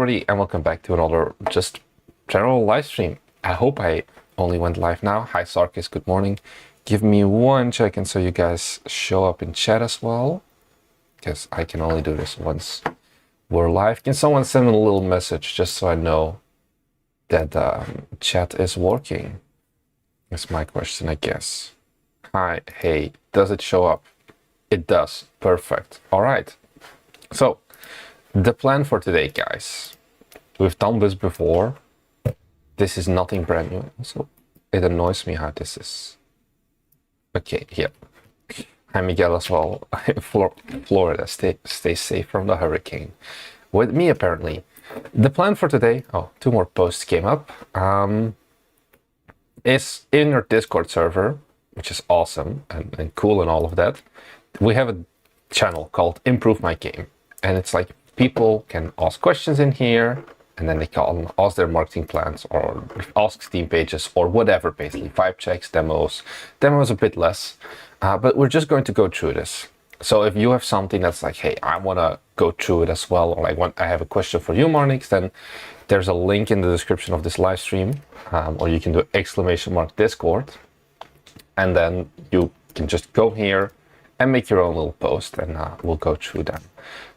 everybody, and welcome back to another just general live stream. I hope I only went live now. Hi Sarkis, good morning. Give me 1 second so you guys show up in chat as well, because I can only do this once we're live. Can someone send me a little message just so I know that chat is working? That's my question, I guess. Hi, hey, does it show up? It does. Perfect. All right. So the plan for today, guys, we've done this before. This is nothing brand new. So it annoys me how this is. Okay, yeah. Hi, Miguel as well. Florida, stay safe from the hurricane. With me, apparently. The plan for today, 2 more posts came up, is in your Discord server, which is awesome and cool and all of that. We have a channel called Improve My Game. And it's like people can ask questions in here, and then they can ask their marketing plans or ask Steam pages or whatever, basically. Vibe checks, demos a bit less, but we're just going to go through this. So if you have something that's like, hey, I want to go through it as well, or I have a question for you, Marnix, then there's a link in the description of this live stream, or you can do !Discord, and then you can just go here and make your own little post, and we'll go through them.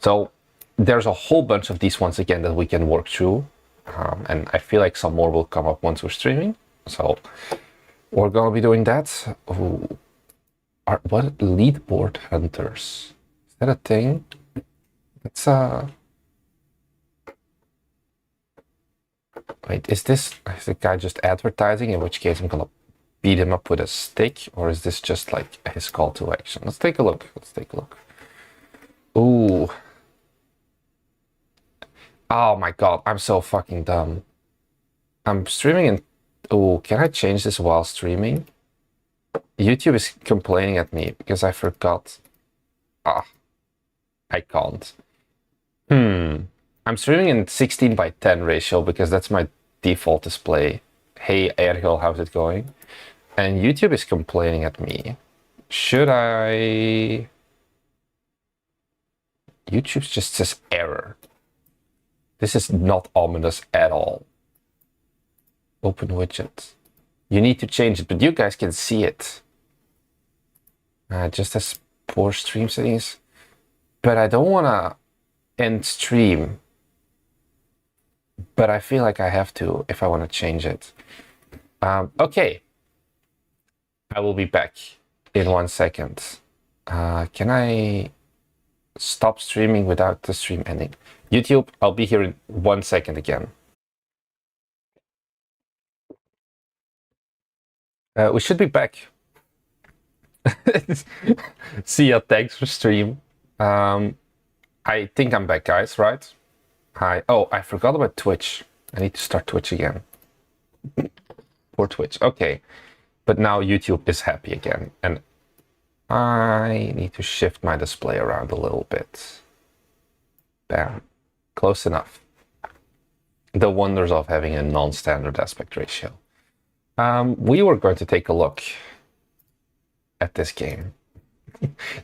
So there's a whole bunch of these ones again that we can work through, and I feel like some more will come up once we're streaming. So we're gonna be doing that. What leaderboard hunters? Is that a thing? It's wait, is the guy just advertising? In which case I'm gonna beat him up with a stick, or is this just like his call to action? Let's take a look. Ooh. Oh my god, I'm so fucking dumb. I'm streaming in... Oh, can I change this while streaming? YouTube is complaining at me because I forgot. I can't. I'm streaming in 16:10 ratio because that's my default display. Hey, Ergil, how's it going? And YouTube is complaining at me. Should I... YouTube just says error. This is not ominous at all. Open widget. You need to change it, but you guys can see it. Just as poor stream settings. But I don't want to end stream. But I feel like I have to if I want to change it. Okay. I will be back in 1 second. Can I stop streaming without the stream ending? YouTube, I'll be here in 1 second again. We should be back. See ya, thanks for stream. I think I'm back, guys, right? Hi. Oh, I forgot about Twitch. I need to start Twitch again. For Twitch, okay. But now YouTube is happy again, and I need to shift my display around a little bit. Bam. Close enough. The wonders of having a non-standard aspect ratio. We were going to take a look at this game.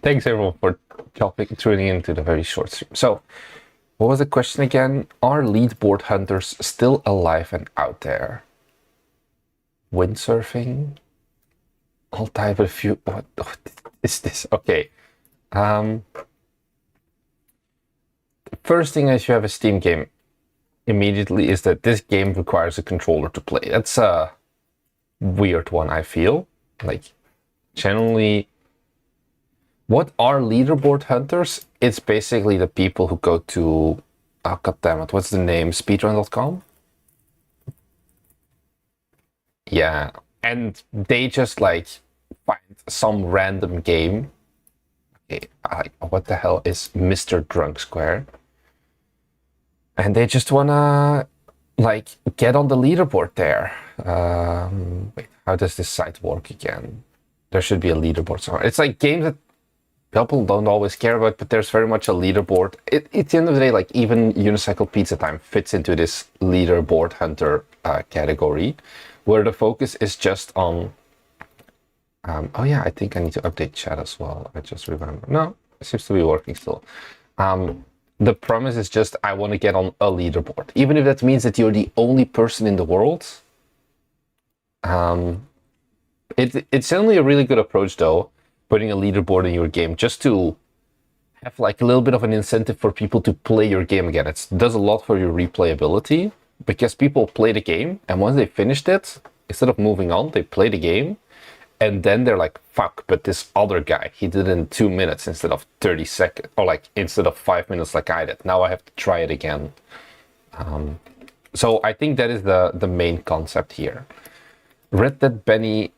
Thanks everyone for tuning into the very short stream. So, what was the question again? Are leaderboard hunters still alive and out there? Windsurfing? I'll type a few. What is this? Okay. First thing is you have a Steam game immediately is that this game requires a controller to play. That's a weird one, I feel. Like, generally, what are leaderboard hunters? It's basically the people who go to, oh goddammit, what's the name? Speedrun.com? Yeah, and they just like find some random game. Okay, what the hell is Mr. Drunk Square? And they just wanna like get on the leaderboard there. Wait, how does this site work again? There should be a leaderboard somewhere. It's like games that people don't always care about, but there's very much a leaderboard. At the end of the day, like even Unicycle Pizza Time fits into this leaderboard hunter category, where the focus is just on... oh yeah, I think I need to update chat as well. I just remember. No, it seems to be working still. The promise is just, I want to get on a leaderboard. Even if that means that you're the only person in the world. It's certainly a really good approach, though, putting a leaderboard in your game, just to have like a little bit of an incentive for people to play your game again. It does a lot for your replayability, because people play the game, and once they finished it, instead of moving on, they play the game, and then they're like, fuck, but this other guy, he did it in 2 minutes instead of 30 seconds, or like instead of 5 minutes like I did. Now I have to try it again. So I think that is the main concept here. Red Dead Benny,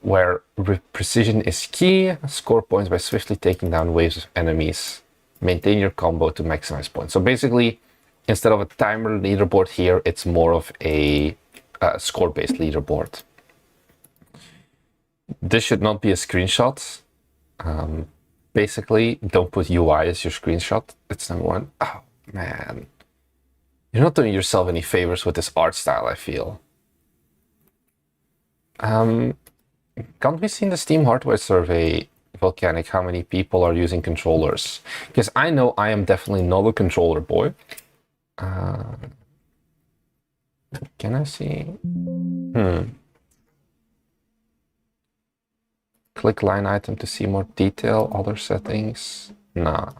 where precision is key, score points by swiftly taking down waves of enemies. Maintain your combo to maximize points. So basically, instead of a timer leaderboard here, it's more of a score-based leaderboard. This should not be a screenshot. Basically, don't put UI as your screenshot. That's number one. Oh, man. You're not doing yourself any favors with this art style, I feel. Can't we see in the Steam hardware survey, Volcanic, how many people are using controllers? Because I know I am definitely not a controller boy. Can I see? Click line item to see more detail, other settings. Nah.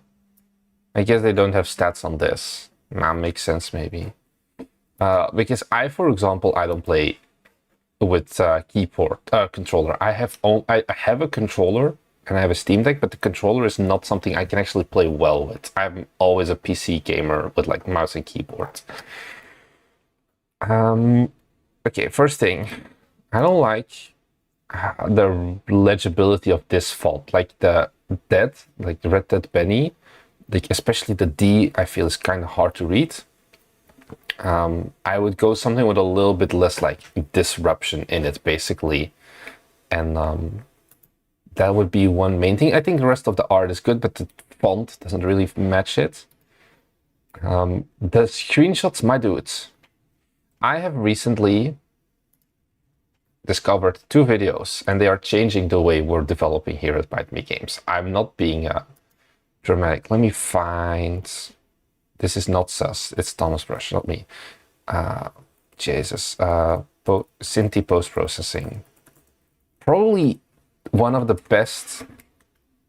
I guess they don't have stats on this. Nah, makes sense maybe. Because for example, I don't play with keyboard controller. I have a controller and I have a Steam Deck, but the controller is not something I can actually play well with. I'm always a PC gamer with like mouse and keyboard. Okay, first thing, I don't like the legibility of this font. Like the Red Dead Benny, like especially the D, I feel is kind of hard to read. I would go something with a little bit less like disruption in it, basically. And that would be one main thing. I think the rest of the art is good, but the font doesn't really match it. The screenshots, my dudes. I have recently discovered 2 videos, and they are changing the way we're developing here at Bite Me Games. I'm not being dramatic. Let me find... This is not sus. It's Thomas Brush, not me. Jesus. Cinti post-processing. Probably one of the best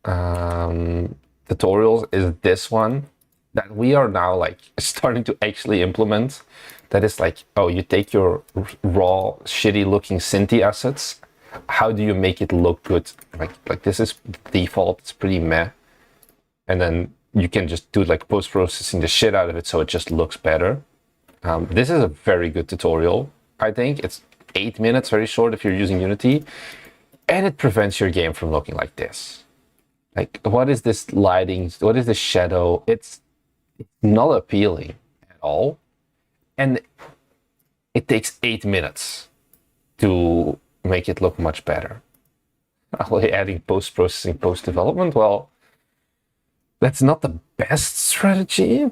tutorials is this one that we are now like starting to actually implement. That is like, oh, you take your raw, shitty looking Cinti assets. How do you make it look good? Like this is default. It's pretty meh. And then you can just do like post-processing the shit out of it so it just looks better. This is a very good tutorial, I think. It's 8 minutes, very short if you're using Unity. And it prevents your game from looking like this. Like, what is this lighting? What is this shadow? It's not appealing at all. And it takes 8 minutes to make it look much better. Adding post-processing, post-development, well, that's not the best strategy.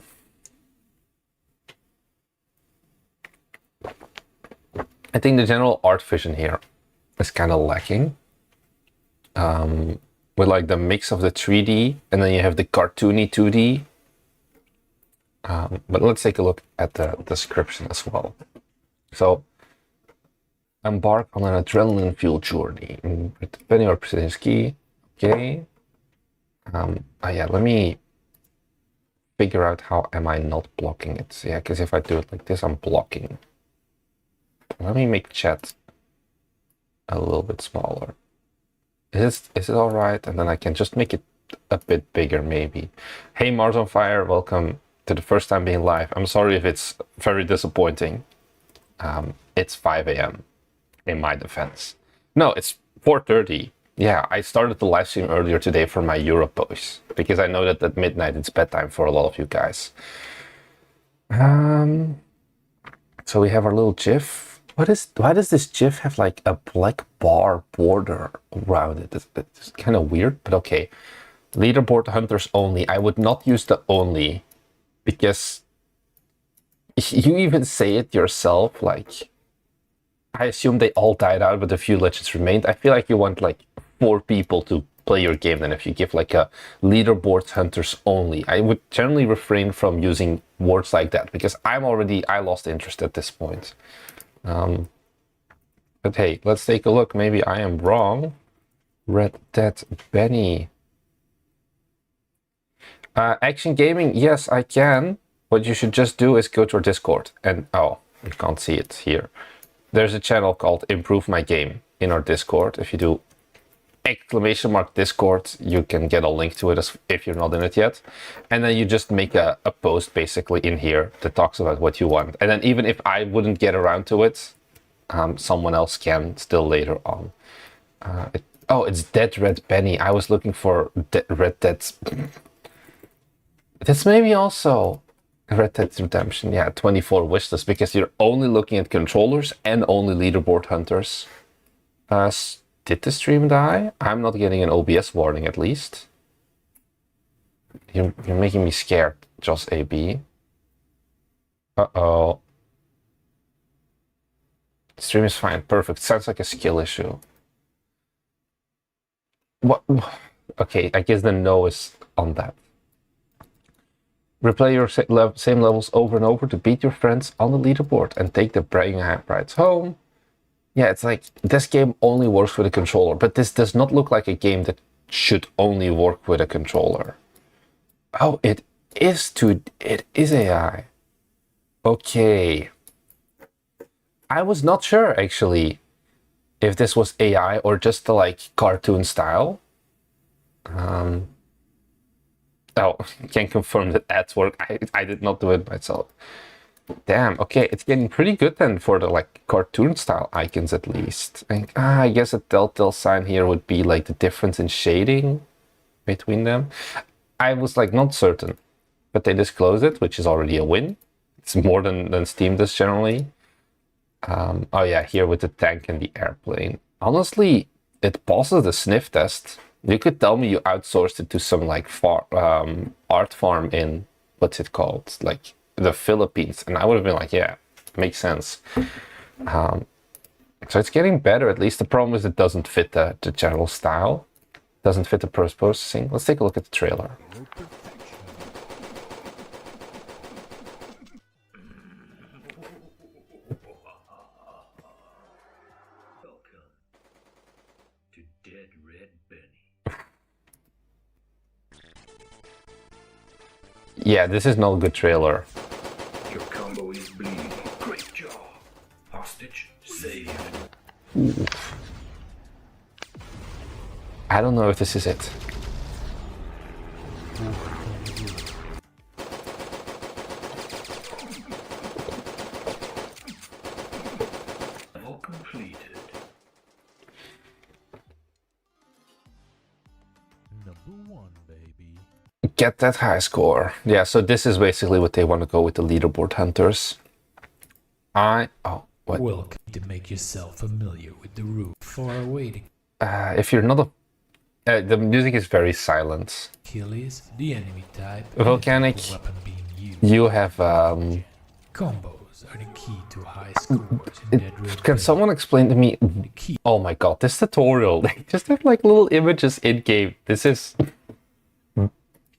I think the general art vision here is kind of lacking. With like the mix of the 3D and then you have the cartoony 2D. But let's take a look at the description as well. So, embark on an adrenaline-fueled journey. Depending on precision key. Okay. Yeah, let me figure out how am I not blocking it. Yeah, because if I do it like this, I'm blocking. Let me make chat a little bit smaller. Is it all right? And then I can just make it a bit bigger, maybe. Hey, Mars on Fire, welcome to the first time being live. I'm sorry if it's very disappointing. It's 5 a.m. in my defense. No, it's 4:30. Yeah, I started the live stream earlier today for my Europe boys, because I know that at midnight it's bedtime for a lot of you guys. So we have our little GIF. Why does this GIF have like a black bar border around it? It's kind of weird, but okay. Leaderboard hunters only. I would not use the only, because you even say it yourself, like, I assume they all died out, but a few legends remained. I feel like you want like 4 people to play your game than if you give like a leaderboard hunters only. I would generally refrain from using words like that because I lost interest at this point. But hey, let's take a look. Maybe I am wrong. Red Dead Benny. Action gaming, yes, I can. What you should just do is go to our Discord and, oh, you can't see it here. There's a channel called Improve My Game in our Discord. If you do !Discord, you can get a link to it if you're not in it yet. And then you just make a post basically in here that talks about what you want. And then even if I wouldn't get around to it, someone else can still later on. It's Dead Red Benny. I was looking for Red Dead. That's maybe also Red Dead Redemption. Yeah, 24 wishlist because you're only looking at controllers and only leaderboard hunters. Did the stream die? I'm not getting an OBS warning at least. You're making me scared, Joss AB. Uh-oh. Stream is fine. Perfect. Sounds like a skill issue. What? Okay, I guess the no is on that. Replay your same levels over and over to beat your friends on the leaderboard and take the bragging rights home. Yeah, it's like this game only works with a controller, but this does not look like a game that should only work with a controller. Oh, it is AI. Okay. I was not sure actually if this was AI or just the like cartoon style. Oh, can confirm that ads work. I did not do it myself. Damn, okay, it's getting pretty good then for the like cartoon style icons at least. I guess a telltale sign here would be like the difference in shading between them. I was like not certain, but they disclosed it, which is already a win. It's more than Steam does generally. Oh yeah, here with the tank and the airplane. Honestly, it passes the sniff test. You could tell me you outsourced it to some like art farm in, what's it called? Like the Philippines. And I would have been like, yeah, makes sense. So it's getting better. At least the problem is it doesn't fit the general style. Doesn't fit the post-processing. Let's take a look at the trailer. Yeah, this is not a good trailer. Your combo is bleeding. Great job. Hostage saved. Ooh. I don't know if this is it. All completed. Number 1, baby. Get that high score. Yeah, so this is basically what they want to go with the leaderboard hunters. What? Welcome to make yourself familiar with the route for our waiting. If you're not the music is very silent. Kill is the enemy type. Volcanic, and the weapon being used. you have Combos are the key to high scores in Dead Red Can Benny. someone explain to me? The key. Oh my god, this tutorial. They just have like little images in game. This is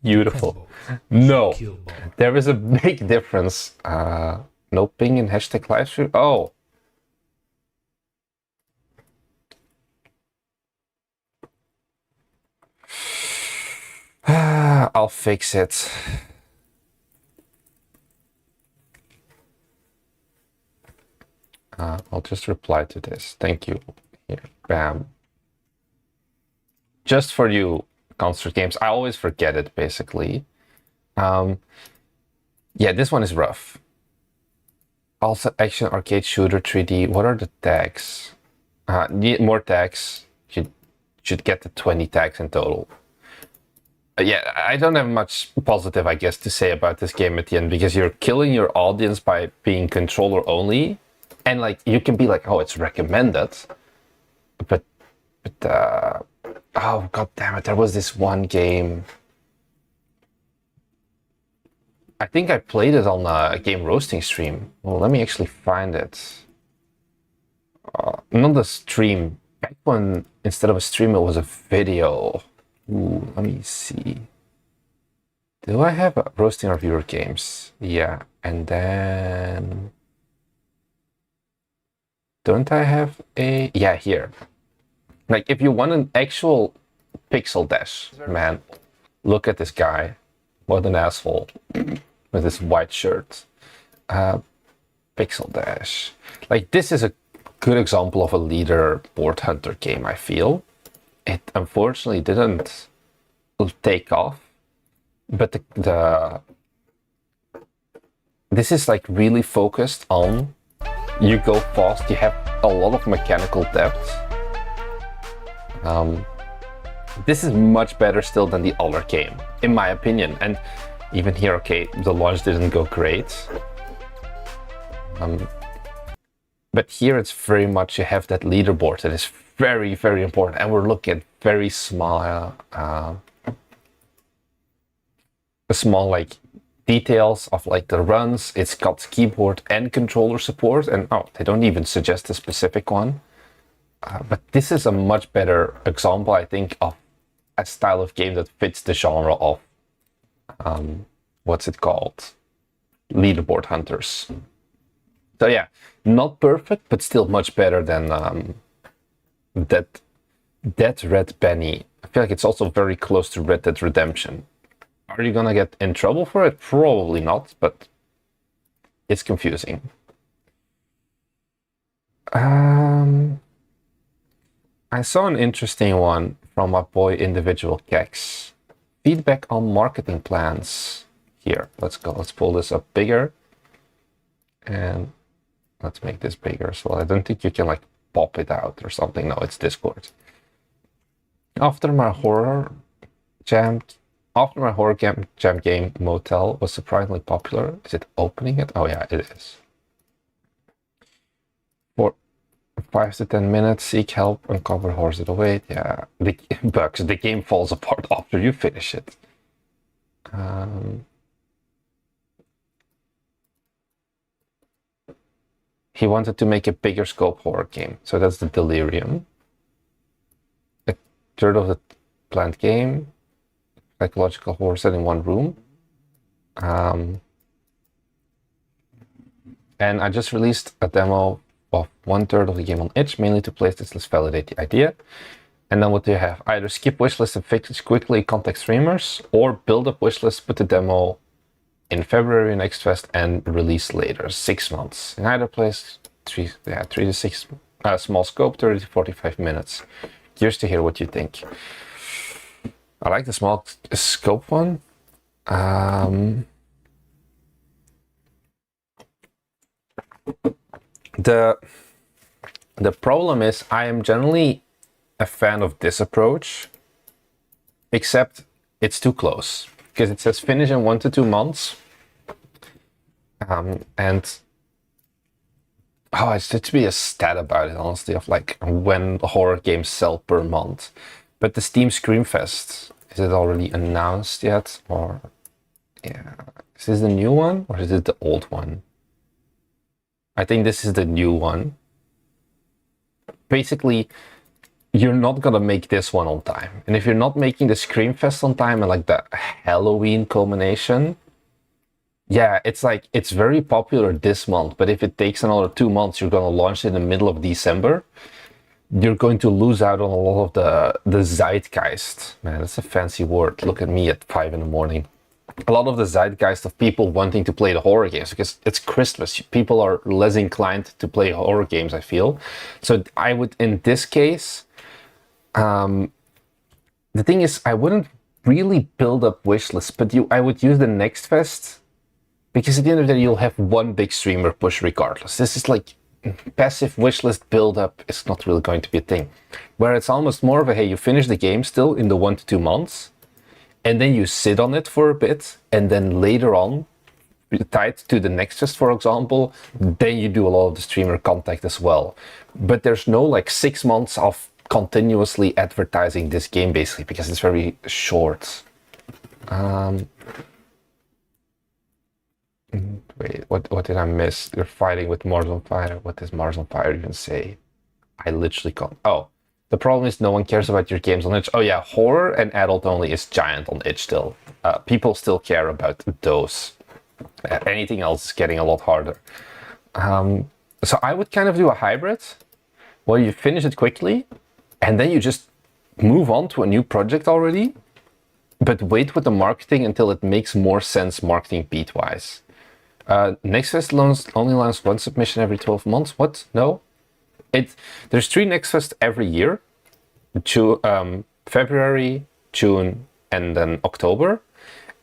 beautiful. Combos. No, Kill bar. there is a big difference. No ping in hashtag livestream. Oh. I'll fix it. I'll just reply to this. Thank you. Here, bam. Just for you, Construct Games. I always forget it, basically. Yeah, this one is rough. Also, action, arcade, shooter, 3D. What are the tags? Need more tags. You should get the 20 tags in total. Yeah, I don't have much positive, I guess, to say about this game at the end, because you're killing your audience by being controller only. And like, you can be like, oh, it's recommended. But oh, god damn it, there was this one game. I think I played it on a game roasting stream. Well, let me actually find it. Not a stream. Back when, instead of a stream, it was a video. Ooh, let me see. Do I have a roasting reviewer games? Yeah, and then don't I have a yeah here? Like if you want an actual pixel dash, man, look at this guy. What an asshole with his white shirt. Pixel dash. Like this is a good example of a leaderboard hunter game, I feel. It unfortunately didn't take off, but this is like really focused on you go fast, you have a lot of mechanical depth. This is much better still than the other game, in my opinion. And even here, okay, the launch didn't go great. But here it's very much, you have that leaderboard that is very, very important. And we're looking at very small, like details of like the runs. It's got keyboard and controller support. And oh, they don't even suggest a specific one. But this is a much better example, I think, of a style of game that fits the genre of, what's it called? Leaderboard hunters. So yeah, not perfect, but still much better than that Red Penny. I feel like it's also very close to Red Dead Redemption. Are you gonna get in trouble for it? Probably not, but it's confusing. I saw an interesting one from my boy Individual Kex. Feedback on marketing plans. Here, let's go. Let's pull this up bigger. And let's make this bigger as well. I don't think you can like pop it out or something. No, it's Discord. After my horror jam game Motel was surprisingly popular. Is it opening it? Oh yeah, it is. For 5 to 10 minutes, seek help, uncover horrors that await. Yeah, the bugs. The game falls apart after you finish it. He wanted to make a bigger scope horror game, so that's the Delirium. A third of the planned game, psychological horror set in one room. And I just released a demo of 1/3 of the game on itch, mainly to playtesters validate the idea. And then what do you have? Either skip wishlist and fix quickly, contact streamers, or build up wishlist, put the demo in February next fest and release later. 6 months. In either place, 3 to 6, small scope, 30 to 45 minutes. Curious to hear what you think. I like the small scope one. The problem is I am generally a fan of this approach, except it's too close because it says finish in 1 to 2 months. And oh, it should be a stat about it, honestly, of like when the horror games sell per month. But the Steam Screamfest, is it already announced yet? Or yeah, is this the new one or is it the old one? I think this is the new one. Basically, you're not gonna make this one on time. And if you're not making the Screamfest on time and like the Halloween culmination, yeah, it's like, it's very popular this month, but if it takes another 2 months, you're gonna launch it in the middle of December, you're going to lose out on a lot of the zeitgeist. Man, that's a fancy word. Look at me at 5 in the morning. A lot of the zeitgeist of people wanting to play the horror games because it's Christmas. People are less inclined to play horror games, I feel. So I would, in this case, the thing is, I wouldn't really build up wish lists, but I would use the next fest, because at the end of the day, you'll have one big streamer push regardless. This is like passive wishlist build up is not really going to be a thing. Where it's almost more of a, hey, you finish the game still in the 1 to 2 months, and then you sit on it for a bit, and then later on, tied to the next fest, for example, then you do a lot of the streamer contact as well. But there's no like 6 months of continuously advertising this game, basically, because it's very short. Wait, what did I miss? You're fighting with Mars on Fire. What does Mars on Fire even say? I literally can't. Oh, The problem is no one cares about your games on itch. Oh yeah, horror and adult only is giant on itch still. People still care about those. Anything else is getting a lot harder. So I would kind of do a hybrid where you finish it quickly and then you just move on to a new project already, but wait with the marketing until it makes more sense marketing beat-wise. Nextfest only launches one submission every 12 months. What? No? There's 3 Nextfest every year. February, June, and then October.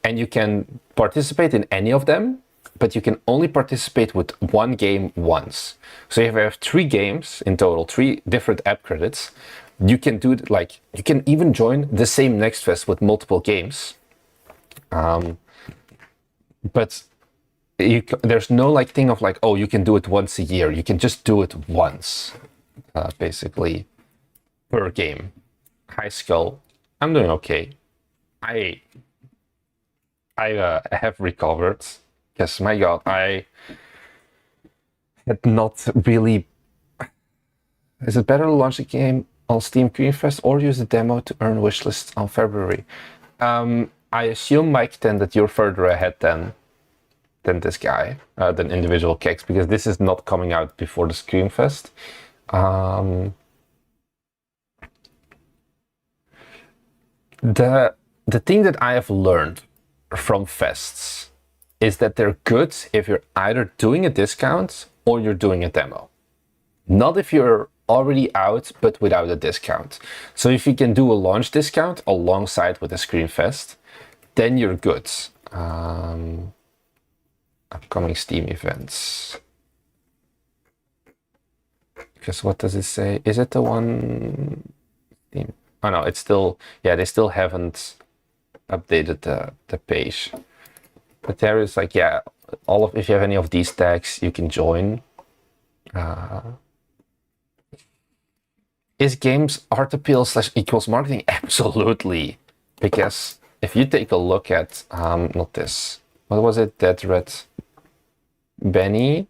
And you can participate in any of them, but you can only participate with one game once. So if you have 3 games in total, 3 different app credits, you can do it like, you can even join the same Nextfest with multiple games. But there's no like thing of like, oh, you can do it once a year. You can just do it once, basically, per game. High Skull, I'm doing okay. I have recovered. Yes, my God, I had not really. Is it better to launch a game on Steam Greenfest or use the demo to earn wishlists on February? I assume, Mike, then that you're further ahead than this guy, than individual cakes, because this is not coming out before the Screamfest. The thing that I have learned from fests is that they're good if you're either doing a discount or you're doing a demo. Not if you're already out but without a discount. So if you can do a launch discount alongside with a Screamfest, then you're good. Upcoming Steam events. Because what does it say? Is it the one? Steam? Oh no, it's still, yeah, they still haven't updated the page. But there is like, yeah, if you have any of these tags, you can join. Is games art appeal / equals marketing? Absolutely. Because if you take a look at, not this, what was it? Dead Red Benny.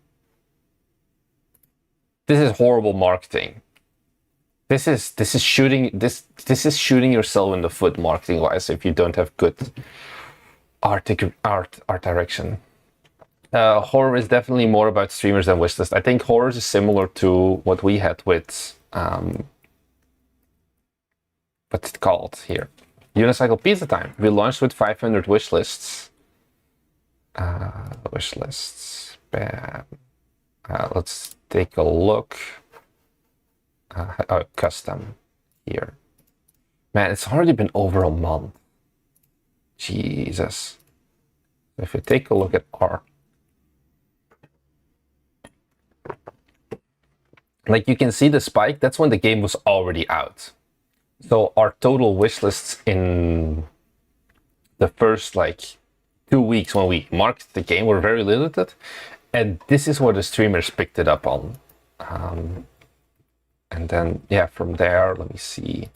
This is horrible marketing. This is shooting yourself in the foot marketing wise if you don't have good art direction. Horror is definitely more about streamers than wishlist. I think horror is similar to what we had with what's it called here? Unicycle Pizza Time. We launched with 500 wishlists. Wishlists. Bam. Let's take a look. Custom here. Man, it's already been over a month. Jesus. If you take a look at our, like you can see the spike, that's when the game was already out. So our total wish lists in the first like 2 weeks when we marked the game were very limited. And this is where the streamers picked it up on. And then, yeah, from there, let me see.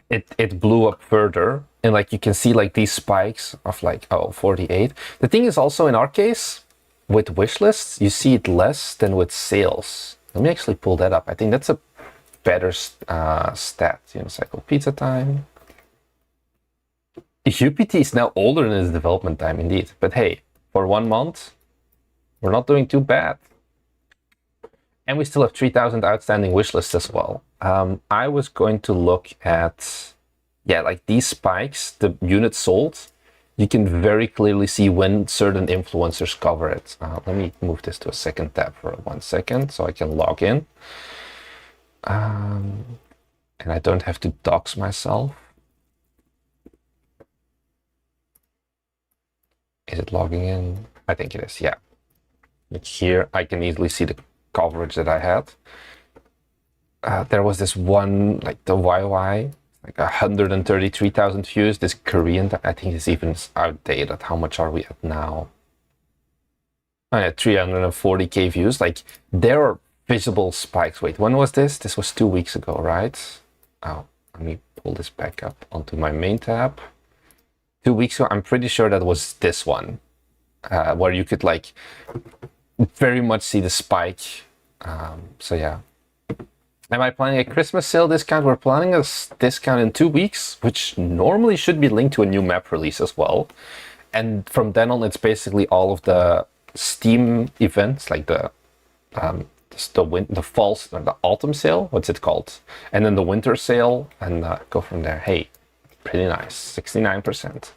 It blew up further. And like you can see like these spikes of like, 48. The thing is also in our case, with wish lists, you see it less than with sales. Let me actually pull that up. I think that's a better stat. Unicycle Pizza Time. UPT is now older in its development time, indeed. But hey, for 1 month, we're not doing too bad. And we still have 3,000 outstanding wish lists as well. I was going to look at, yeah, like these spikes, the units sold. You can very clearly see when certain influencers cover it. Let me move this to a second tab for 1 second so I can log in. And I don't have to dox myself. Is it logging in? I think it is, yeah. Like here, I can easily see the coverage that I had. There was this one, like the YY, like 133,000 views. This Korean, I think is even outdated. How much are we at now? Oh yeah, 340k views. Like there are visible spikes. Wait, when was this? This was 2 weeks ago, right? Oh, let me pull this back up onto my main tab. 2 weeks ago, I'm pretty sure that was this one, where you could like very much see the spike. So yeah, Am I planning a Christmas sale discount? We're planning a discount in 2 weeks, which normally should be linked to a new map release as well. And from then on, it's basically all of the Steam events, like the fall or the autumn sale. What's it called? And then the winter sale, and go from there. Hey, pretty nice, 69%.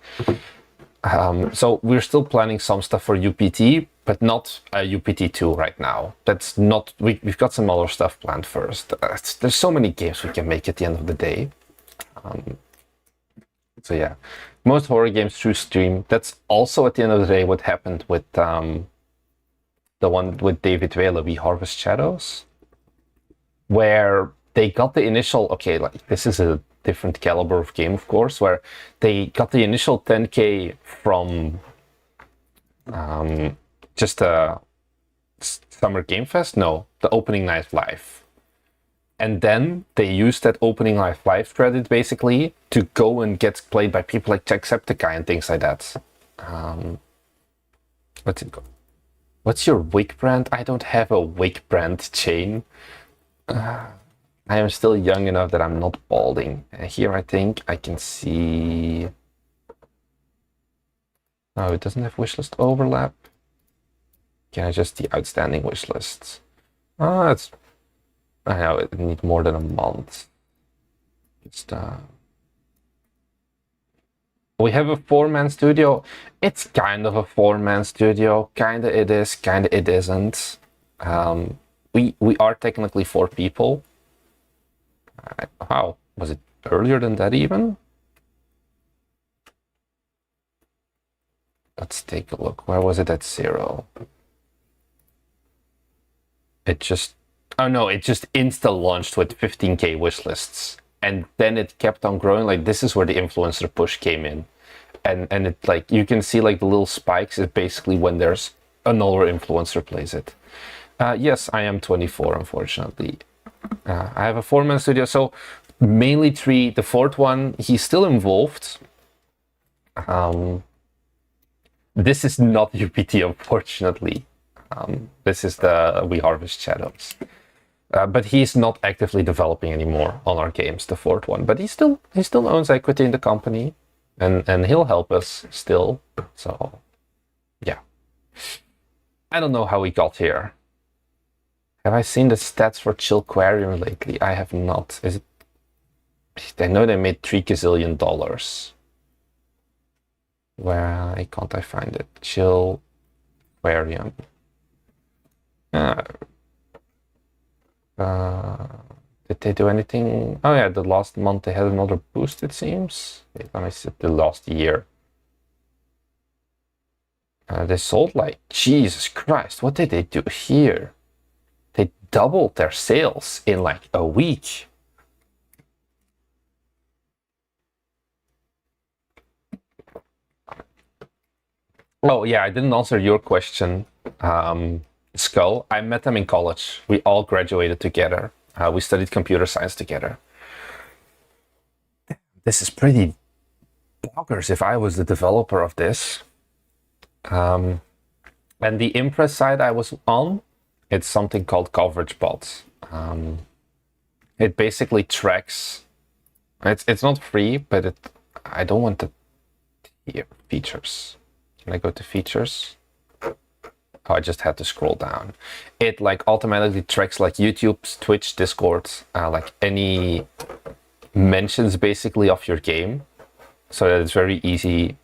So we're still planning some stuff for UPT, but not UPT2 right now. That's not, we've got some other stuff planned first. There's so many games we can make at the end of the day. So yeah, most horror games through stream. That's also at the end of the day what happened with the one with David Whalen, We Harvest Shadows, where they got the initial, okay, like this is a different caliber of game, of course, where they got the initial 10K from just a Summer Game Fest? No, the opening night live. And then they used that opening night live credit basically to go and get played by people like Jacksepticeye and things like that. What's it called? What's your wig brand? I don't have a wig brand chain. I am still young enough that I'm not balding. Here I think I can see... Oh, it doesn't have wishlist overlap. Can I just see outstanding wishlists? Oh, it's... I know, it needs more than a month. Just, we have a 4-man studio. It's kind of a 4-man studio. Kinda it is, kinda it isn't. We are technically 4 people. Wow, was it earlier than that even? Let's take a look. Where was it at 0? It just... Oh no, it just insta-launched with 15K wishlists. And then it kept on growing. Like, this is where the influencer push came in. And it, like, you can see, like, the little spikes is basically when there's another influencer plays it. Yes, I am 24, unfortunately. I have a 4-man studio, so mainly 3. The 4th one, he's still involved. This is not UPT, unfortunately. This is the We Harvest Shadows. But he's not actively developing anymore on our games, the 4th one. But he still owns equity in the company, and he'll help us still. So, yeah. I don't know how we got here. Have I seen the stats for Chillquarium lately? I have not. Is it? I know they made $3 gazillion. Why can't I find it? Chillquarium. Did they do anything? Oh yeah, the last month they had another boost, it seems. Wait, let me see the last year. They sold like, Jesus Christ, what did they do here? They doubled their sales in like a week. Oh yeah, I didn't answer your question, Skull. I met them in college. We all graduated together. We studied computer science together. This is pretty bonkers if I was the developer of this. And the Impress side I was on, it's something called Coverage Bot. It basically tracks. It's not free, but I don't want the features. Can I go to features? Oh, I just had to scroll down. It like automatically tracks like YouTube, Twitch, Discord, like any mentions basically of your game, so that it's very easy.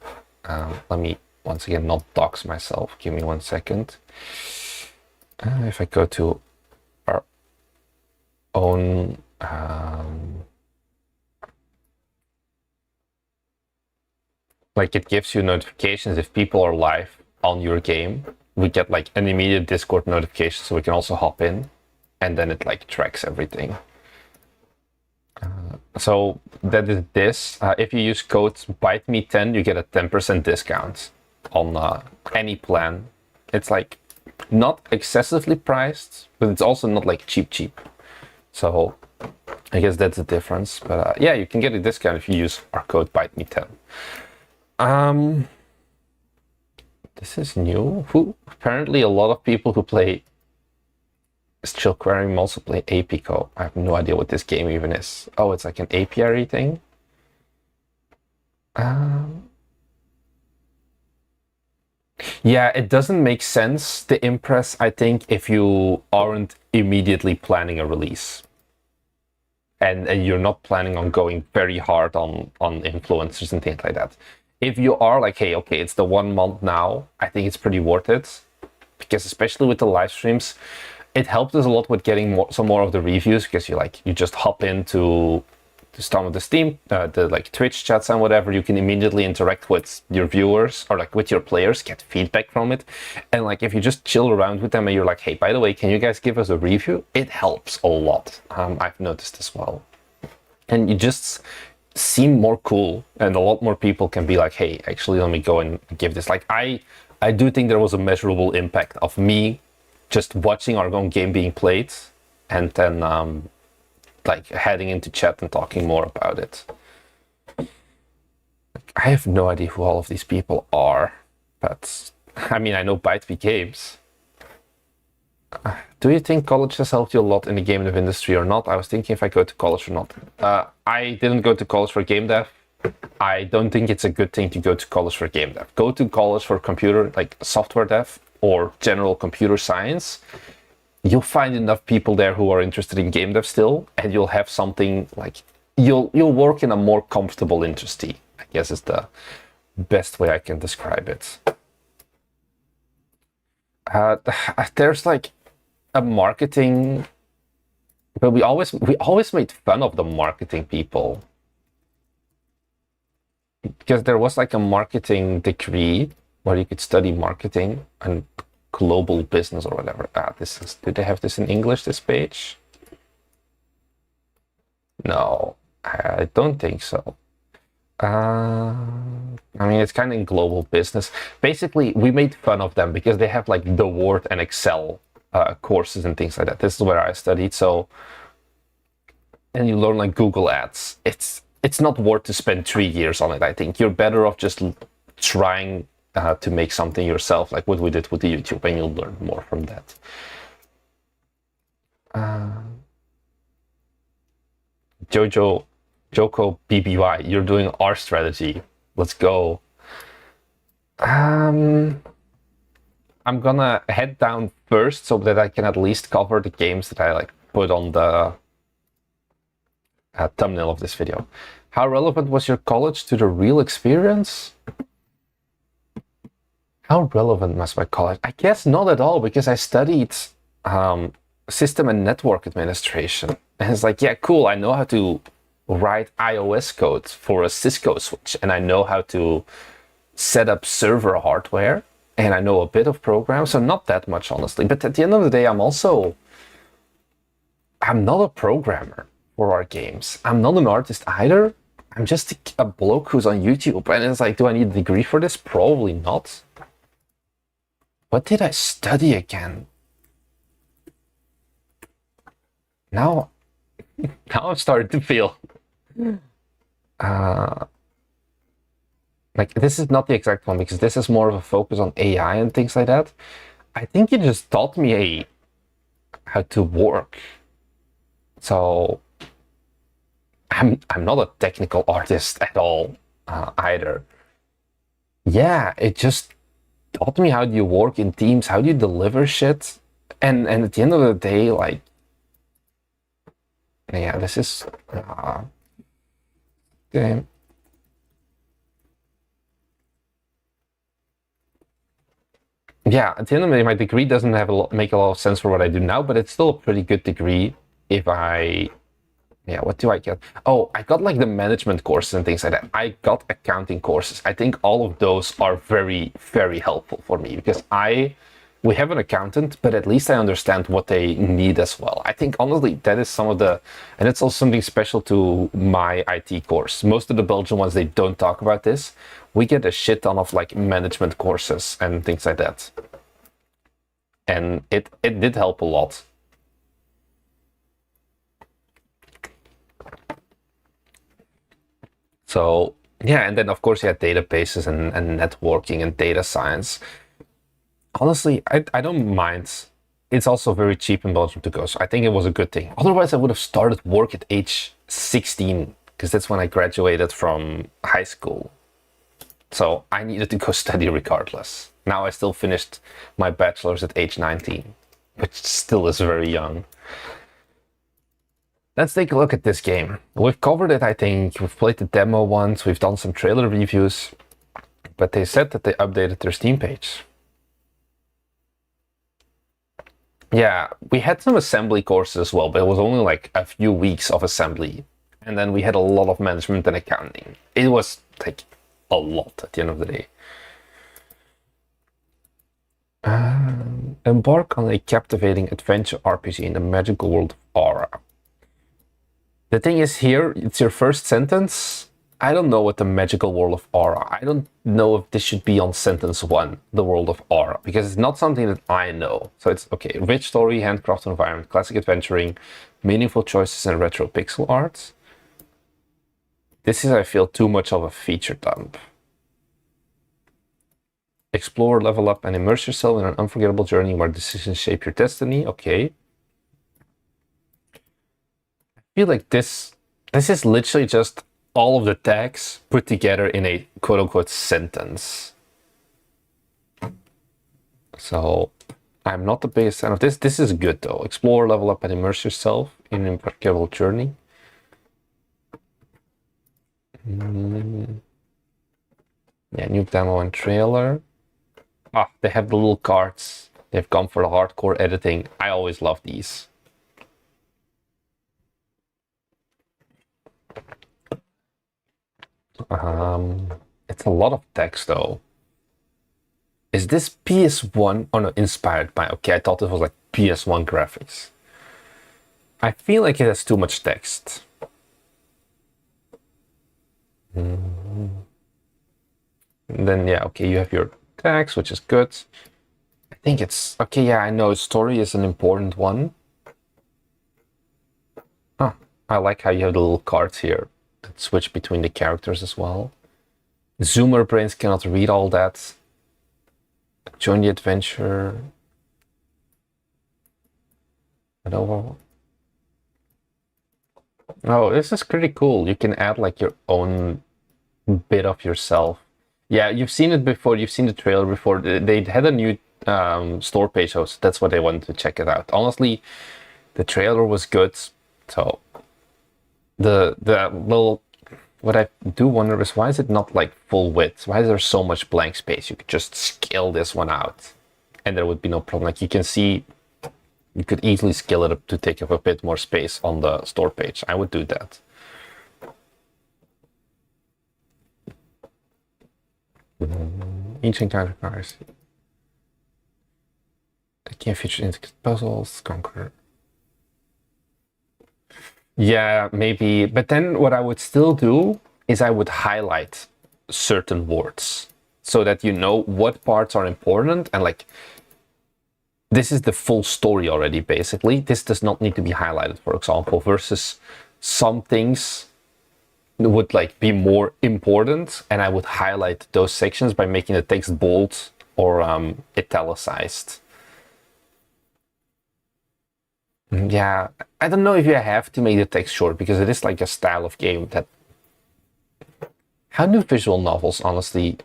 Let me once again not dox myself. Give me 1 second. If I go to our own like it gives you notifications if people are live on your game. We get like an immediate Discord notification, so we can also hop in, and then it like tracks everything. So that is this. If you use code BITEME10, you get a 10% discount on any plan. It's like not excessively priced, but it's also not like cheap. So I guess that's the difference. But yeah, you can get a discount if you use our code BITEME10. This is new. Apparently a lot of people who play Is jQuery multiple API? I have no idea what this game even is. Oh, it's like an apiary thing. Yeah, it doesn't make sense to Impress, I think, if you aren't immediately planning a release. And you're not planning on going very hard on influencers and things like that. If you are like, hey, okay, it's the 1 month now, I think it's pretty worth it. Because especially with the live streams, it helped us a lot with getting some more of the reviews, because you just hop into some of the Steam, the like Twitch chats and whatever. You can immediately interact with your viewers or like with your players, get feedback from it. And like if you just chill around with them and you're like, hey, by the way, can you guys give us a review? It helps a lot. I've noticed as well. And you just seem more cool, and a lot more people can be like, hey, actually, let me go and give this. Like I do think there was a measurable impact of me just watching our own game being played, and then like heading into chat and talking more about it. I have no idea who all of these people are, but I mean, I know Byte Games. Do you think college has helped you a lot in the game dev industry or not? I was thinking if I go to college or not. I didn't go to college for game dev. I don't think it's a good thing to go to college for game dev. Go to college for computer, like software dev or general computer science. You'll find enough people there who are interested in game dev still, and you'll have something like you'll work in a more comfortable industry, I guess is the best way I can describe it. There's like a marketing, but we always made fun of the marketing people, because there was like a marketing degree where you could study marketing and global business or whatever. Do they have this in English, this page? No, I don't think so. I mean, it's kind of in global business. Basically, we made fun of them because they have like the Word and Excel courses and things like that. This is where I studied. So, and you learn like Google Ads. It's not worth to spend 3 years on it. I think you're better off just trying to make something yourself, like what we did with the YouTube, and you'll learn more from that. Joko BBY, you're doing our strategy. Let's go. I'm gonna head down first so that I can at least cover the games that I like put on the thumbnail of this video. How relevant was your college to the real experience? How relevant was my college? I guess not at all, because I studied system and network administration. And it's like, yeah, cool, I know how to write iOS code for a Cisco switch, and I know how to set up server hardware, and I know a bit of programs, so not that much, honestly. But at the end of the day, I'm not a programmer for our games. I'm not an artist either. I'm just a bloke who's on YouTube, and it's like, do I need a degree for this? Probably not. What did I study again? Now I'm starting to feel like this is not the exact one, because this is more of a focus on AI and things like that. I think you just taught me how to work. So I'm not a technical artist at all either. Yeah, it just taught me how do you work in teams, how do you deliver shit, and at the end of the day, like, yeah, this is okay. Yeah, at the end of the day, my degree doesn't make a lot of sense for what I do now, but it's still a pretty good degree. What do I get? Oh, I got like the management courses and things like that. I got accounting courses. I think all of those are very, very helpful for me, because we have an accountant, but at least I understand what they need as well. I think honestly that is and it's also something special to my IT course. Most of the Belgian ones, they don't talk about this. We get a shit ton of like management courses and things like that. And it did help a lot. So yeah, and then of course you had databases and networking and data science. Honestly, I don't mind it's also very cheap in Belgium to go, so I think it was a good thing. Otherwise, I would have started work at age 16, because that's when I graduated from high school. So I needed to go study regardless. Now I still finished my bachelor's at age 19, which still is very young. Let's take a look at this game. We've covered it, I think. We've played the demo once, we've done some trailer reviews, but they said that they updated their Steam page. Yeah, we had some assembly courses as well, but it was only like a few weeks of assembly. And then we had a lot of management and accounting. It was like a lot at the end of the day. Embark on a captivating adventure RPG in the magical world of Aura. The thing is here, it's your first sentence. I don't know what the magical world of Aura. I don't know if this should be on sentence 1, the world of Aura, because it's not something that I know. So it's okay. Rich story, handcrafted environment, classic adventuring, meaningful choices and retro pixel art. This is, I feel, too much of a feature dump. Explore, level up, and immerse yourself in an unforgettable journey where decisions shape your destiny. Okay. I feel like this is literally just all of the tags put together in a quote-unquote sentence. So I'm not the biggest fan of this. This is good though. Explore, level up, and immerse yourself in an unforgettable journey. Yeah, new demo and trailer. Ah, they have the little cards. They've gone for the hardcore editing. I always love these. It's a lot of text though. Is this PS1? Oh no, inspired by. Okay, I thought it was like PS1 graphics. I feel like it has too much text. And then yeah, okay, you have your text, which is good. I think it's okay. Yeah, I know story is an important one. Oh, I like how you have the little cards here that switch between the characters as well. Zoomer brains cannot read all that. Join the adventure. Oh, this is pretty cool. You can add like your own bit of yourself. Yeah, you've seen it before. You've seen the trailer before. They had a new store page host. That's what they wanted to check it out. Honestly, the trailer was good. So the little, what I do wonder is why is it not like full width? Why is there so much blank space? You could just scale this one out and there would be no problem. Like you can see, you could easily scale it up to take up a bit more space on the store page. I would do that. Each encounter requires the game features intricate puzzles, conquer. Yeah, maybe. But then what I would still do is I would highlight certain words so that you know what parts are important and like this is the full story already, basically. This does not need to be highlighted, for example, versus some things would like be more important and I would highlight those sections by making the text bold or italicized. Yeah, I don't know if you have to make the text short because it is like a style of game that... How do visual novels, honestly...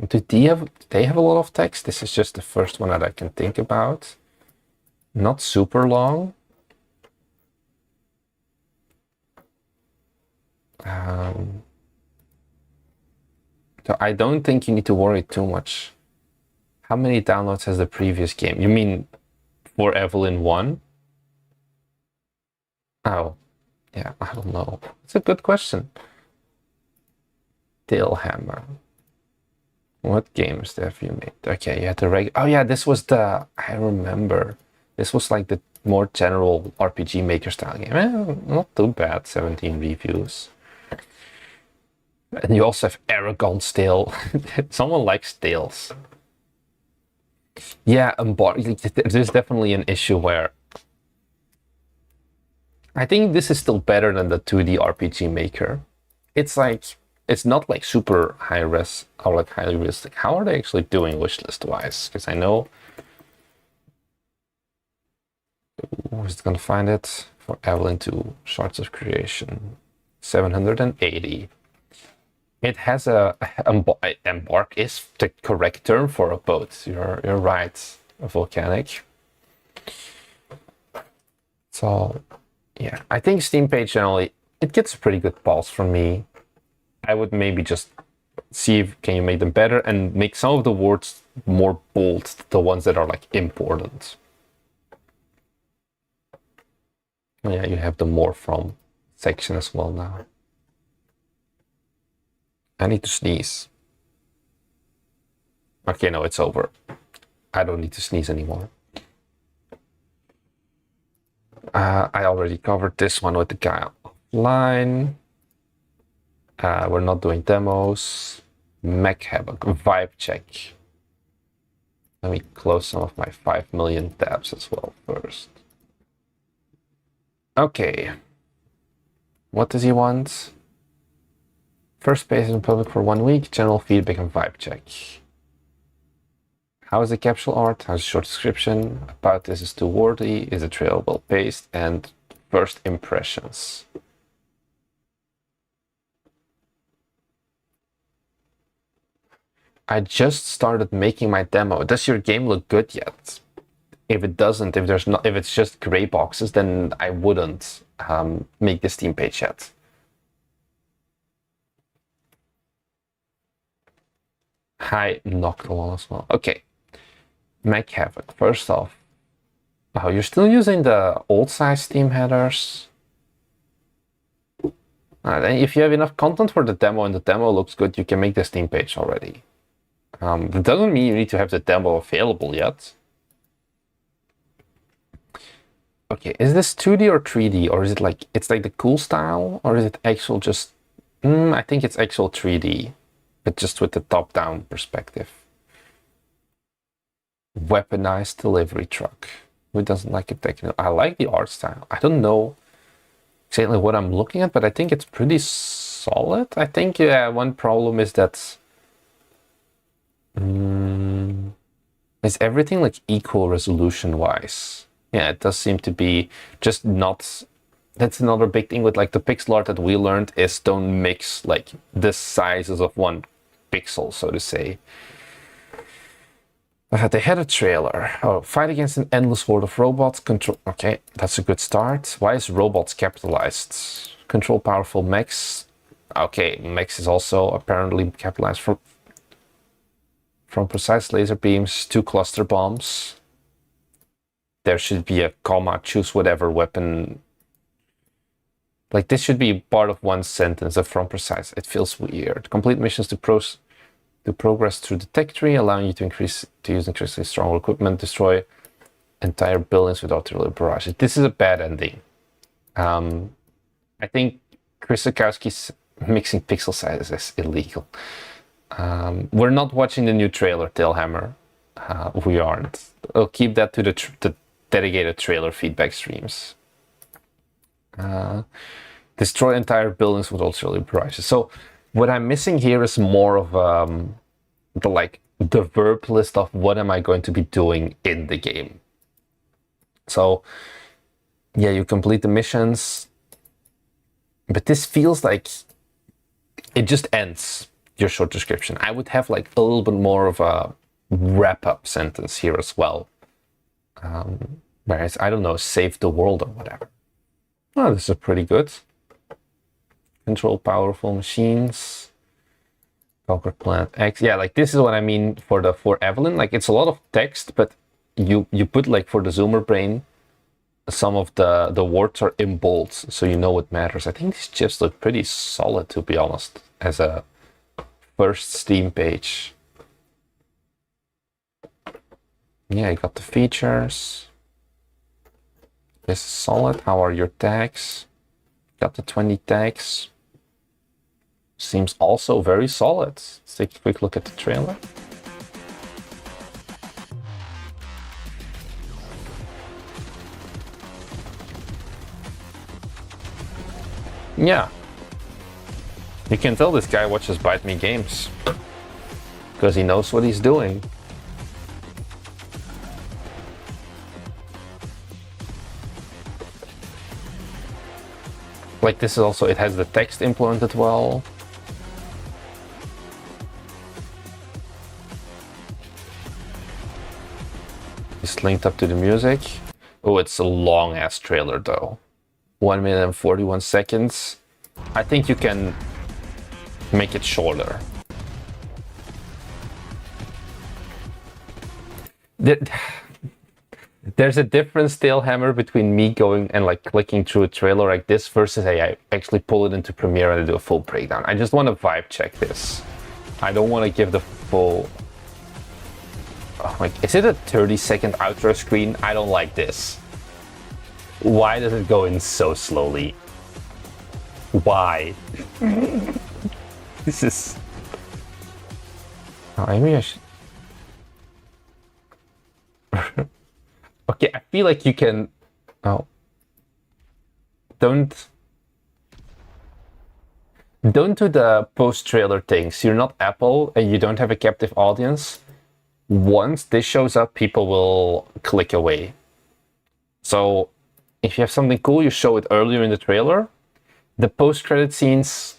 Do they have a lot of text? This is just the first one that I can think about. Not super long. So I don't think you need to worry too much. How many downloads has the previous game? You mean for Evelyn 1? Oh, yeah, I don't know. It's a good question. Tailhammer. What games have you made? Okay, you had the oh yeah, this was the... I remember. This was like the more general RPG Maker style game. Not too bad, 17 reviews. And you also have Aragon Stale. Someone likes Tales. Yeah, there's definitely an issue where... I think this is still better than the 2D RPG Maker. It's like... It's not like super high res or like highly realistic. How are they actually doing wishlist wise? Because I know who's gonna find it for Evelyn 2 Shards of Creation. 780. It has a embark is the correct term for a boat. You're right, a volcanic. So yeah, I think Steam page generally it gets a pretty good pulse from me. I would maybe just see if can you make them better and make some of the words more bold, the ones that are like important. Yeah, you have the more from section as well now. I need to sneeze. Okay, no, it's over. I don't need to sneeze anymore. I already covered this one with the guy offline. We're not doing demos. Mech Havoc, vibe check. Let me close some of my 5 million tabs as well first. Okay. What does he want? First space in public for 1 week, general feedback and vibe check. How is the capsule art? How's the short description? About this is too wordy. Is the trail well paced? And first impressions. I just started making my demo. Does your game look good yet? If it doesn't, if it's just gray boxes, then I wouldn't make the Steam page yet. Hi, Nocturnal as well. Okay. Mech Havoc. First off, oh, you're still using the old size Steam headers. Then if you have enough content for the demo and the demo looks good, you can make the Steam page already. That doesn't mean you need to have the demo available yet. Okay, is this 2D or 3D, or is it like it's like the cool style, or is it actual just? I think it's actual 3D, but just with the top-down perspective. Weaponized delivery truck. Who doesn't like it? I like the art style. I don't know exactly what I'm looking at, but I think it's pretty solid. I think one problem is that is everything like equal resolution wise? Yeah, it does seem to be just not. That's another big thing with like the pixel art that we learned is don't mix like the sizes of one pixel, so to say. They had a trailer. Oh, fight against an endless horde of robots. Control. Okay, that's a good start. Why is robots capitalized? Control powerful mechs. Okay, mechs is also apparently capitalized from precise laser beams to cluster bombs. There should be a comma, choose whatever weapon. Like this should be part of one sentence of from precise. It feels weird. Complete missions to progress through the tech tree, allowing you to use increasingly stronger equipment, destroy entire buildings without really barrages. This is a bad ending. I think Chris Sakowski's mixing pixel sizes is illegal. We're not watching the new trailer, Tailhammer. We aren't. I'll keep that to the dedicated trailer feedback streams. Destroy entire buildings with ultra barrages. So what I'm missing here is more of the verb list of what am I going to be doing in the game. So yeah, you complete the missions, but this feels like it just ends your short description. I would have like a little bit more of a wrap-up sentence here as well. Whereas, I don't know, save the world or whatever. Oh, this is pretty good. Control powerful machines. Conquer Planet X. Yeah, like this is what I mean for Evelyn. Like it's a lot of text, but you put like for the Zoomer brain, some of the words are in bold, so you know what matters. I think these chips look pretty solid, to be honest, as a first Steam page. Yeah, you got the features. This is solid. How are your tags? Got the 20 tags. Seems also very solid. Let's take a quick look at the trailer. Yeah. You can tell this guy watches Bite Me games because he knows what he's doing. Like this is also, it has the text implemented well. It's linked up to the music. Oh, it's a long ass trailer though. 1 minute and 41 seconds. I think you can make it shorter. There's a difference, Tailhammer, between me going and like clicking through a trailer like this versus I actually pull it into Premiere and do a full breakdown. I just want to vibe check this. I don't want to give the full... Oh, like, is it a 30-second outro screen? I don't like this. Why does it go in so slowly? Why? This is... Oh, maybe I should... Okay, I feel like you can... Oh. Don't do the post-trailer things. You're not Apple and you don't have a captive audience. Once this shows up, people will click away. So if you have something cool, you show it earlier in the trailer. The post-credit scenes,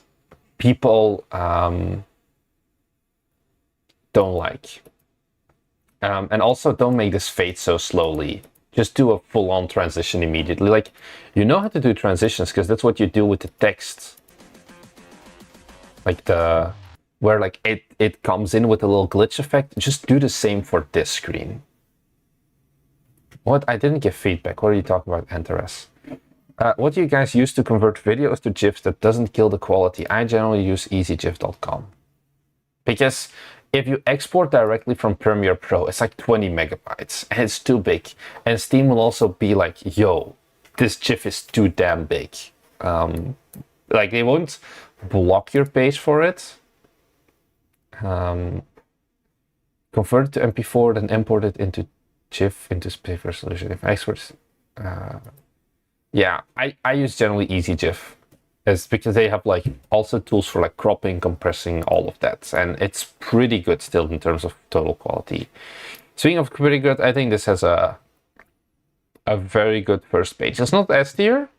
people don't like. And also don't make this fade so slowly. Just do a full-on transition immediately. Like, you know how to do transitions because that's what you do with the text. Like where like it comes in with a little glitch effect. Just do the same for this screen. What? I didn't give feedback. What are you talking about, Antares? What do you guys use to convert videos to GIFs that doesn't kill the quality? I generally use easygif.com. Because if you export directly from Premiere Pro, it's like 20 megabytes and it's too big. And Steam will also be like, yo, this GIF is too damn big. Like they won't block your page for it. Convert it to MP4, then import it into GIF into paper solution. If exports, yeah, I use generally easygif. It's because they have like also tools for like cropping, compressing, all of that, and it's pretty good still in terms of total quality. Speaking of pretty good, I think this has a very good first page. It's not S tier,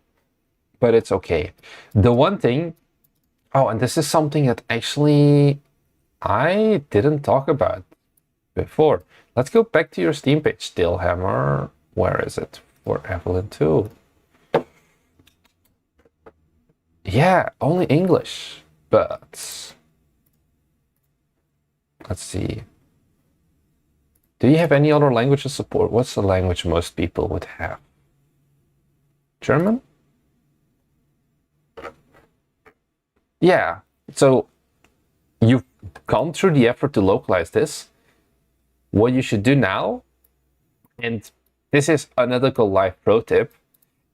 but it's okay. The one thing, oh, and this is something that actually I didn't talk about before. Let's go back to your Steam page, Stillhammer. Where is it? For Evelyn 2. Yeah, only English, but let's see. Do you have any other languages support? What's the language most people would have? German? Yeah, so you've gone through the effort to localize this. What you should do now, and this is another Go Live pro tip,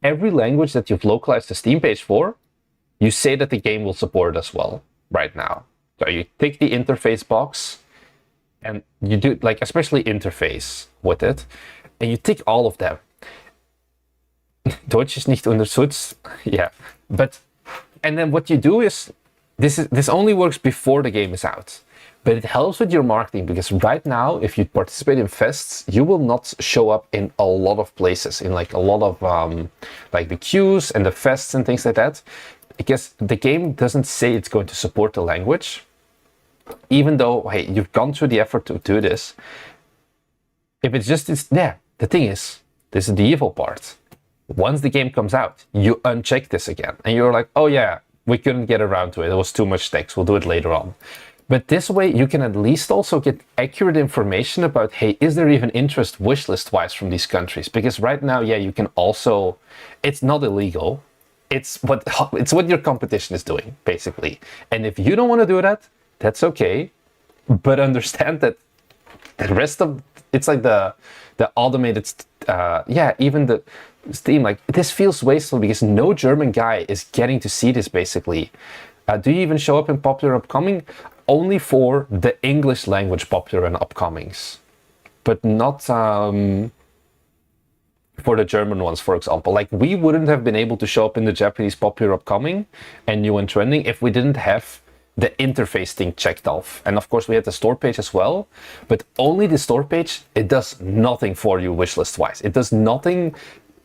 every language that you've localized the Steam page for, you say that the game will support as well right now. So you tick the interface box and you do like especially interface with it and you tick all of them. Deutsch is nicht unterstützt. Yeah, but and then what you do is this only works before the game is out. But it helps with your marketing because right now, if you participate in fests, you will not show up in a lot of places, in like a lot of like the queues and the fests and things like that. Because the game doesn't say it's going to support the language, even though, hey, you've gone through the effort to do this. If it's just, yeah, the thing is, this is the evil part. Once the game comes out, you uncheck this again. And you're like, oh yeah, we couldn't get around to it. It was too much text. We'll do it later on. But this way, you can at least also get accurate information about, hey, is there even interest wishlist-wise from these countries? Because right now, yeah, you can also, it's not illegal. It's what your competition is doing, basically. And if you don't want to do that, that's okay. But understand that the rest of it's like the automated, yeah, even the Steam, like this feels wasteful because no German guy is getting to see this, basically. Do you even show up in popular upcoming? Only for the English language popular and upcomings, but not for the German ones, for example. Like we wouldn't have been able to show up in the Japanese popular upcoming and new and trending if we didn't have the interface thing checked off. And of course we had the store page as well, but only the store page, it does nothing for you wishlist wise. It does nothing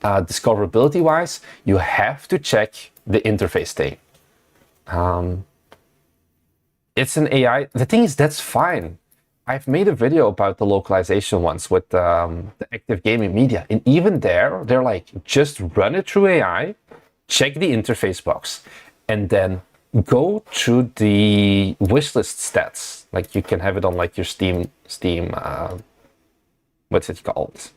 discoverability wise. You have to check the interface thing. It's an AI. The thing is, that's fine. I've made a video about the localization once with the active gaming media. And even there, they're like, just run it through AI, check the interface box, and then go through the wishlist stats. Like you can have it on like your Steam, what's it called?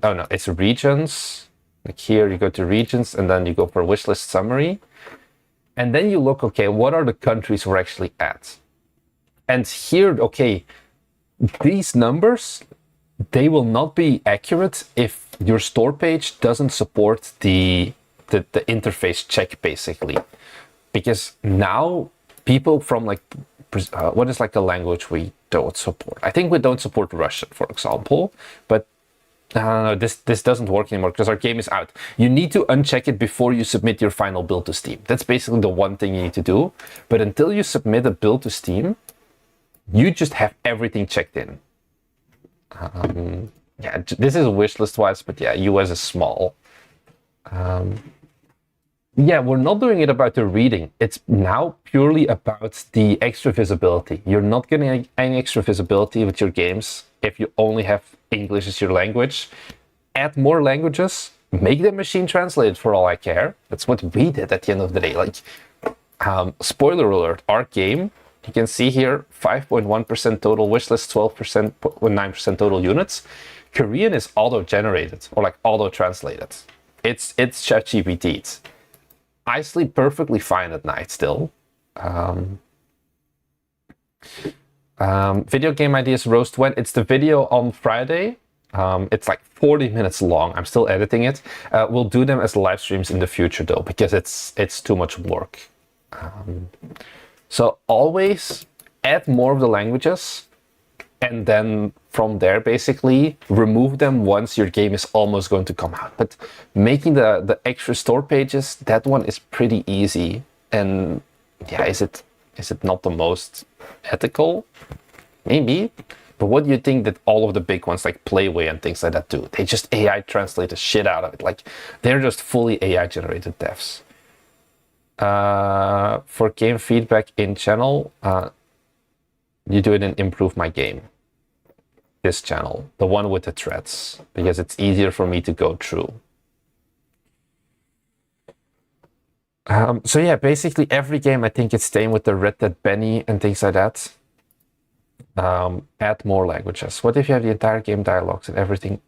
Oh no, it's regions. Like here you go to regions and then you go for wishlist summary. And then you look, okay, what are the countries we're actually at? And here, okay, these numbers, they will not be accurate if your store page doesn't support the interface check, basically. Because now people from like, what is like a language we don't support? I think we don't support Russian, for example, but this doesn't work anymore because our game is out. You need to uncheck it before you submit your final build to Steam. That's basically the one thing you need to do. But until you submit a build to Steam, you just have everything checked in. Yeah, this is wishlist wise, but yeah, US is small. Yeah, we're not doing it about the reading. It's now purely about the extra visibility. You're not getting any extra visibility with your games if you only have English as your language. Add more languages, make them machine translated for all I care. That's what we did at the end of the day. Like, spoiler alert, our game, you can see here, 5.1% total wishlist, 12%, 9% total units. Korean is auto-generated or like auto-translated. It's ChatGPT. I sleep perfectly fine at night still. Video game ideas roast when? It's the video on Friday. It's like 40 minutes long. I'm still editing it. We'll do them as live streams in the future though, because it's too much work. So always add more of the languages, and then from there basically remove them once your game is almost going to come out. But making the extra store pages, that one is pretty easy. And yeah, is it not the most ethical? Maybe. But what do you think that all of the big ones like Playway and things like that do? They just AI translate the shit out of it. Like they're just fully AI generated devs. For game feedback in channel, you do it in Improve My Game. This channel, the one with the threads, because it's easier for me to go through. So yeah, basically every game I think it's staying with the Red Dead Benny and things like that. Add more languages. What if you have the entire game dialogues and everything?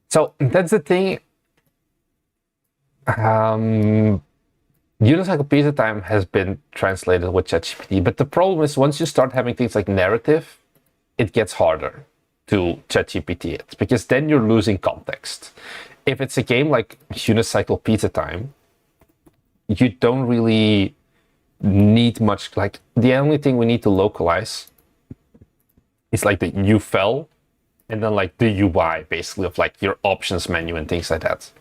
So that's the thing. Unicycle Pizza Time has been translated with ChatGPT, but the problem is once you start having things like narrative, it gets harder to ChatGPT it, because then you're losing context. If it's a game like Unicycle Pizza Time, you don't really need much, like the only thing we need to localize is like the you fell and then like the UI basically of like your options menu and things like that.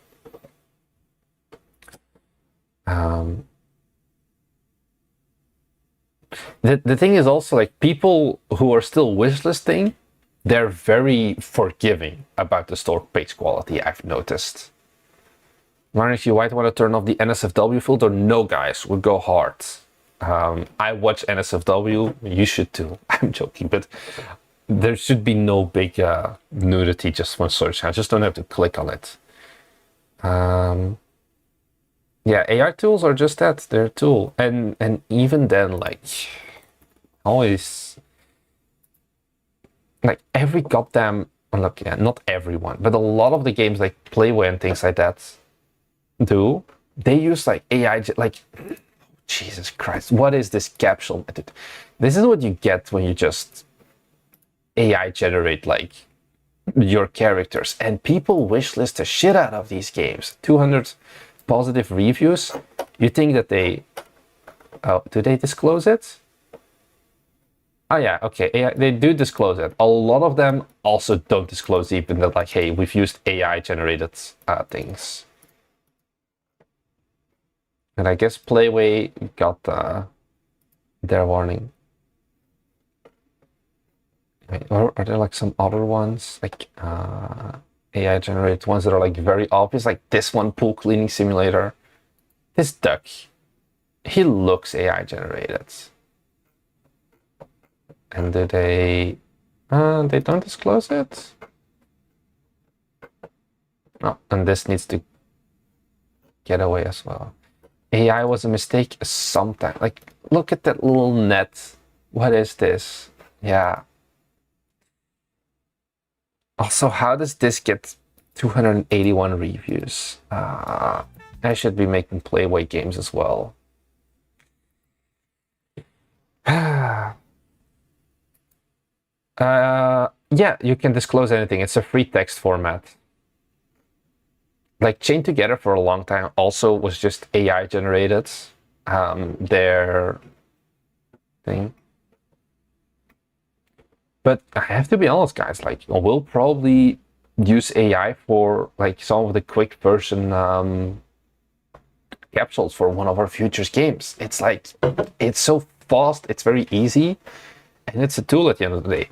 The thing is also like people who are still wishlisting, they're very forgiving about the store page quality, I've noticed. Wondering if you might want to turn off the NSFW filter. No guys, we'll go hard. I watch NSFW, you should too. I'm joking, but there should be no big nudity just when searching. I just don't have to click on it. Yeah, AI tools are just that, they're a tool. And even then, like, always, like every goddamn, look, yeah, not everyone, but a lot of the games like Playway and things like that do, they use like AI, like, Jesus Christ, what is this capsule method? This is what you get when you just AI generate like your characters, and people wishlist the shit out of these games. 200 positive reviews. You think that they, oh, do they disclose it? Oh yeah, okay, AI, they do disclose it. A lot of them also don't disclose even that, like, hey, we've used AI generated things. And I guess Playway got their warning. Wait, or are there like some other ones, like AI generated ones that are like very obvious, like this one, pool cleaning simulator. This duck, he looks AI generated. And do they don't disclose it? No, and this needs to get away as well. AI was a mistake sometimes. Like, look at that little net. What is this? Yeah. Also, how does this get 281 reviews? I should be making Playway games as well. Yeah, you can disclose anything. It's a free text format. Like Chain Together for a long time also was just AI generated. Their thing. But I have to be honest, guys, like we'll probably use AI for like some of the quick version capsules for one of our futures games. It's like, it's so fast, it's very easy, and it's a tool at the end of the day.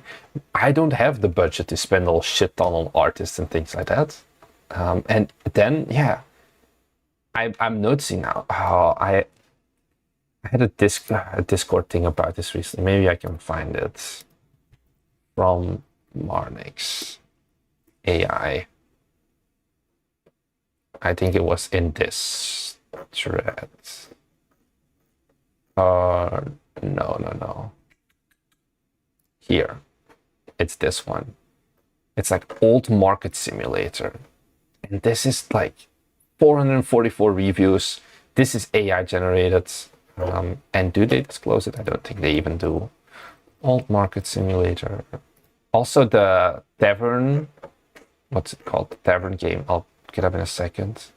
I don't have the budget to spend a shit ton on artists and things like that. And then, yeah, I'm noticing now how I had a Discord thing about this recently. Maybe I can find it from Marnix AI. I think it was in this thread. No. Here. It's this one. It's like old market simulator. And this is like 444 reviews. This is AI generated. And do they disclose it? I don't think they even do. Old market simulator. Also the tavern, what's it called? The tavern game. I'll get up in a second.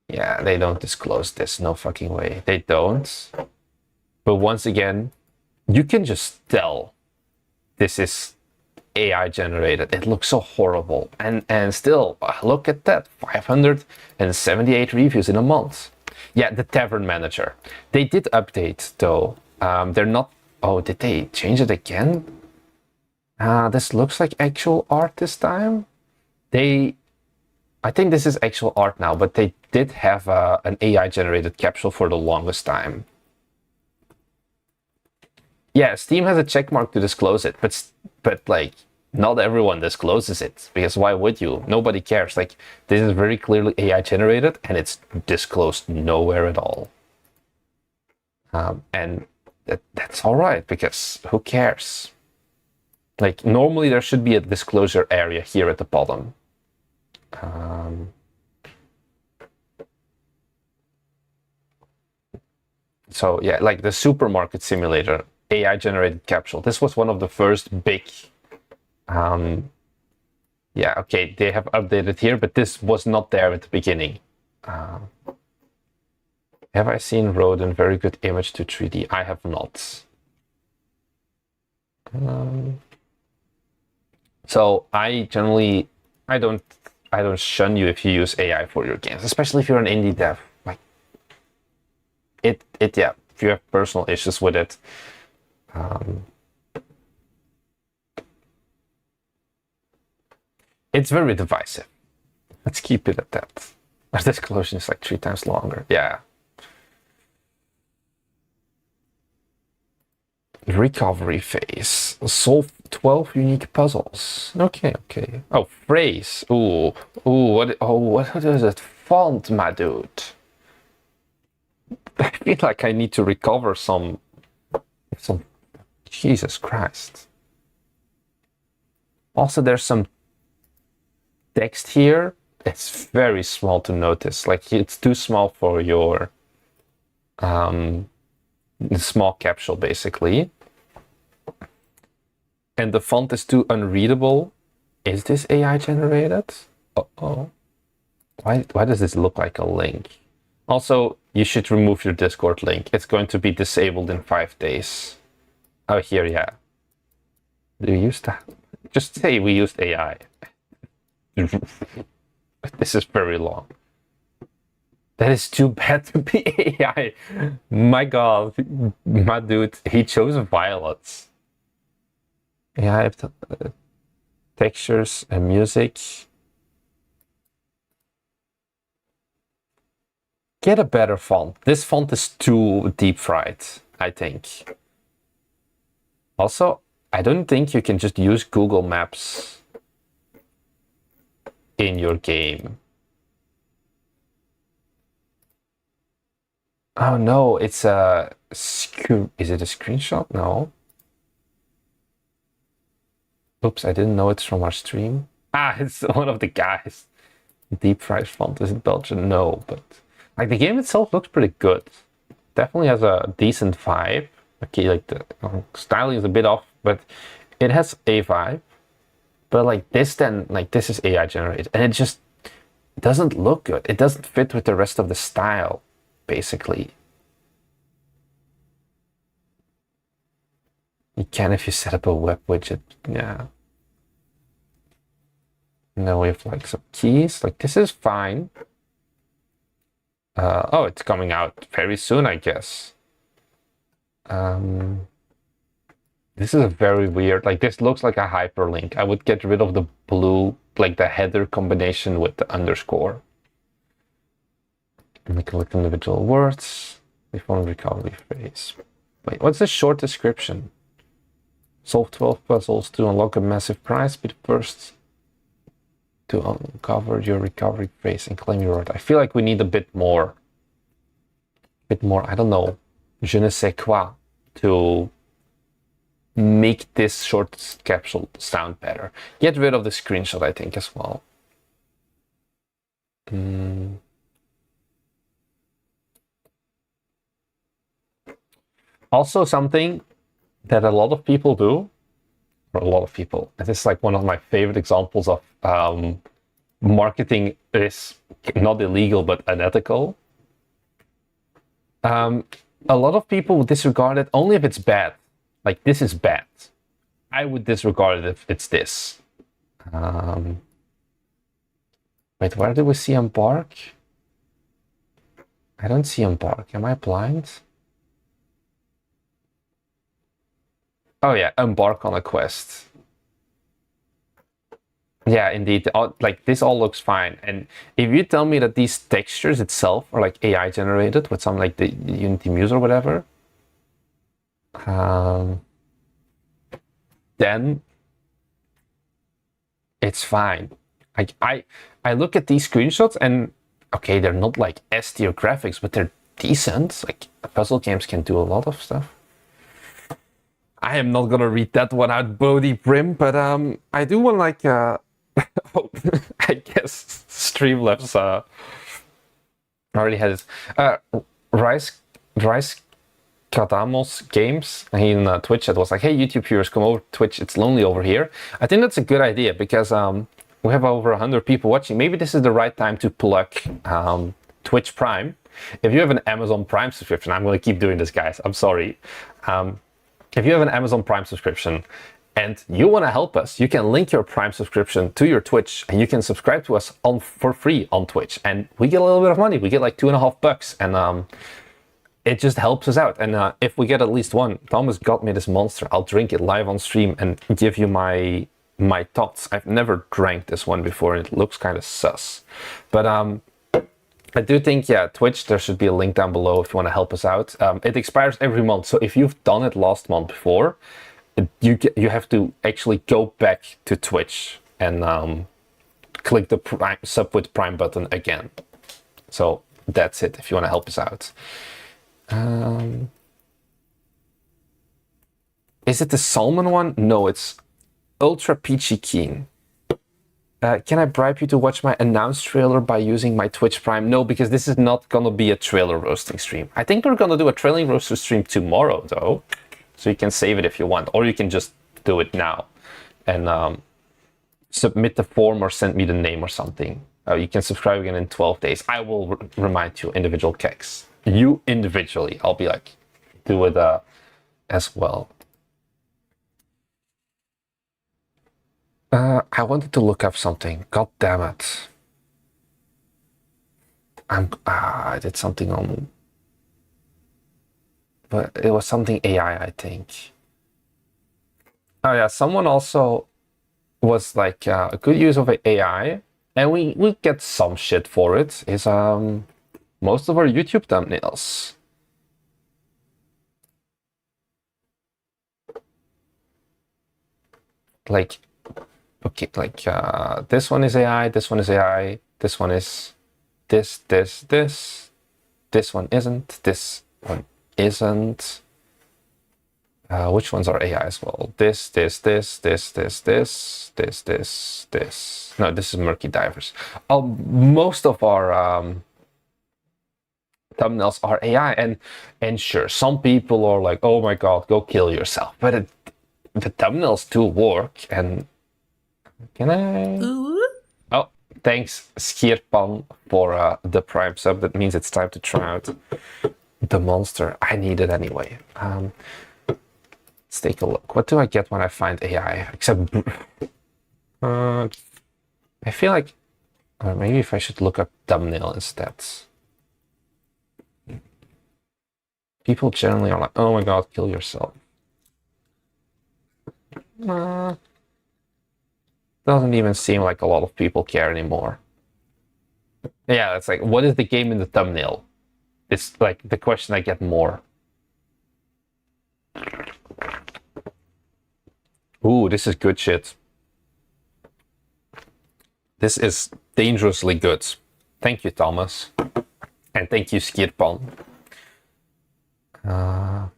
Yeah, they don't disclose this. No fucking way. They don't. But once again, you can just tell this is AI generated. It looks so horrible. And still, look at that. 578 reviews in a month. Yeah, the Tavern Manager. They did update though. They're not... Oh, did they change it again? This looks like actual art this time. I think this is actual art now, but they did have an AI generated capsule for the longest time. Yeah, Steam has a check mark to disclose it, but like not everyone discloses it, because why would you? Nobody cares. Like, this is very clearly AI generated and it's disclosed nowhere at all. And that's all right, because who cares? Like, normally there should be a disclosure area here at the bottom. So yeah, like the supermarket simulator, AI generated capsule. This was one of the first big, yeah, okay, they have updated here, but this was not there at the beginning. Have I seen Rodin very good image to 3D? I have not. So I generally, I don't shun you if you use AI for your games, especially if you're an indie dev. Like yeah, if you have personal issues with it, it's very divisive. Let's keep it at that. Our disclosure is like 3 times longer. Yeah. Recovery phase. Solve 12 unique puzzles. Okay. Oh, phrase. Ooh. What is it? Font, my dude. I feel like I need to recover some. Jesus Christ. Also, there's some text here. It's very small to notice. Like, it's too small for your small capsule, basically. And the font is too unreadable. Is this AI generated? Uh-oh. Why does this look like a link? Also, you should remove your Discord link. It's going to be disabled in 5 days. Oh, here, yeah. Do you use that? Just say we used AI. This is very long. That is too bad to be AI. My God, my dude, he chose violets. Yeah, I have textures and music. Get a better font. This font is too deep fried, I think. Also, I don't think you can just use Google Maps in your game. Oh no, it's a... Is it a screenshot? No. Oops, I didn't know it's from our stream. Ah, it's one of the guys. Deep fried font. Is it Belgian? No, but... Like, the game itself looks pretty good. Definitely has a decent vibe. Okay, like, the styling is a bit off, but it has a vibe. But like this then, like this is AI generated, and it just doesn't look good. It doesn't fit with the rest of the style, basically. You can if you set up a web widget, yeah. And then we have like some keys, like this is fine. Oh, it's coming out very soon, I guess. This is a very weird, like this looks like a hyperlink. I would get rid of the blue, like the header combination with the underscore. And we collect individual words. We form a recovery phrase. Wait, what's the short description? Solve 12 puzzles to unlock a massive prize. Be the first to uncover your recovery phrase and claim your reward. I feel like we need a bit more, I don't know, je ne sais quoi to make this short capsule sound better. Get rid of the screenshot, I think, as well. Also, something that a lot of people do, or a lot of people, and this is like one of my favorite examples of marketing is not illegal but unethical. A lot of people disregard it only if it's bad. Like, this is bad. I would disregard it if it's this. Wait, where do we see embark? I don't see embark. Am I blind? Oh yeah, embark on a quest. Yeah, indeed. Like, this all looks fine. And if you tell me that these textures itself are like AI generated with some like the Unity Muse or whatever, then it's fine. Like, I look at these screenshots and okay, they're not like S tier graphics, but they're decent. Like, puzzle games can do a lot of stuff. I am not gonna read that one out, Bodhi Brim, but I do want like oh, I guess Streamlabs already has Rice Kadamos Games in Twitch that was like, hey, YouTube viewers, come over to Twitch, it's lonely over here. I think that's a good idea because we have over 100 people watching. Maybe this is the right time to plug Twitch Prime. If you have an Amazon Prime subscription, I'm going to keep doing this, guys, I'm sorry. If you have an Amazon Prime subscription and you want to help us, you can link your Prime subscription to your Twitch and you can subscribe to us for free on Twitch. And we get a little bit of money. We get like $2.50 and it just helps us out. And if we get at least one, Thomas got me this monster. I'll drink it live on stream and give you my thoughts. I've never drank this one before and it looks kind of sus. But I do think, yeah, Twitch, there should be a link down below if you want to help us out. It expires every month, so if you've done it last month before, you have to actually go back to Twitch and click the sub with Prime button again. So that's it, if you want to help us out. Is it the salmon one? No, it's Ultra Peachy Keen. Can I bribe you to watch my announced trailer by using my Twitch Prime? No, because this is not gonna be a trailer roasting stream. I think we're gonna do a trailer roaster stream tomorrow, though. So you can save it if you want, or you can just do it now and submit the form or send me the name or something. You can subscribe again in 12 days. I will remind you, individual kegs. You individually. I'll be like, do it as well. I wanted to look up something. God damn it. I did something on, but it was something AI, I think. Oh yeah, someone also was like a good use of AI, and we get some shit for it. Is most of our YouTube thumbnails. Like, okay, like this one is AI, this one is AI, this one is this. This one isn't, this one isn't. Which ones are AI as well? This. No, this is Murky Divers. Most of our thumbnails are AI, and sure, some people are like, oh my god, go kill yourself. But the thumbnails do work, and can I? Oh, thanks, Skierpan, for the Prime sub. That means it's time to try out the monster. I need it anyway. Let's take a look. What do I get when I find AI? Except, I feel like, or maybe if I should look up thumbnail instead. People generally are like, oh my god, kill yourself. Doesn't even seem like a lot of people care anymore. Yeah, it's like, what is the game in the thumbnail? It's like the question I get more. Ooh, this is good shit. This is dangerously good. Thank you, Thomas. And thank you, Skierpan.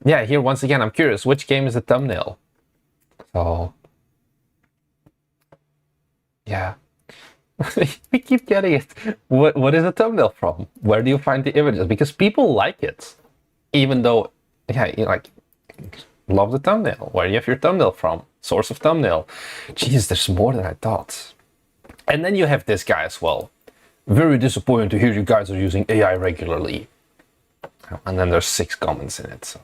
Yeah, here once again, I'm curious, which game is the thumbnail? So, yeah. We keep getting it. What is the thumbnail from? Where do you find the images? Because people like it. Even though, yeah, you like, love the thumbnail. Where do you have your thumbnail from? Source of thumbnail. Jeez, there's more than I thought. And then you have this guy as well. Very disappointed to hear you guys are using AI regularly. And then there's 6 comments in it, so.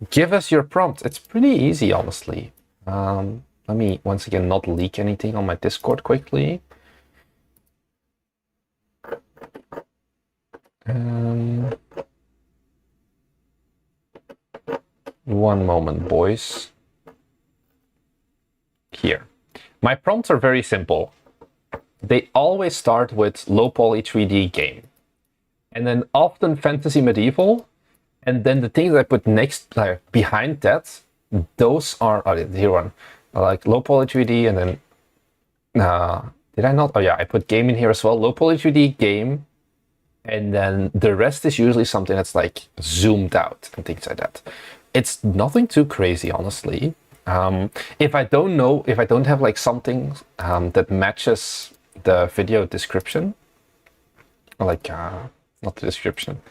Give us your prompt. It's pretty easy, honestly. Let me, once again, not leak anything on my Discord quickly. One moment, boys. Here. My prompts are very simple. They always start with low poly 3D game. And then often fantasy medieval. And then the things I put next, behind that, those are, oh, here one. Like low poly 3D, and then, did I not? Oh yeah, I put game in here as well. Low poly 3D game. And then the rest is usually something that's like zoomed out and things like that. It's nothing too crazy, honestly. If I don't know, if I don't have like something that matches the video description, like not the description,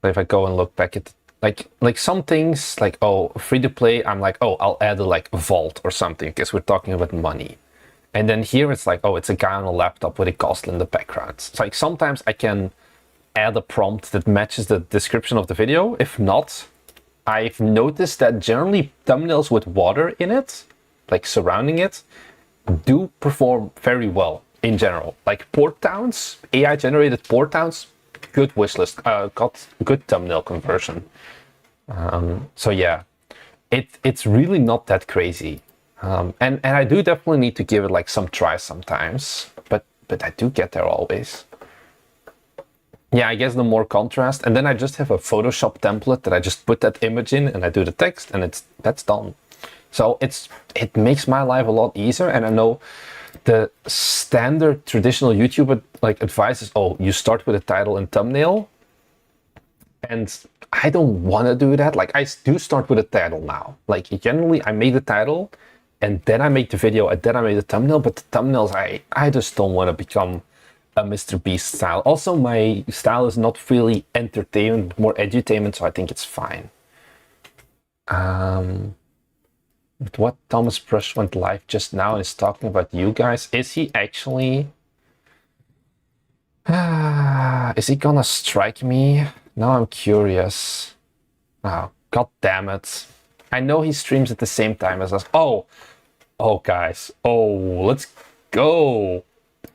but if I go and look back at like some things like, oh, free to play, I'm like, oh, I'll add a like vault or something because we're talking about money. And then here it's like, oh, it's a guy on a laptop with a castle in the background. It's like sometimes I can add a prompt that matches the description of the video. If not, I've noticed that generally thumbnails with water in it, like surrounding it, do perform very well in general. Like port towns, AI generated port towns, good wishlist, got good thumbnail conversion. So yeah, it's really not that crazy. And I do definitely need to give it like some tries sometimes, but I do get there always. Yeah, I guess the more contrast, and then I just have a Photoshop template that I just put that image in and I do the text and that's done. So it makes my life a lot easier. And I know the standard traditional YouTube like advice is, oh, you start with a title and thumbnail. And I don't want to do that. Like I do start with a title now. Like generally I make the title and then I make the video and then I make the thumbnail, but the thumbnails, I just don't want to become a Mr. Beast style. Also, my style is not really entertainment, more edutainment, so I think it's fine. What Thomas Brush went live just now and is talking about you guys. Is he actually? Is he gonna strike me? Now I'm curious. Oh, god damn it. I know he streams at the same time as us. Oh, guys. Oh, let's go.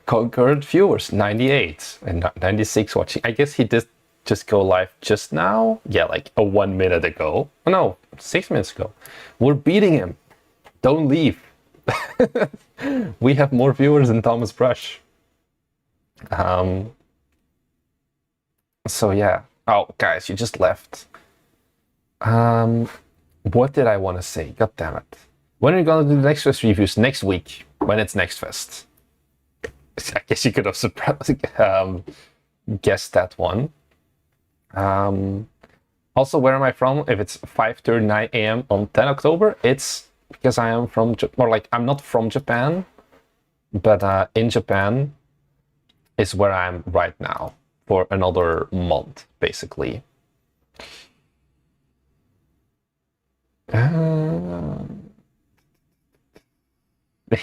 concurrent viewers, 98 and 96 watching. I guess he did just go live just now. Yeah, like 1 minute ago. Oh, no, 6 minutes ago. We're beating him. Don't leave. We have more viewers than Thomas Brush. So yeah. Oh, guys, you just left. What did I want to say? God damn it. When are you gonna do the Next Fest reviews? Next week, when it's Next Fest. I guess you could have guessed that one. Also, where am I from? If it's 5:39 a.m. on 10 October, it's because I am from, or like, I'm not from Japan, but in Japan is where I'm right now for another month, basically.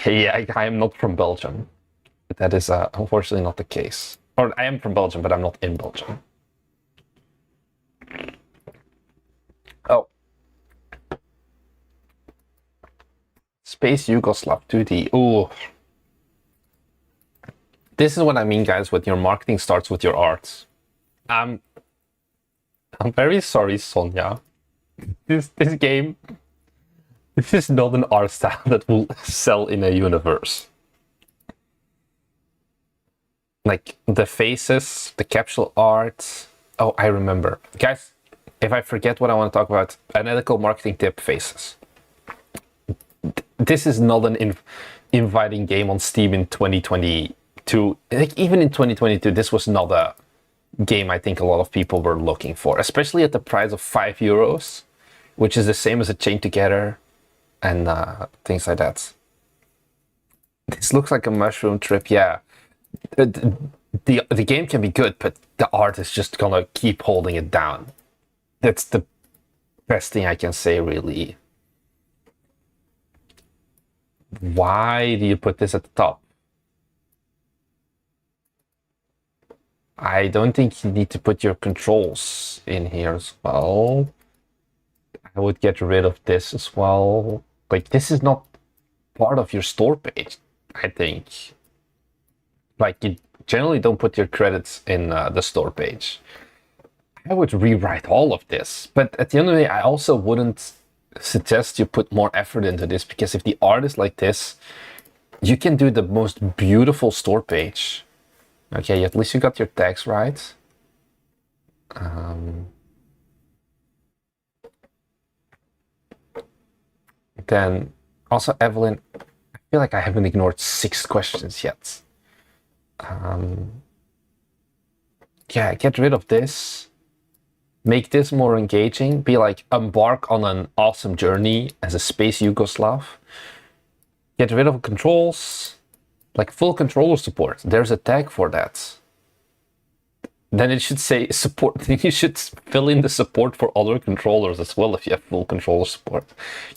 Yeah, I am not from Belgium. That is unfortunately not the case. Or I am from Belgium, but I'm not in Belgium. Oh. Space Yugoslav 2D. Ooh. This is what I mean, guys, when your marketing starts with your art. I'm very sorry, Sonia. This game, this is not an art style that will sell in a universe. Like the faces, the capsule art. Oh, I remember. Guys, if I forget what I want to talk about, an ethical marketing tip, faces. This is not an inviting game on Steam in 2022. Like even in 2022, this was not a game I think a lot of people were looking for, especially at the price of €5, which is the same as a Chain Together and things like that. This looks like a mushroom trip, yeah. The game can be good, but the art is just gonna keep holding it down. That's the best thing I can say, really. Why do you put this at the top? I don't think you need to put your controls in here as well. I would get rid of this as well. Like, this is not part of your store page, I think. Like, you generally don't put your credits in the store page. I would rewrite all of this, but at the end of the day, I also wouldn't suggest you put more effort into this, because if the art is like this, you can do the most beautiful store page. Okay, at least you got your tags right. Then also, Evelyn, I feel like I haven't ignored 6 questions yet. Yeah, get rid of this. Make this more engaging. Be like, embark on an awesome journey as a Space Yugoslav. Get rid of controls. Like full controller support. There's a tag for that. Then it should say support. Then you should fill in the support for other controllers as well if you have full controller support.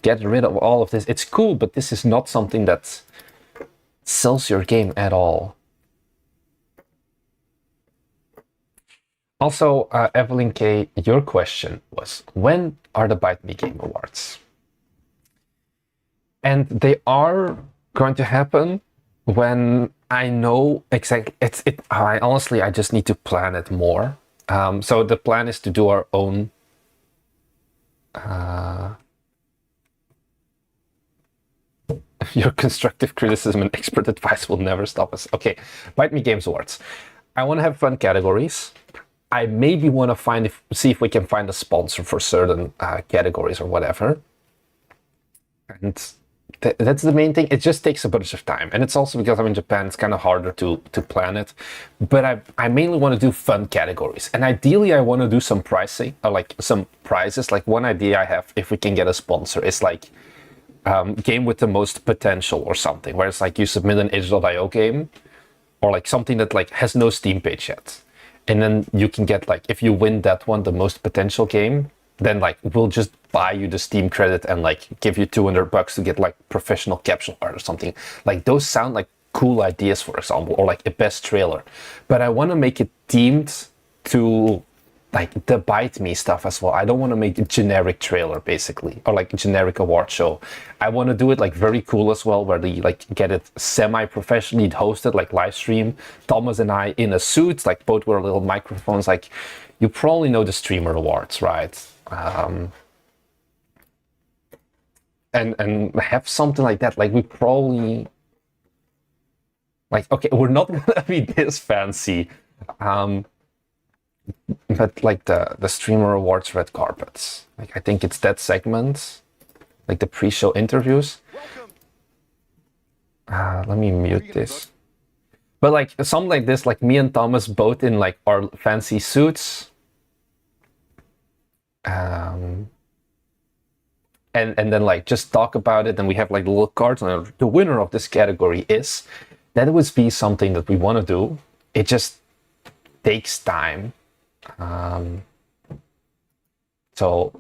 Get rid of all of this. It's cool, but this is not something that sells your game at all. Also, Evelyn K., your question was, when are the Bite Me Game Awards? And they are going to happen when I know exactly. Honestly, I just need to plan it more. So the plan is to do our own. Your constructive criticism and expert advice will never stop us. Okay, Bite Me Games Awards. I want to have fun categories. I maybe want to see if we can find a sponsor for certain categories or whatever. And that's the main thing. It just takes a bunch of time. And it's also because I'm in Japan, it's kind of harder to plan it. But I mainly want to do fun categories. And ideally, I want to do some pricing, or like some prizes. Like one idea I have, if we can get a sponsor, is like game with the most potential or something, where it's like you submit an itch.io game, or like something that like has no Steam page yet. And then you can get, like, if you win that one, the most potential game, then like we'll just buy you the Steam credit and like give you $200 to get like professional capsule art or something. Like those sound like cool ideas, for example, or like a best trailer. But I want to make it themed to like the Bite Me stuff as well. I don't want to make a generic trailer basically, or like a generic award show. I want to do it like very cool as well, where they like get it semi-professionally hosted, like live stream. Thomas and I in a suit, like both with little microphones. Like you probably know the Streamer Awards, right? And have something like that. Like we probably like, okay, we're not gonna be this fancy. But like the Streamer Awards red carpets, like I think it's that segment, like the pre-show interviews. Let me mute this. But like something like this, like me and Thomas both in like our fancy suits, and then like just talk about it. And we have like little cards, and the winner of this category is. That would be something that we want to do. It just takes time. So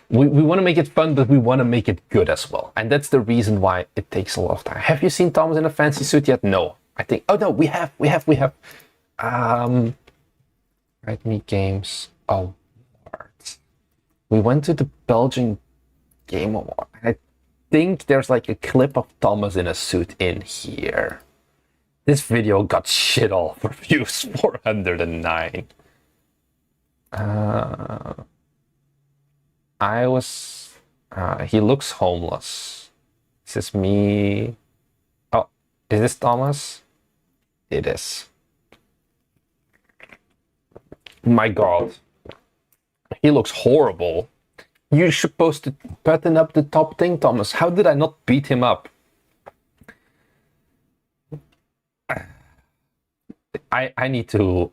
we want to make it fun, but we want to make it good as well. And that's the reason why it takes a lot of time. Have you seen Thomas in a fancy suit yet? No. I think, oh no, we have. Write Me Games Awards. We went to the Belgian Game Award. I think there's like a clip of Thomas in a suit in here. This video got shit all for views, 409. He looks homeless. Is this me? Oh, is this Thomas? It is. My God. He looks horrible. You're supposed to button up the top thing, Thomas. How did I not beat him up? I need to...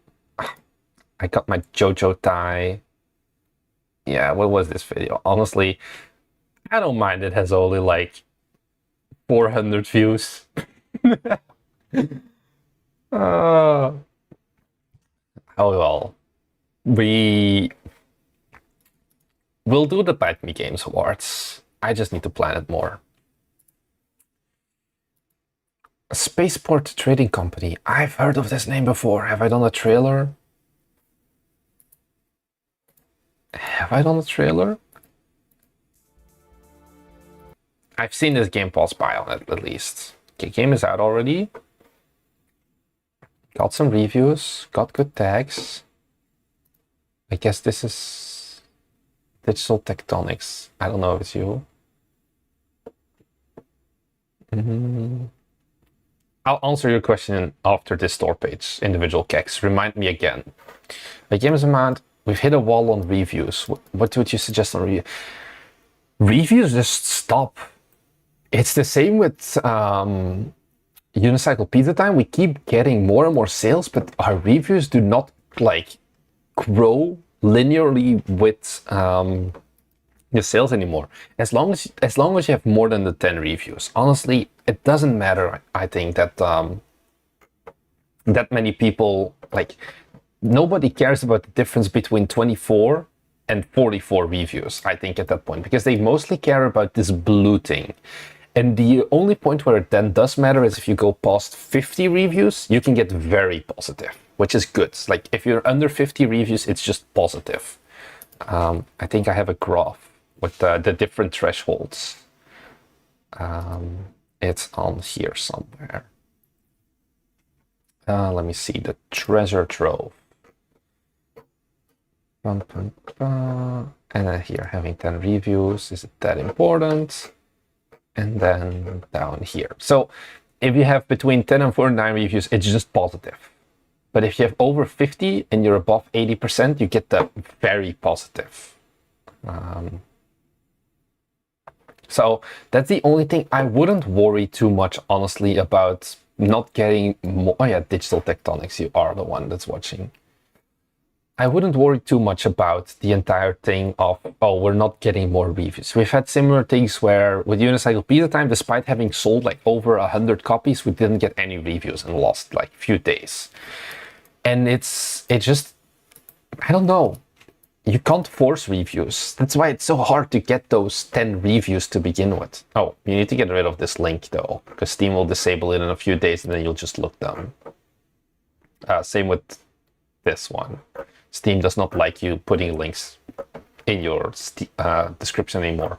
I got my JoJo tie. Yeah, what was this video? Honestly, I don't mind. It has only like 400 views. Oh well. We'll do the Bite Me Games Awards. I just need to plan it more. A Spaceport Trading Company. I've heard of this name before. Have I done a trailer? Have I done a trailer? I've seen this game pass by on it, at least. Okay, game is out already. Got some reviews, got good tags. I guess this is Digital Tectonics. I don't know if it's you. I'll answer your question after this store page, individual kegs. Remind me again. A games amount, we've hit a wall on reviews. What would you suggest on reviews? Reviews just stop. It's the same with Unicycle Pizza Time. We keep getting more and more sales, but our reviews do not like grow linearly with the sales anymore. As long as you have more than the 10 reviews, honestly, it doesn't matter. I think that that many people, like, nobody cares about the difference between 24 and 44 reviews, I think, at that point, because they mostly care about this blue thing. And the only point where it then does matter is if you go past 50 reviews, you can get very positive, which is good. Like, if you're under 50 reviews, it's just positive. I think I have a graph with the different thresholds. It's on here somewhere. Let me see, the treasure trove. And then here, having 10 reviews, is it that important? And then down here. So if you have between 10 and 49 reviews, it's just positive. But if you have over 50 and you're above 80%, you get the very positive. So that's the only thing. I wouldn't worry too much, honestly, about not getting more. Oh yeah, Digital Tectonics, you are the one that's watching. I wouldn't worry too much about the entire thing of, oh, we're not getting more reviews. We've had similar things where with Unicycle Pizza Time, despite having sold like over 100 copies, we didn't get any reviews and lost like a few days. And it just, I don't know. You can't force reviews. That's why it's so hard to get those 10 reviews to begin with. Oh, you need to get rid of this link though, because Steam will disable it in a few days and then you'll just look dumb. Same with this one. Steam does not like you putting links in your description anymore.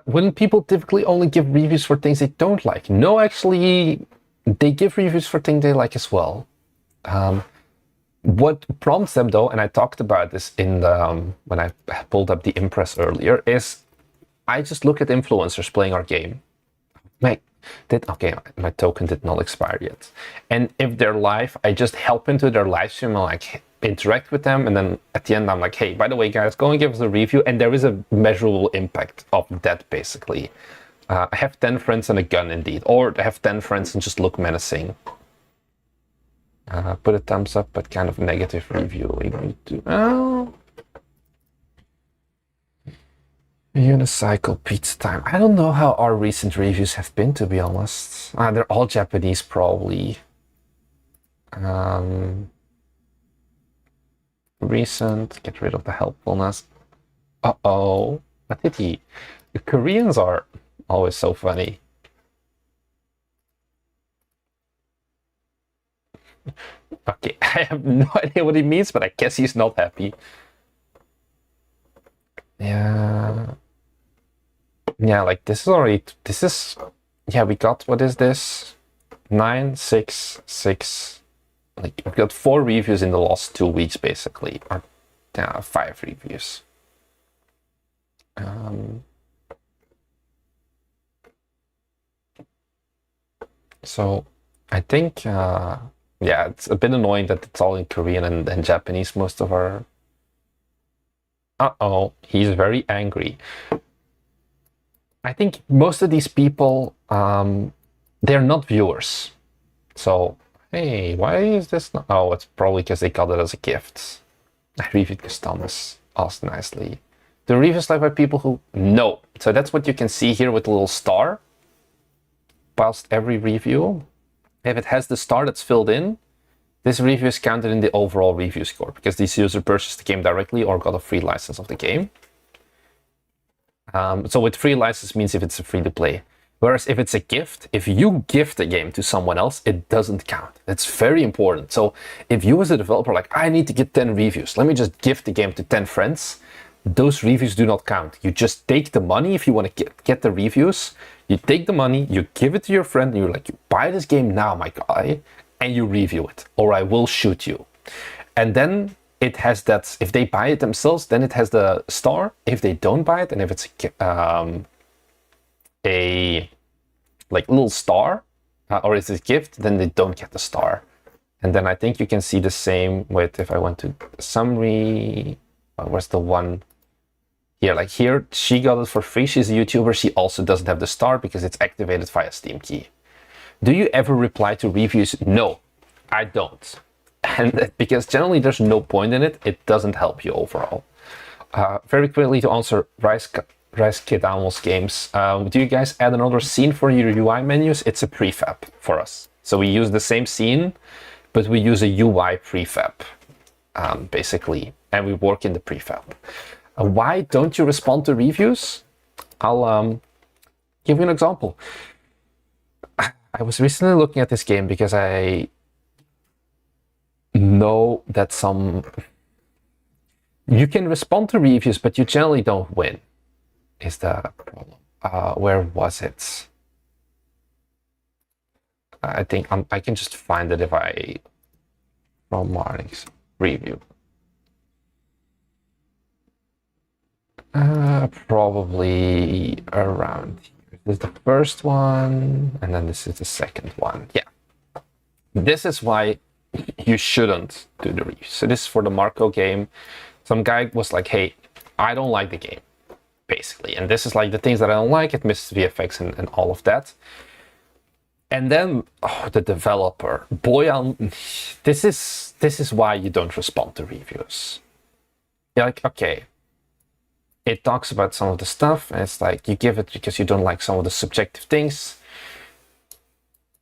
Wouldn't people typically only give reviews for things they don't like? No, actually, they give reviews for things they like as well. What prompts them, though, and I talked about this in the when I pulled up the Impress earlier, is I just look at influencers playing our game. My token did not expire yet. And if they're live, I just help into their live stream and like interact with them. And then at the end, I'm like, hey, by the way, guys, go and give us a review. And there is a measurable impact of that, basically. I have 10 friends and a gun, indeed. Or I have 10 friends and just look menacing. Put a thumbs up, but kind of negative review. Unicycle pizza time. I don't know how our recent reviews have been, to be honest. They're all Japanese, probably. Recent, get rid of the helpfulness. Uh-oh. What did he? The Koreans are always so funny. Okay, I have no idea what he means, but I guess he's not happy. Yeah, like this is yeah, we got, what is this? 9, 6, 6. Like, we got 4 reviews in the last 2 weeks, basically. Or 5 reviews. So I think yeah, it's a bit annoying that it's all in Korean and Japanese, most of our... Uh-oh, he's very angry. I think most of these people, they're not viewers. So, hey, why is this not... Oh, it's probably because they got it as a gift. I reviewed because Thomas asked nicely. The reviews like by people who... No. So that's what you can see here with the little star. Past every review. If it has the star that's filled in, this review is counted in the overall review score because this user purchased the game directly or got a free license of the game. So with free license means if it's a free to play. Whereas if it's a gift, if you gift a game to someone else, it doesn't count. That's very important. So if you as a developer, like, I need to get 10 reviews, let me just gift the game to 10 friends, those reviews do not count. You just take the money if you want to get the reviews. You take the money, you give it to your friend, and you're like, you buy this game now, my guy, and you review it, or I will shoot you. And then it has that, if they buy it themselves, then it has the star. If they don't buy it, and if it's a like little star, or it's a gift, then they don't get the star. And then I think you can see the same with, if I went to summary, where's the one? Here, like here, she got it for free. She's a YouTuber. She also doesn't have the star because it's activated via Steam key. Do you ever reply to reviews? No, I don't. And because generally there's no point in it, it doesn't help you overall. Very quickly to answer Rice Kid Animals games. Do you guys add another scene for your UI menus? It's a prefab for us. So we use the same scene, but we use a UI prefab, basically. And we work in the prefab. Why don't you respond to reviews? I'll give you an example. I was recently looking at this game because I know that you can respond to reviews, but you generally don't win, is the problem. Where was it? I think I can just find it if I... From Marnix's review. Probably around here. This is the first one, and then this is the second one. Yeah. This is why you shouldn't do the review. So this is for the Marco game. Some guy was like, hey, I don't like the game, basically. And this is like the things that I don't like. It misses VFX and all of that. And then, the developer, this is why you don't respond to reviews. You're like, okay, it talks about some of the stuff, and it's like you give it because you don't like some of the subjective things.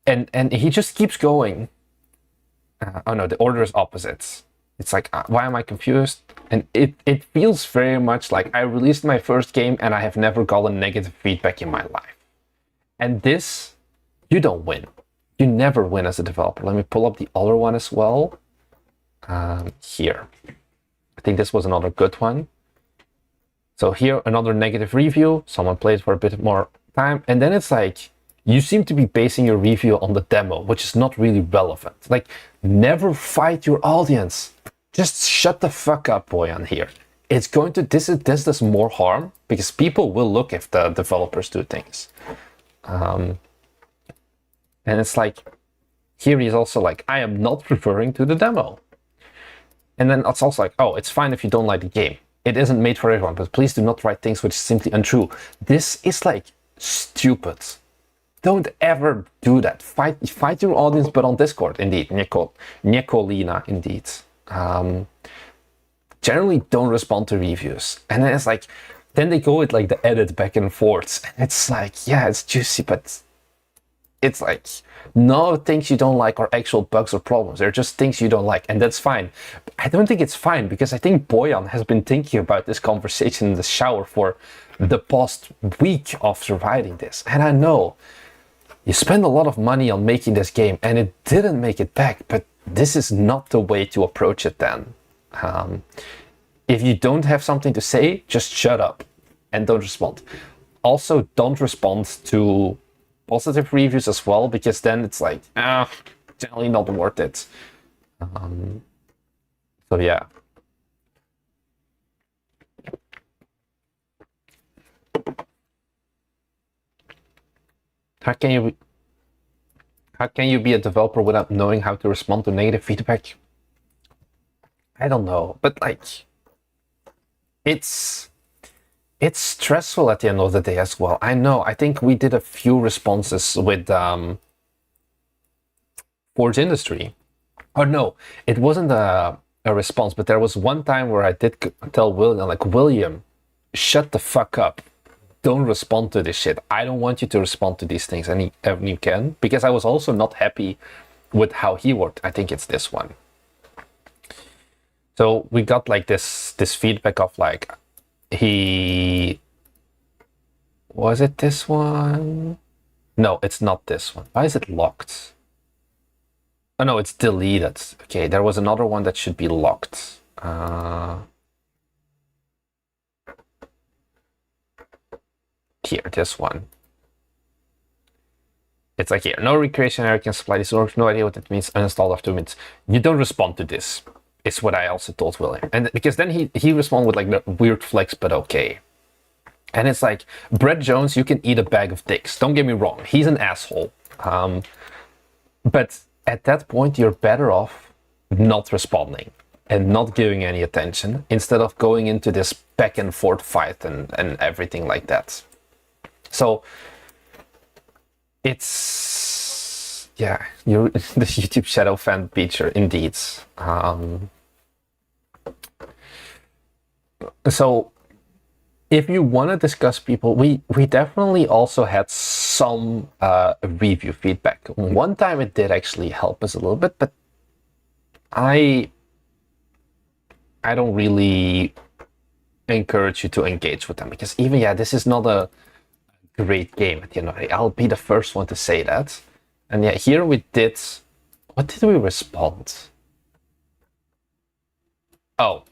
And he just keeps going. Oh no, the order is opposites. It's like, why am I confused? And it feels very much like I released my first game and I have never gotten negative feedback in my life. And this, you don't win. You never win as a developer. Let me pull up the other one as well. Here. I think this was another good one. So here, another negative review. Someone played for a bit more time. And then it's like, you seem to be basing your review on the demo, which is not really relevant. Like, never fight your audience. Just shut the fuck up, Boyan, here. It's going to, this does more harm because people will look if the developers do things. And it's like, here he's also like, I am not referring to the demo. And then it's also like, oh, it's fine if you don't like the game. It isn't made for everyone, but please do not write things which is simply untrue. This is like stupid. Don't ever do that. Fight your audience, but on Discord, indeed. Nicolina, indeed. Generally don't respond to reviews. And then it's like, then they go with like the edit back and forth. And it's like, yeah, it's juicy, but it's like, no things you don't like are actual bugs or problems. They're just things you don't like, and that's fine. I don't think it's fine because I think Boyan has been thinking about this conversation in the shower for the past week after writing this. And I know you spend a lot of money on making this game and it didn't make it back, but this is not the way to approach it then. If you don't have something to say, just shut up and don't respond. Also, don't respond to positive reviews as well, because then it's like, generally not worth it. So yeah. How can you be a developer without knowing how to respond to negative feedback? I don't know, but like, it's stressful at the end of the day as well. I know, I think we did a few responses with Forge Industry. Oh no, it wasn't a response, but there was one time where I did tell William, like, William, shut the fuck up. Don't respond to this shit. I don't want you to respond to these things and you can, because I was also not happy with how he worked. I think it's this one. So we got like this feedback of like, was it this one? No, it's not this one. Why is it locked? Oh no, it's deleted. Okay, there was another one that should be locked. Here, this one. It's like here, no recreation error can supply this org, no idea what it means, uninstalled after 2 minutes. You don't respond to this. It's what I also told William. And because then he responded with like the weird flex, but okay. And it's like, Brett Jones, you can eat a bag of dicks. Don't get me wrong, he's an asshole. But at that point, you're better off not responding and not giving any attention instead of going into this back and forth fight and everything like that. So it's, yeah, you're the YouTube shadow fan feature indeed. So if you want to discuss people, we definitely also had some review feedback. One time it did actually help us a little bit, but I don't really encourage you to engage with them, because even, yeah, this is not a great game at the end of the day. I'll be the first one to say that. And yeah, here we did, what did we respond? Oh,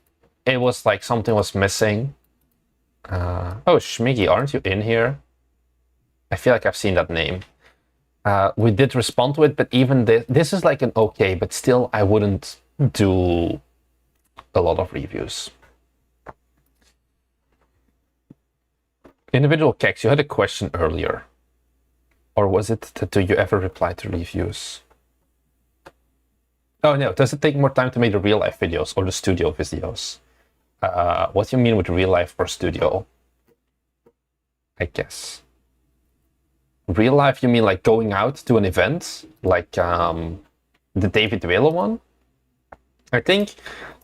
it was like something was missing. Oh, Schmiggy, aren't you in here? I feel like I've seen that name. We did respond to it, but even this is like an okay, but still I wouldn't do a lot of reviews. Individual Kex, you had a question earlier. Or was it that do you ever reply to reviews? Oh no, does it take more time to make the real life videos or the studio videos? What do you mean with real life or studio? I guess. Real life, you mean like going out to an event? Like the David Wheeler one? I think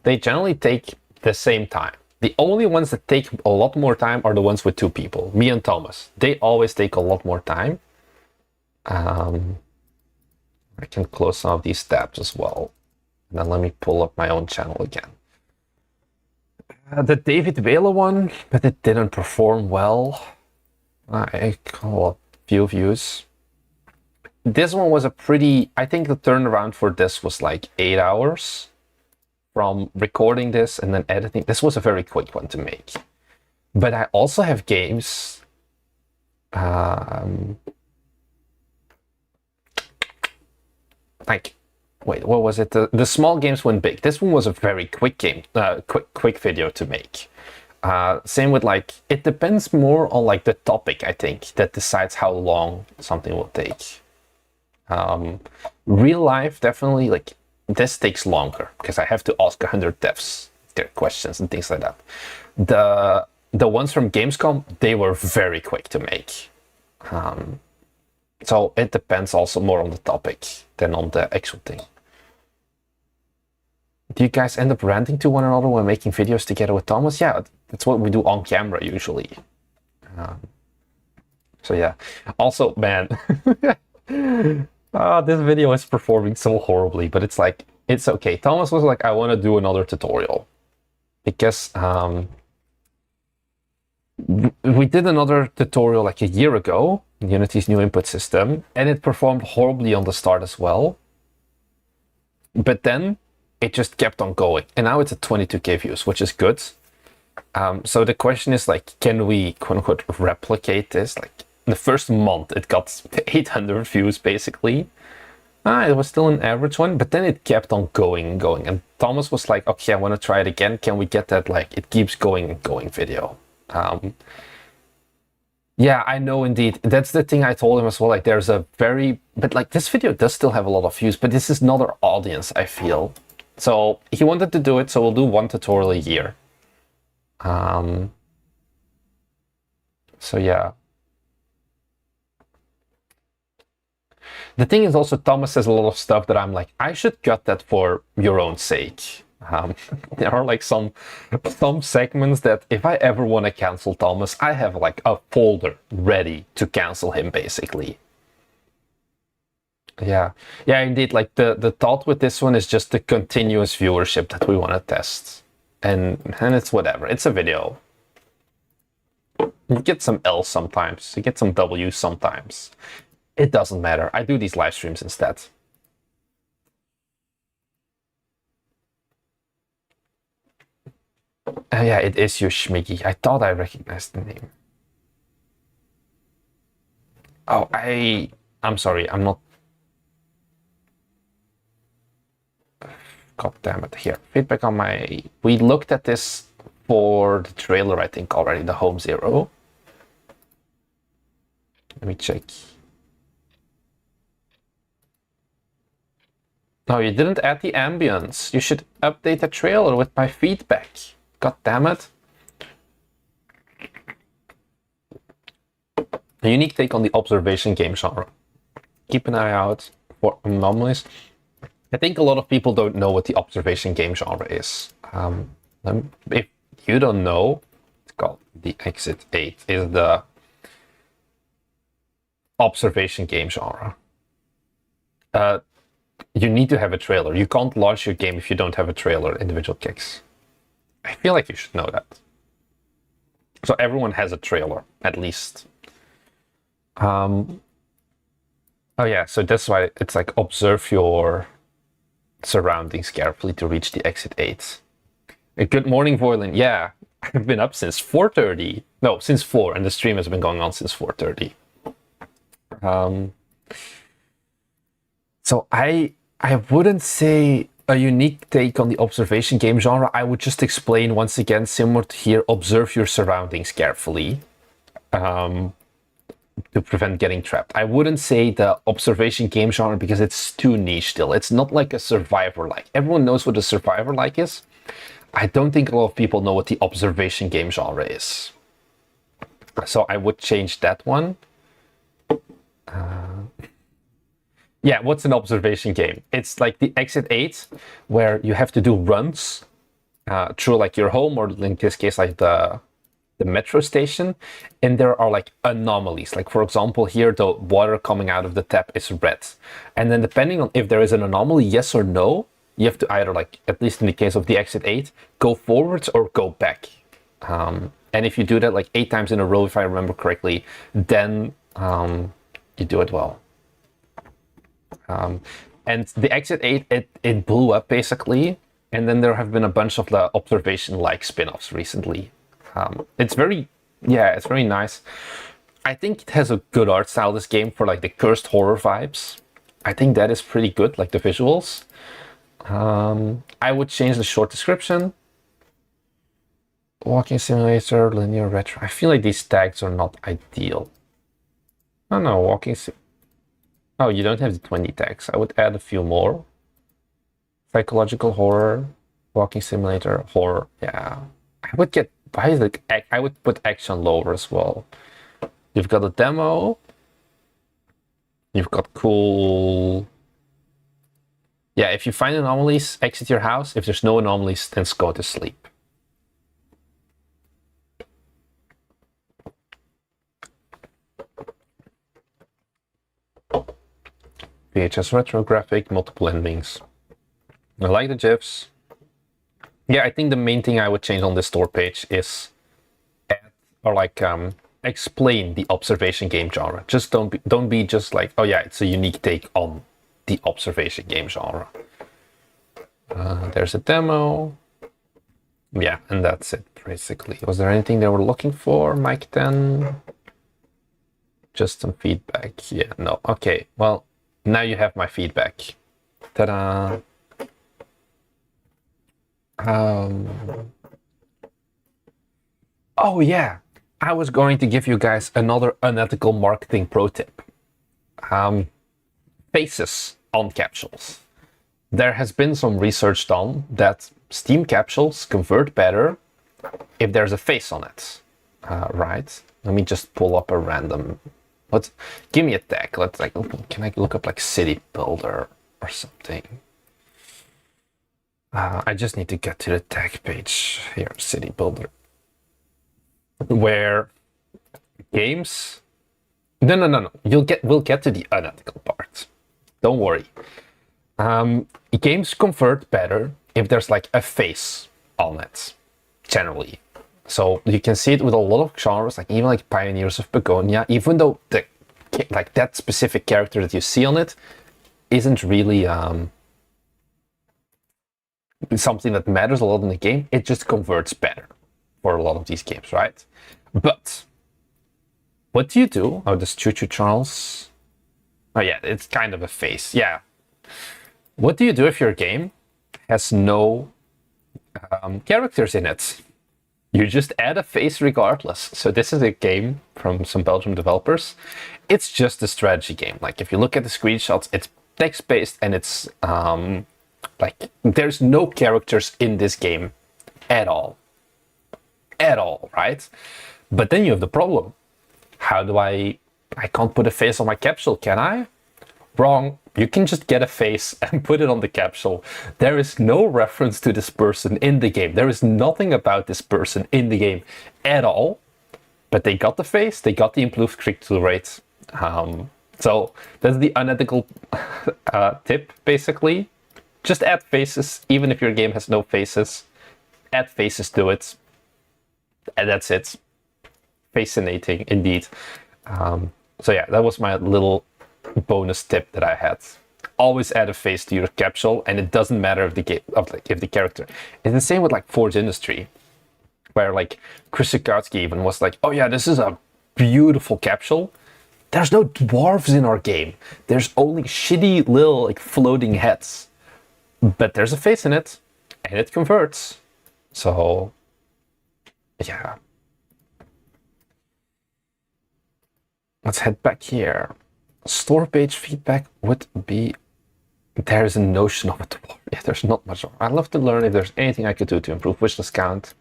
they generally take the same time. The only ones that take a lot more time are the ones with 2 people. Me and Thomas. They always take a lot more time. I can close some of these tabs as well. And then let me pull up my own channel again. The David Wheeler one, but it didn't perform well. I got a few views. this one was a pretty, I think the turnaround for this was like 8 hours from recording this and then editing. This was a very quick one to make. But I also have games, like, wait, what was it? The small games went big. This one was a very quick game, quick video to make. Same with like, it depends more on like the topic, I think, that decides how long something will take. Real life, definitely, like, this takes longer because I have to ask 100 devs their questions and things like that. The ones from Gamescom, they were very quick to make. So it depends also more on the topic than on the actual thing. Do you guys end up ranting to one another when making videos together with Thomas? Yeah, that's what we do on camera usually. So yeah. Also, man, this video is performing so horribly, but it's like, it's okay. Thomas was like, I want to do another tutorial because we did another tutorial like a year ago, Unity's new input system, and it performed horribly on the start as well. But then it just kept on going, and now it's at 22k views, which is good. So the question is like, can we quote unquote replicate this? Like the first month it got 800 views basically. It was still an average one, but then it kept on going and going. And Thomas was like, okay, I want to try it again. Can we get that like it keeps going and going video? Yeah, I know indeed. That's the thing I told him as well. Like there's a very, but like this video does still have a lot of views, but this is not our audience, I feel. So he wanted to do it, so we'll do one tutorial a year. So yeah. The thing is also Thomas says a lot of stuff that I'm like, I should cut that for your own sake. There are like some segments that if I ever want to cancel Thomas, I have like a folder ready to cancel him basically. Yeah, indeed. Like the thought with this one is just the continuous viewership that we want to test, and it's whatever. It's a video. You get some L's sometimes. You get some W's sometimes. It doesn't matter. I do these live streams instead. Yeah, it is you, Schmiggy. I thought I recognized the name. Oh, I'm sorry. I'm not. God damn it. Here, feedback on my... We looked at this for the trailer, I think, already, the Home Zero. Let me check. No, you didn't add the ambience. You should update the trailer with my feedback. God damn it. A unique take on the observation game genre. Keep an eye out for anomalies. I think a lot of people don't know what the observation game genre is. If you don't know, it's called the Exit 8, is the observation game genre. You need to have a trailer. You can't launch your game if you don't have a trailer, individual kicks. I feel like you should know that. So everyone has a trailer, at least. Oh yeah, so that's why it's like observe your surroundings carefully to reach the Exit 8. Good morning, Voilin. Yeah, I've been up since 4:30. No, since 4, and the stream has been going on since 4:30. So I wouldn't say a unique take on the observation game genre. I would just explain once again, similar to here, observe your surroundings carefully to prevent getting trapped. I wouldn't say the observation game genre because it's too niche still. It's not like a survivor-like. Everyone knows what a survivor-like is. I don't think a lot of people know what the observation game genre is. So I would change that one. Yeah, what's an observation game? It's like the Exit 8, where you have to do runs through like your home, or in this case, like the metro station, and there are like anomalies. Like for example, here the water coming out of the tap is red, and then depending on if there is an anomaly, yes or no, you have to either, like at least in the case of the Exit 8, go forwards or go back. And if you do that like 8 times in a row, if I remember correctly, then you do it well. And the Exit 8, it blew up basically, and then there have been a bunch of the Observation-like spin-offs recently. It's very nice. I think it has a good art style, this game, for like the cursed horror vibes. I think that is pretty good, like the visuals. I would change the short description. Walking simulator, linear retro. I feel like these tags are not ideal. Oh no, oh, you don't have the 20 tags. I would add a few more. Psychological horror, walking simulator, horror. Yeah, I would get. Why is it? I would put action lower as well. You've got a demo. You've got cool. Yeah, if you find anomalies, exit your house. If there's no anomalies, then go to sleep. VHS retro graphic, multiple endings. I like the GIFs. Yeah, I think the main thing I would change on this store page is add or like explain the observation game genre. Just don't be just like, oh yeah, it's a unique take on the observation game genre. There's a demo. Yeah, and that's it basically. Was there anything they were looking for, Mike 10? Just some feedback. Yeah, no. Okay, well, now you have my feedback. Ta-da! Oh yeah, I was going to give you guys another unethical marketing pro tip. Faces on capsules. There has been some research done that Steam capsules convert better if there's a face on it. Right? Let me just pull up a random. Give me a tag. Can I look up like city builder or something? I just need to get to the tag page here, city builder, where games. No. We'll get to the unethical part. Don't worry. Games convert better if there's like a face on it, generally. So you can see it with a lot of genres, like even like Pioneers of Begonia, even though that specific character that you see on it isn't really something that matters a lot in the game, it just converts better for a lot of these games, right? But what do you do? Oh, this Choo Choo Charles. Oh yeah, it's kind of a face. Yeah. What do you do if your game has no characters in it? You just add a face regardless. So this is a game from some Belgian developers. It's just a strategy game. Like if you look at the screenshots, it's text-based and it's like there's no characters in this game at all. At all, right? But then you have the problem. How do I can't put a face on my capsule, can I? Wrong. You can just get a face and put it on the capsule. There is no reference to this person in the game. There is nothing about this person in the game at all. But they got the face, they got the improved click-through rate. So that's the unethical tip, basically. Just add faces, even if your game has no faces. Add faces to it. And that's it. Fascinating, indeed. So yeah, that was my little bonus tip that I had. Always add a face to your capsule, and it doesn't matter if the character. It's the same with like Forge Industry, where like Chris Sikowski even was like, "Oh yeah, this is a beautiful capsule. There's no dwarves in our game. There's only shitty little like floating heads, but there's a face in it, and it converts." So yeah. Let's head back here. Store page feedback would be, there is a notion of a dwarf. Yeah, there's not much. I'd love to learn if there's anything I could do to improve wishlist count.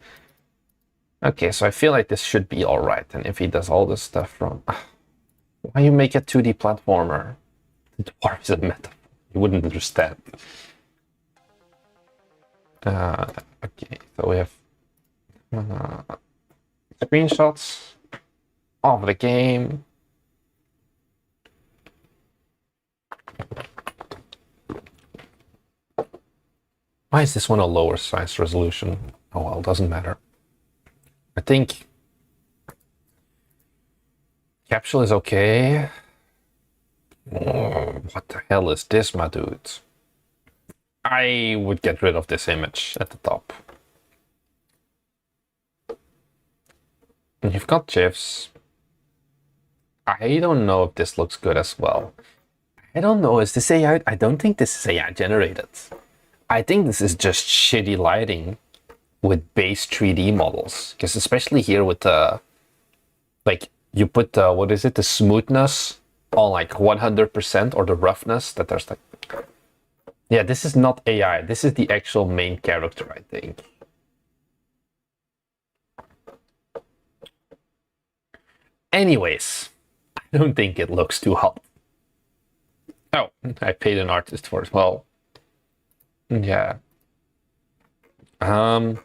Okay, so I feel like this should be all right. And if he does all this stuff from, why you make a 2D platformer? The dwarf is a metaphor. You wouldn't understand. Okay, so we have screenshots of the game. Why is this one a lower size resolution? Oh well, doesn't matter. I think Capsule is okay. What the hell is this, my dude? I would get rid of this image at the top. And you've got GIFs. I don't know if this looks good as well. I don't know, is this AI? I don't think this is AI generated. I think this is just shitty lighting with base 3D models. Because especially here with the, like, you put the, what is it, the smoothness on like 100% or the roughness that there's like, yeah, this is not AI. This is the actual main character, I think. Anyways, I don't think it looks too hot. Oh, I paid an artist for it. Well, yeah. I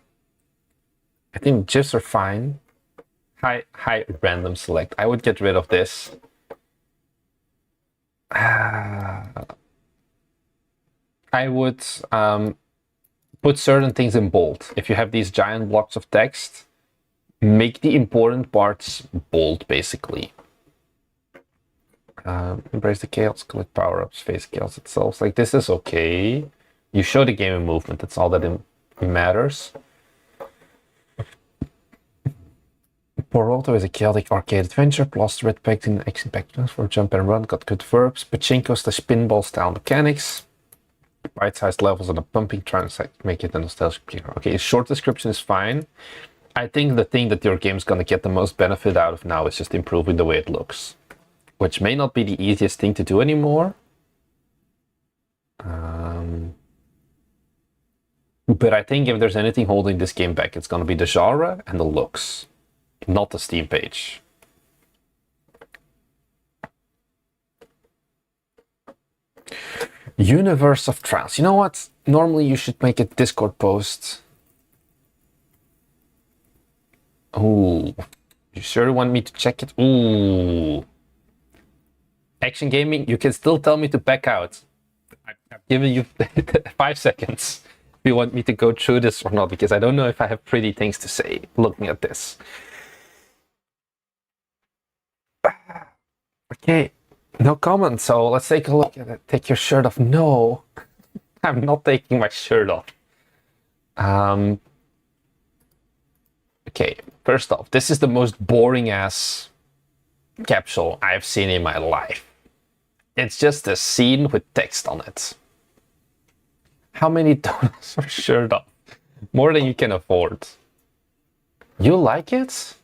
think GIFs are fine. High random select. I would get rid of this. I would put certain things in bold. If you have these giant blocks of text, make the important parts bold, basically. Embrace the chaos, collect power-ups, face chaos itself. Like, this is okay. You show the game in movement. That's all that matters. Poralto is a chaotic arcade adventure, plus red packed in action packed for jump and run, got good verbs, pachinko/pinball style mechanics, bite-sized levels and a pumping transit make it a nostalgic game. Okay, short description is fine. I think the thing that your game's gonna get the most benefit out of now is just improving the way it looks, which may not be the easiest thing to do anymore. But I think if there's anything holding this game back, it's gonna be the genre and the looks, not the Steam page. Universe of Trials. You know what? Normally you should make a Discord post. Ooh. You sure want me to check it? Ooh. Action gaming, you can still tell me to back out. I've given you 5 seconds if you want me to go through this or not, because I don't know if I have pretty things to say looking at this. Okay, no comment, so let's take a look at it. Take your shirt off. No, I'm not taking my shirt off. Okay, first off, this is the most boring ass capsule I've seen in my life. It's just a scene with text on it. How many dollars for shirt off? More than you can afford. You like it?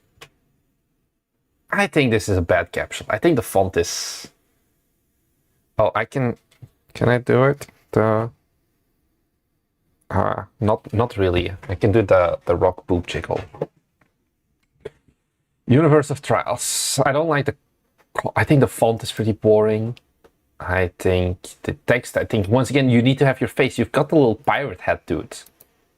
I think this is a bad capsule. I think the font is... Oh, I can I do it? Not really. I can do the rock boob jiggle. Universe of Trials. I don't like the... I think the font is pretty boring. I think the text, once again, you need to have your face. You've got the little pirate hat dude.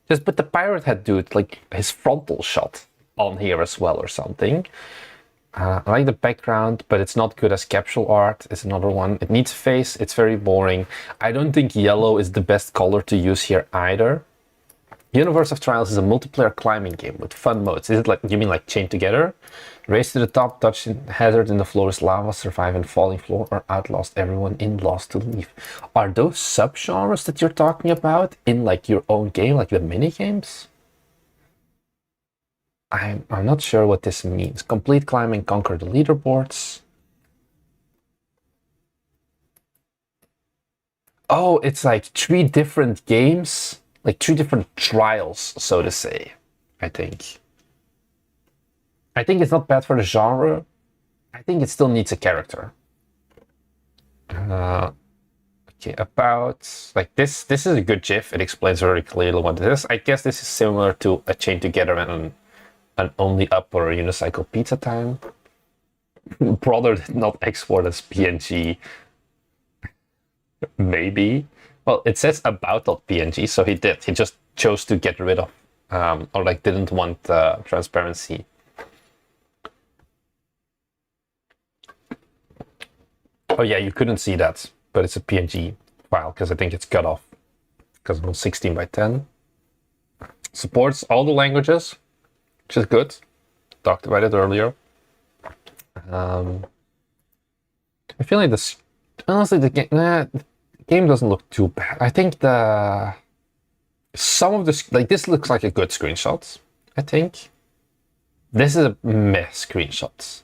Just put the pirate hat dude, like his frontal shot on here as well or something. I like the background, but it's not good as capsule art. It's another one. It needs face. It's very boring. I don't think yellow is the best color to use here either. Universe of Trials is a multiplayer climbing game with fun modes. Is it like, you mean like Chained Together? Race to the top, dodge hazard in the floor is lava, survive in falling floor, or outlast everyone in Lost to Leave. Are those subgenres that you're talking about in like your own game, like the mini games? I'm not sure what this means. Complete climb and conquer the leaderboards. Oh, it's like 3 different games, like 3 different trials, so to say, I think. I think it's not bad for the genre. I think it still needs a character. Okay, about like this is a good GIF. It explains very clearly what it is. I guess this is similar to a Chained Together and an Only Up or a Unicycle Pizza Time. Brother did not export as PNG. Maybe. Well, it says about.png, so he did. He just chose to get rid of, or like didn't want transparency. Oh yeah, you couldn't see that, but it's a PNG file because I think it's cut off because it was 16 by 10. Supports all the languages, which is good. Talked about it earlier. I feel like Honestly, the game doesn't look too bad. I think some of this, like this looks like a good screenshot. I think this is a meh screenshots.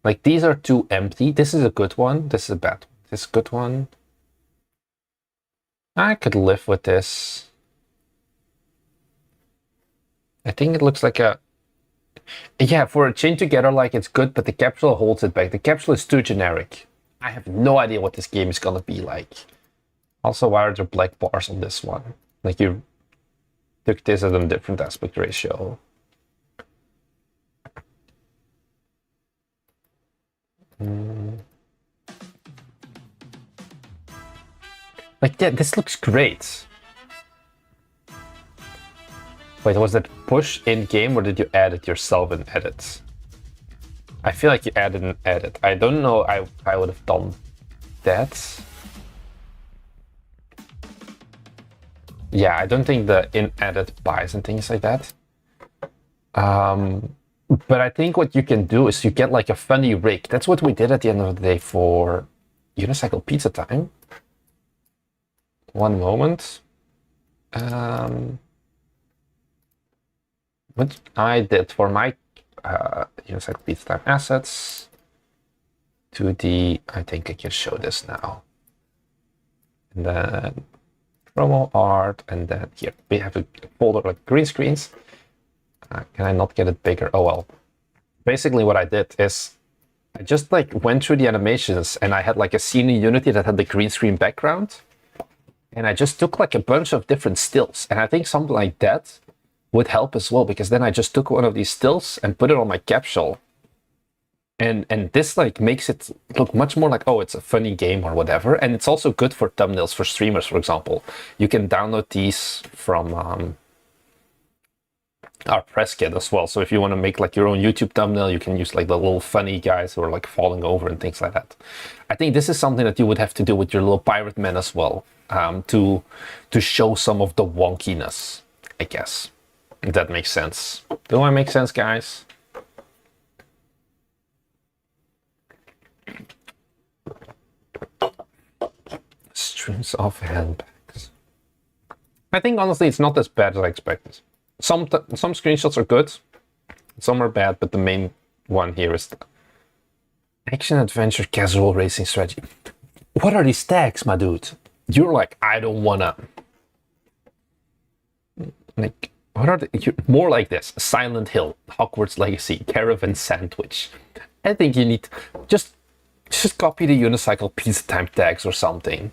Like these are too empty. This is a good one. This is a bad one. This is a good one. I could live with this. I think it looks like a... Yeah, for a chain together, like it's good, but the capsule holds it back. The capsule is too generic. I have no idea what this game is gonna be like. Also, why are there black bars on this one? Like you took this at a different aspect ratio. Like, yeah, this looks great. Wait, was that push in game or did you add it yourself in edit? I feel like you added an edit. I don't know I would have done that. Yeah, I don't think the in edit buys and things like that. But I think what you can do is you get like a funny rig. That's what we did at the end of the day for Unicycle Pizza Time. One moment. What I did for my Unicycle Pizza Time assets. 2D, I think I can show this now. And then promo art, and then here we have a folder like green screens. Can I not get it bigger? Oh well. Basically what I did is I just like went through the animations and I had like a scene in Unity that had the green screen background. And I just took like a bunch of different stills. And I think something like that would help as well, because then I just took one of these stills and put it on my capsule. And this like makes it look much more like, oh, it's a funny game or whatever. And it's also good for thumbnails for streamers, for example. You can download these from our press kit as well. So if you want to make like your own YouTube thumbnail, you can use like the little funny guys who are like falling over and things like that. I think this is something that you would have to do with your little pirate men as well, to show some of the wonkiness, I guess. If that makes sense. Do I make sense, guys? Streams of handbags. I think honestly it's not as bad as I expected. Some screenshots are good, some are bad, but the main one here is the action adventure casual racing strategy. What are these tags, my dude? You're like, I don't wanna. Like, what are you're more like this? Silent Hill, Hogwarts Legacy, Caravan Sandwich. I think you need just copy the Unicycle Pizza Time tags or something.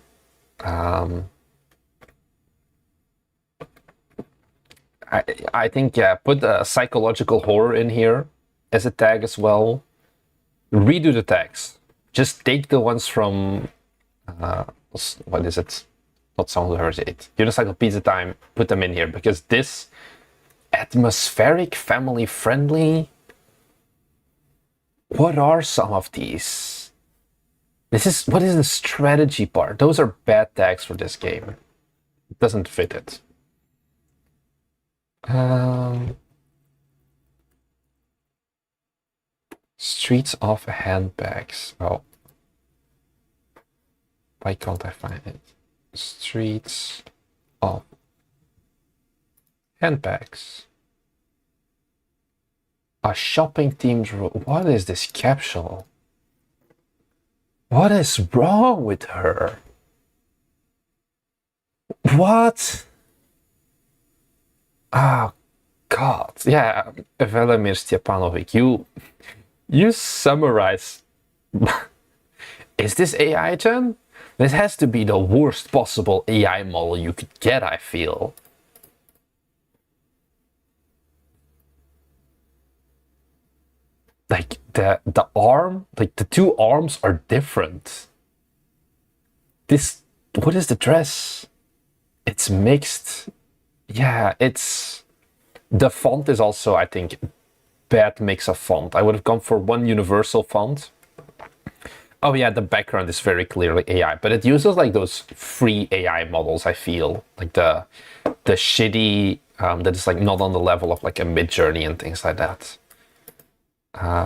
I think, yeah, put the psychological horror in here as a tag as well. Redo the tags. Just take the ones from, what is it? Not Sound of Heresy, Unicycle Pizza Time, put them in here, because this atmospheric, family friendly. What are some of these? What is the strategy part? Those are bad tags for this game. It doesn't fit it. Streets of handbags. Oh. Why can't I find it? Streets of handbags. A shopping themed room. What is this capsule? What is wrong with her? What? Oh, God. Yeah, Velimir Stepanovic, you summarize. Is this AI, Jen? This has to be the worst possible AI model you could get, I feel. Like the arm, like the two arms are different. What is the dress? It's mixed. Yeah, the font is also, I think, bad mix of font. I would have gone for one universal font. Oh yeah, the background is very clearly AI, but it uses like those free AI models, I feel. Like the shitty, that is like not on the level of like a Midjourney and things like that.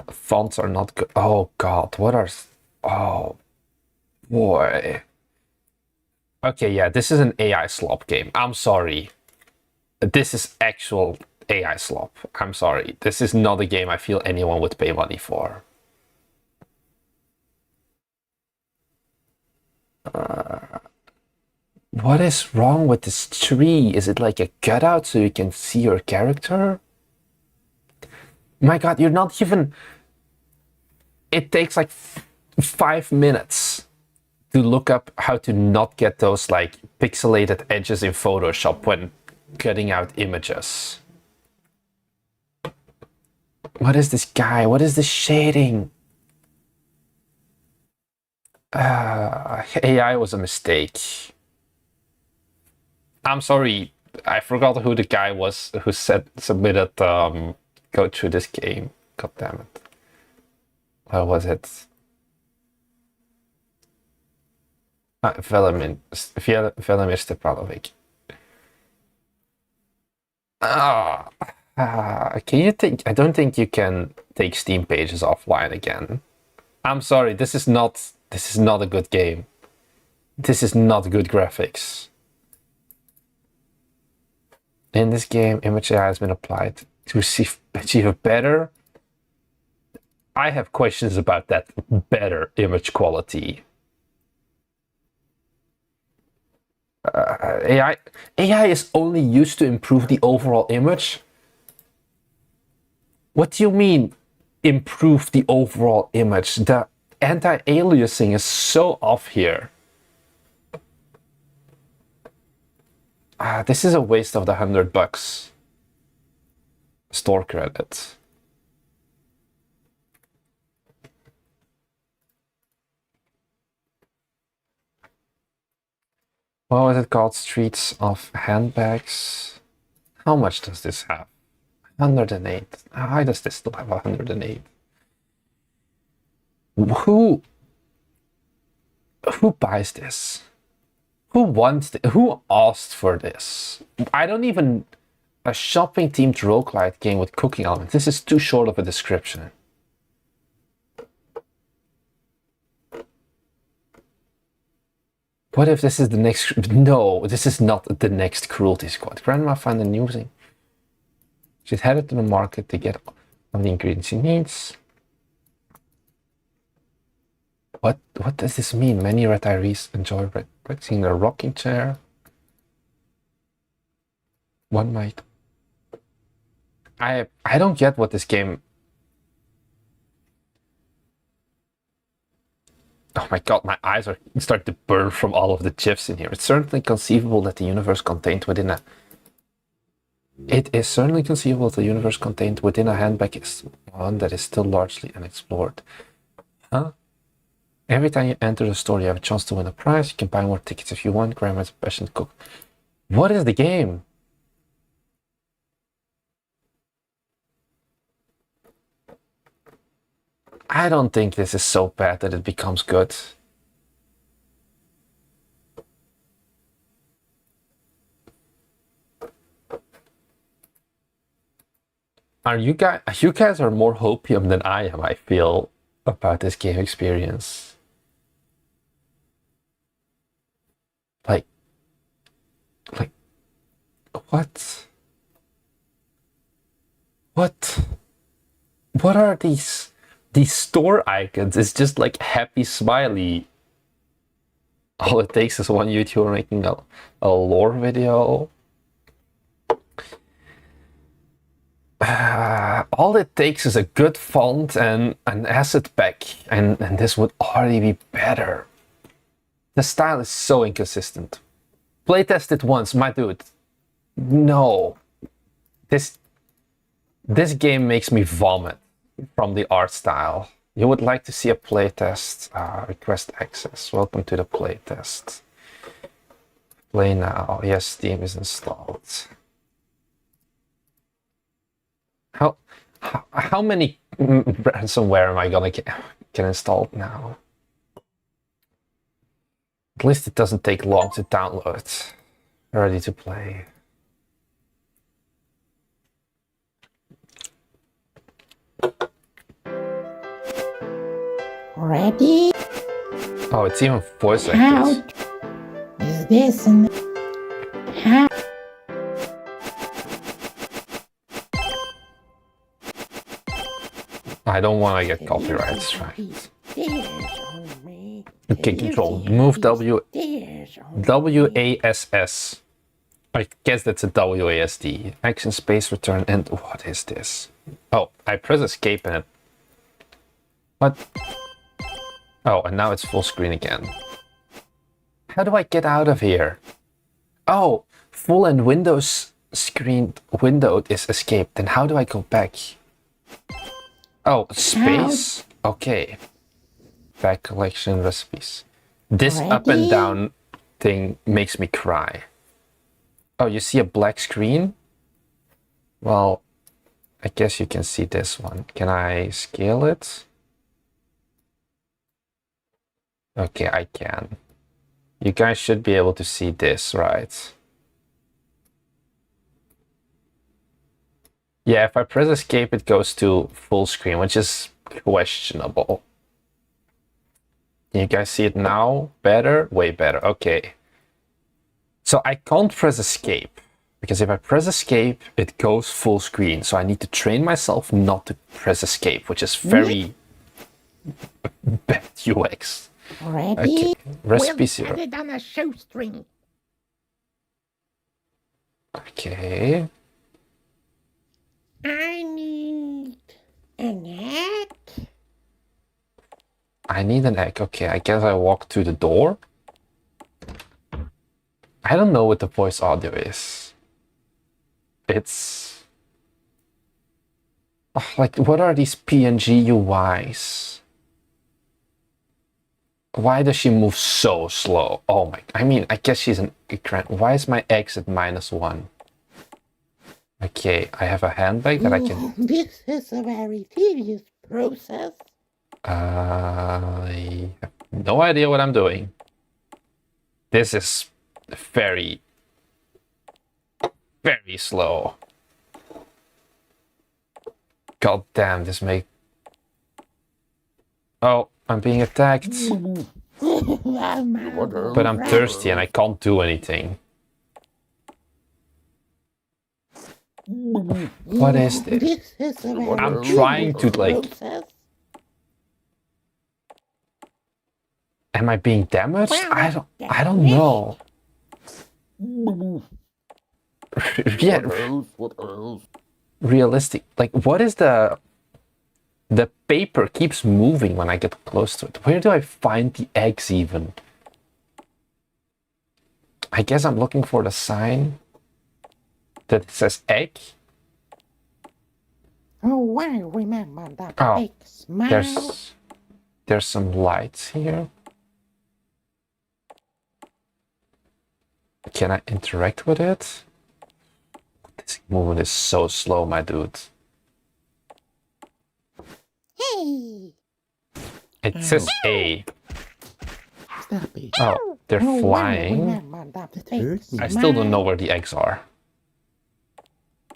Fonts are not good. Oh God, boy. Okay, yeah, this is an AI slop game. I'm sorry. This is actual AI slop. I'm sorry. This is not a game I feel anyone would pay money for. What is wrong with this tree? Is it like a cutout so you can see your character? My god, you're not even... It takes like 5 minutes to look up how to not get those like pixelated edges in Photoshop when cutting out images. What is this guy? What is this shading? AI was a mistake. I'm sorry, I forgot who the guy was who submitted code through this game. God damn it. What was it? Velimir Stepanovic. Can you think? I don't think you can take Steam pages offline again. I'm sorry, this is not a good game. This is not good graphics. In this game, image AI has been applied to achieve better. I have questions about that better image quality. AI is only used to improve the overall image. What do you mean, improve the overall image? The anti-aliasing is so off here. This is a waste of the $100 store credit. What was it called? Streets of Handbags. How much does this have? 108. Why does this still have 108? Who buys this? Who wants this? Who asked for this? I don't even... A shopping themed roguelite game with cooking elements. This is too short of a description. What if this is the next... No, this is not the next Cruelty Squad. Grandma found a new thing. She's headed to the market to get all the ingredients she needs. What does this mean? Many retirees enjoy practicing their rocking chair. One might... I don't get what this game... Oh my god, my eyes are starting to burn from all of the GIFs in here. It's certainly conceivable that the universe contained within a... It is certainly conceivable that the universe contained within a handbag is one that is still largely unexplored. Huh? Every time you enter the store, you have a chance to win a prize. You can buy more tickets if you want. Grandma's a passionate cook. What is the game? I don't think this is so bad that it becomes good. You guys are more hopium than I am, I feel, about this game experience. Like, what? What are these store icons? It's just like happy smiley. All it takes is one YouTuber making a lore video. All it takes is a good font and an asset pack, and this would already be better. The style is so inconsistent. Playtest it once, my dude. No. This game makes me vomit from the art style. You would like to see a playtest? Request access. Welcome to the playtest. Play now. Yes, Steam is installed. How many ransomware am I gonna get installed now? At least it doesn't take long to download. Ready to play. Ready? Oh, it's even voice How acted. is this and how? I don't want to get copyrights, right? Stairs on me. Okay, control. Move Stairs on WASS. I guess that's a WASD. Action space return and what is this? Oh, I press escape and it. What? Oh, and now it's full screen again. How do I get out of here? Oh, full and Windows screen windowed is escape. Then how do I go back? Oh, space. Okay. Back collection recipes. This up and down thing makes me cry. Oh, you see a black screen? Well, I guess you can see this one. Can I scale it? Okay, I can. You guys should be able to see this, right? Yeah, if I press escape, it goes to full screen, which is questionable. Can you guys see it now? Better? Way better. Okay. So I can't press escape, because if I press escape, it goes full screen. So I need to train myself not to press escape, which is very bad UX. Ready? Okay, recipe We'll zero. put it on a shoestring. Okay. I need an egg. I need an egg. Okay, I guess I walk to the door. I don't know what the voice audio is. It's... oh, like, what are these PNG UIs? Why does she move so slow? Oh my... I mean, I guess she's an... Why is my X at -1? Okay, I have a handbag that I can... This is a very tedious process. I have no idea what I'm doing. This is very, very slow. God damn, this make... Oh, I'm being attacked. But I'm thirsty and I can't do anything. What is this? This is a very I'm trying to, like... process. Am I being damaged? Well, I don't know. Yeah, realistic. Like, what is the paper keeps moving when I get close to it. Where do I find the eggs even? I guess I'm looking for the sign that says egg. Oh, I remember that Oh, big smile. there's some lights here. Can I interact with it? This movement is so slow, my dude. Hey! It says A. Stop it. Oh, they're Oh, flying. I remember that big I still don't know smile. where the eggs are.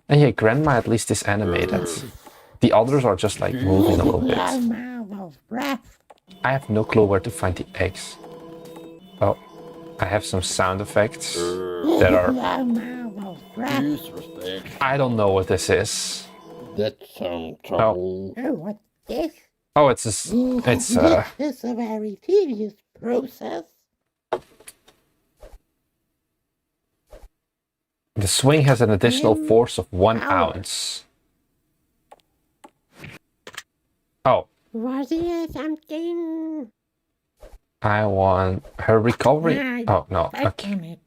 And yeah, Grandma at least is animated. The others are just like moving a little bit. I'm out of breath. I have no clue where to find the eggs. Oh, I have some sound effects that are... I'm out of breath. Disrespect. I don't know what this is. That's some trouble. Oh, what's this? Oh, it's This is a very tedious process. the swing has an additional force of 1 ounce. Oh, Was it something? I want her recovery. I Oh no, clicked okay. on it.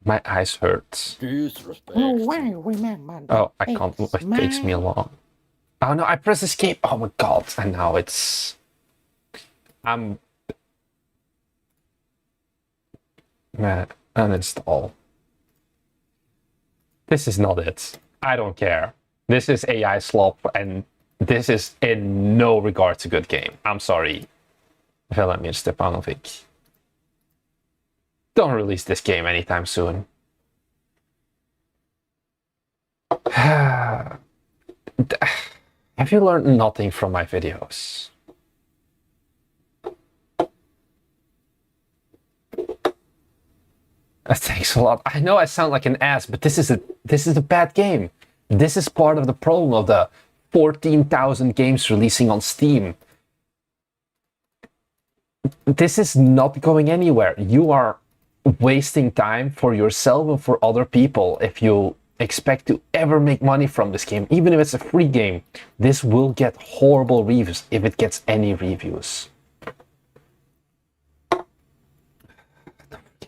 My eyes hurt. Disrespect. Oh, I remember that Oh, I big can't move. It takes me smile. along. Oh no, I press escape. Oh my god, and now it's... I'm... Man, uninstall. This is not it. I don't care. This is AI slop, and this is in no regards a good game. I'm sorry, Velimir Stepanovic. Don't release this game anytime soon. Have you learned nothing from my videos? Thanks a lot. I know I sound like an ass, but this is a bad game. This is part of the problem of the 14,000 games releasing on Steam. This is not going anywhere. You are wasting time for yourself and for other people if you expect to ever make money from this game. Even if it's a free game, this will get horrible reviews if it gets any reviews.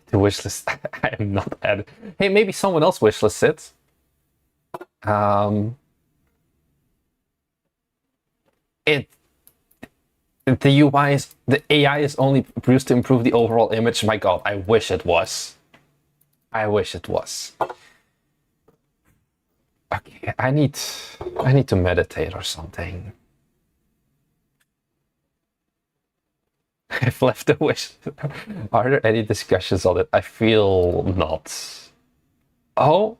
The wishlist. I am not added. Hey, maybe someone else wishlist it. The UI is, the AI is only used to improve the overall image. My God, I wish it was. I wish it was. Okay, I need to meditate or something. I've left the wish. Are there any discussions on it? I feel not. Oh.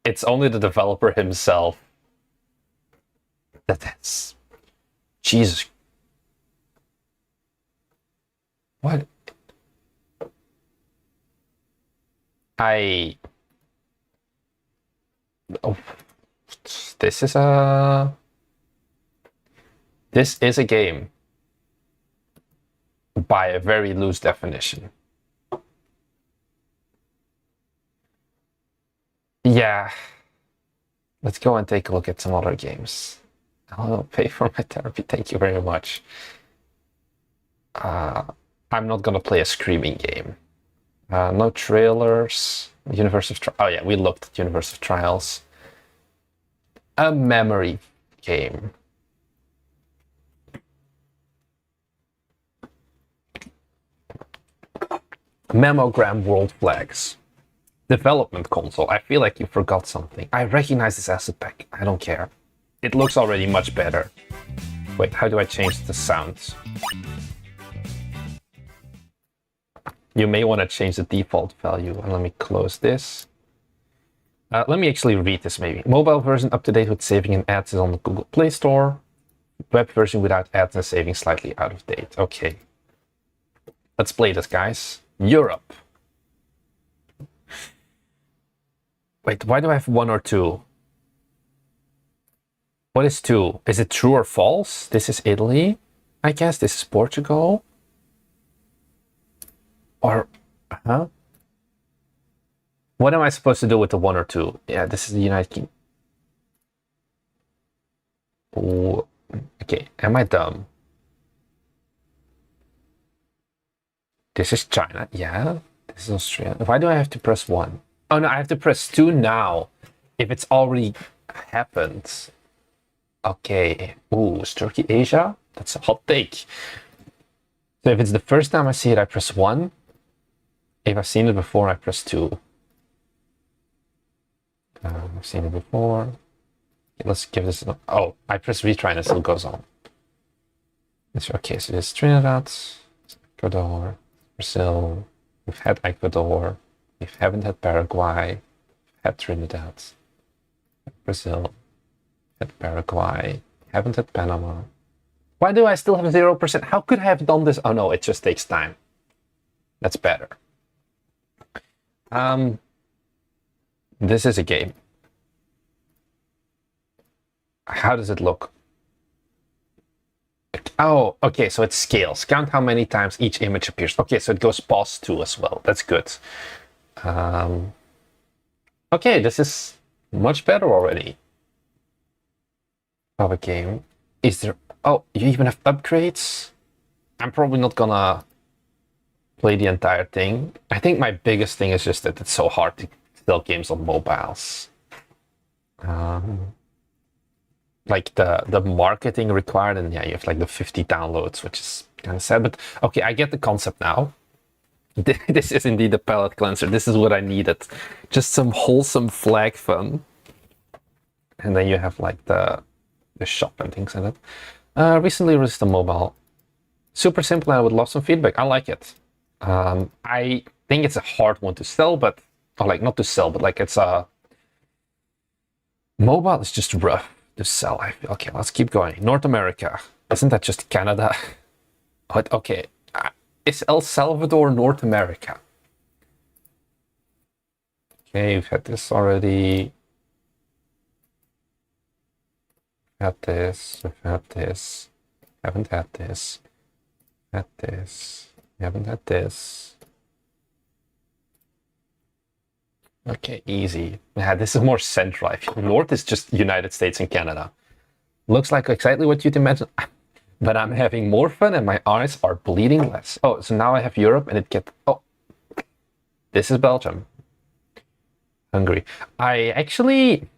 It's only the developer himself. That's... Jesus. What? Oh, this is a game by a very loose definition. Yeah. Let's go and take a look at some other games. I'll pay for my therapy. Thank you very much. I'm not gonna play a screaming game. No trailers. Universe of Oh yeah, we looked at Universe of Trials. A memory game. Memogram World Flags. Development console. I feel like you forgot something. I recognize this asset pack. I don't care. It looks already much better. Wait, how do I change the sounds? You may want to change the default value. And let me close this. Let me actually read this maybe. Mobile version up to date with saving and ads is on the Google Play Store. Web version without ads and saving slightly out of date. Okay. Let's play this, guys. Europe. Wait, why do I have 1 or 2? What is 2? Is it true or false? This is Italy, I guess. This is Portugal. Or, huh? What am I supposed to do with the 1 or 2? Yeah, this is the United Kingdom. Oh, okay, am I dumb? This is China, yeah. This is Australia. Why do I have to press 1? Oh no, I have to press 2 now. If it's already happened. Okay. Ooh, is Turkey Asia? That's a hot take. So if it's the first time I see it, I press 1. If I've seen it before, I press 2. I've seen it before. Let's give this... Oh, I press retry and it still goes on. Okay, so there's Trinidad, Ecuador, Brazil. We've had Ecuador. We haven't had Paraguay. We've had Trinidad. Brazil. Had Paraguay. Haven't had Panama. Why do I still have 0%? How could I have done this? Oh no, it just takes time. That's better. This is a game. How does it look? Oh, okay, so it scales. Count how many times each image appears. Okay, so it goes past 2 as well. That's good. Okay, this is much better already. Of a game. Is there... Oh, you even have upgrades? I'm probably not gonna play the entire thing. I think my biggest thing is just that it's so hard to sell games on mobiles. Like the marketing required, and yeah, you have like the 50 downloads, which is kind of sad. But okay, I get the concept now. This is indeed a palate cleanser. This is what I needed. Just some wholesome flag fun. And then you have like the shop and things like that. Recently released a mobile. Super simple, and I would love some feedback. I like it. I think it's a hard one to sell, but... Or like, not to sell, but like it's a... Mobile is just rough to sell, I feel. Okay, let's keep going. North America. Isn't that just Canada? But okay, is El Salvador North America? Okay, we've had this already. Had this, we've had this, haven't had this, had this, haven't had this. Okay, easy. Yeah, this is more central. I feel North is just United States and Canada. Looks like exactly what you'd imagine, but I'm having more fun and my eyes are bleeding less. Oh, so now I have Europe and it gets, oh, this is Belgium. Hungary. I actually,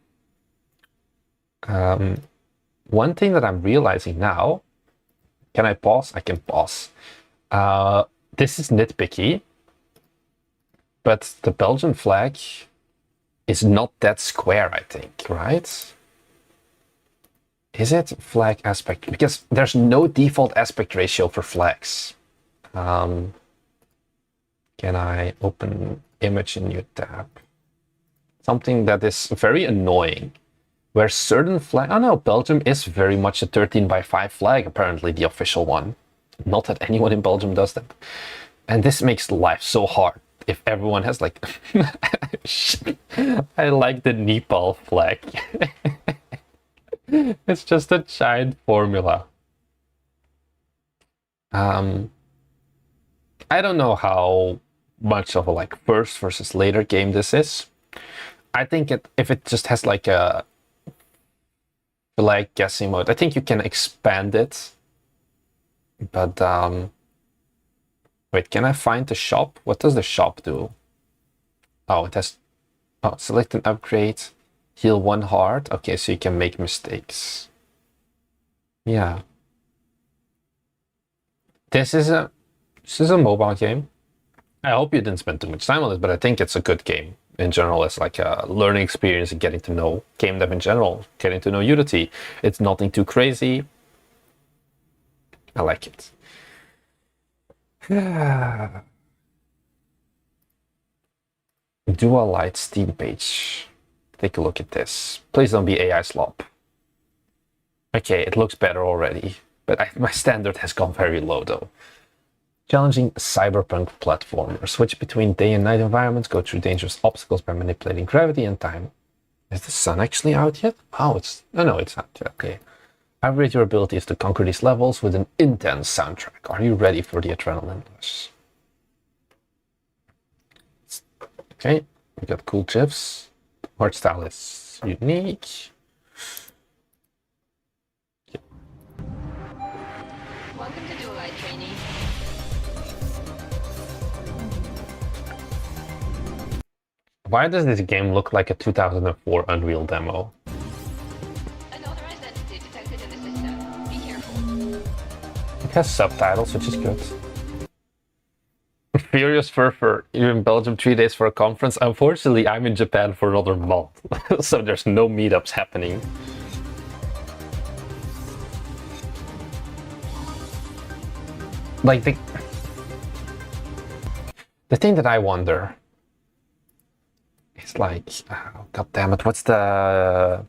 one thing that I'm realizing now, can I pause? I can pause. This is nitpicky, but the Belgian flag is not that square, I think, right? Is it flag aspect? Because there's no default aspect ratio for flags. Can I open image in new tab? Something that is very annoying. Where certain flag, oh no, Belgium is very much a 13:5 flag, apparently the official one. Not that anyone in Belgium does that. And this makes life so hard if everyone has like, I like the Nepal flag. It's just a giant formula. I don't know how much of a like first versus later game this is. I think if it just has like a flag guessing mode, I think you can expand it. But wait, can I find the shop? What does the shop do? Oh, it has, oh, select an upgrade, heal 1 heart. Okay, so you can make mistakes. Yeah. This is a mobile game. I hope you didn't spend too much time on this, but I think it's a good game. In general, it's like a learning experience and getting to know game dev in general, getting to know Unity. It's nothing too crazy. I like it. Dual Light Steam page. Take a look at this. Please don't be AI slop. Okay, it looks better already, but my standard has gone very low though. Challenging cyberpunk platformer. Switch between day and night environments, go through dangerous obstacles by manipulating gravity and time. Is the sun actually out yet? Oh, it's, oh no, it's not yet. Okay. Upgrade your abilities to conquer these levels with an intense soundtrack. Are you ready for the adrenaline rush? Okay, we got cool GIFs. Art style is unique. Welcome to Dual Light Trainee. Why does this game look like a 2004 Unreal demo? Unauthorized entity detected in the system. Be careful. It has subtitles, which is good. Furious Furfur, you're in Belgium 3 days for a conference. Unfortunately, I'm in Japan for another month, so there's no meetups happening. Like the thing that I wonder is like, oh, god damn it, what's the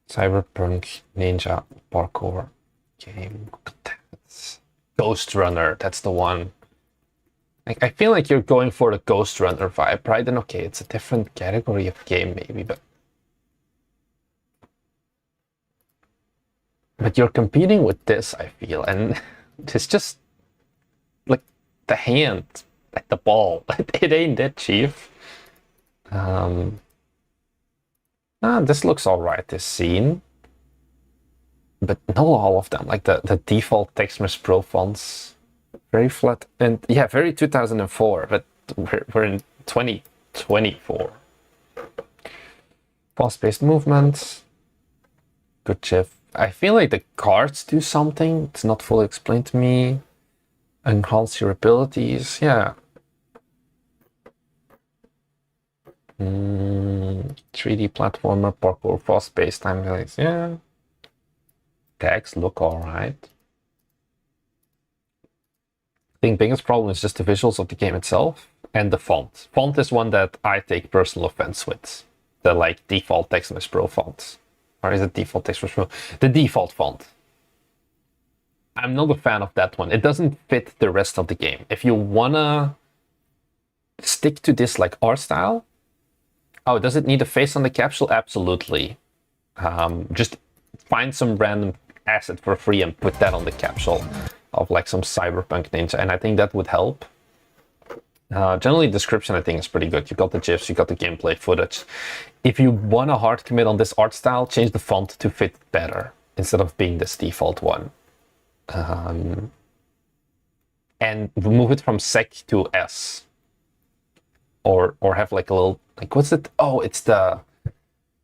Cyberpunk Ninja parkour game? Ghost Runner, that's the one. Like, I feel like you're going for the Ghost Runner vibe, right? And okay, it's a different category of game maybe, but you're competing with this, I feel, and it's just like the hand at the ball. It ain't that cheap. This looks all right, this scene. But not all of them, like the default TextMesh Pro fonts, very flat, and yeah, very 2004, but we're in 2024. Fast-paced movement, good GIF. I feel like the cards do something, it's not fully explained to me. Enhance your abilities, yeah. 3D platformer, parkour, fast-paced time delays, yeah. Tags look alright. I think biggest problem is just the visuals of the game itself and the font. Font is one that I take personal offense with. the like default TextMesh Pro font. Or is it default TextMesh Pro? The default font. I'm not a fan of that one. It doesn't fit the rest of the game. If you wanna stick to this like art style, oh, does it need a face on the capsule? Absolutely. Just find some random asset for free and put that on the capsule of like some cyberpunk ninja, and I think that would help. Generally, description I think is pretty good. You got the GIFs, you got the gameplay footage. If you want a hard commit on this art style, change the font to fit better instead of being this default one. And move it from sec to S. Or have like a little, like, what's it? Oh, it's the,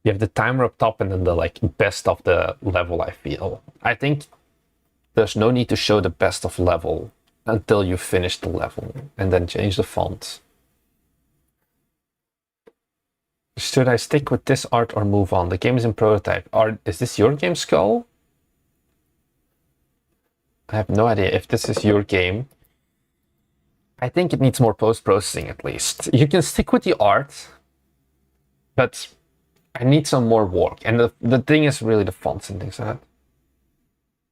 you have the timer up top and then the like best of the level, I feel. I think there's no need to show the best of level until you finish the level and then change the font. Should I stick with this art or move on? The game is in prototype. Is this your game, Skull? I have no idea if this is your game. I think it needs more post-processing at least. You can stick with the art, but I need some more work. And the thing is really the fonts and things like that.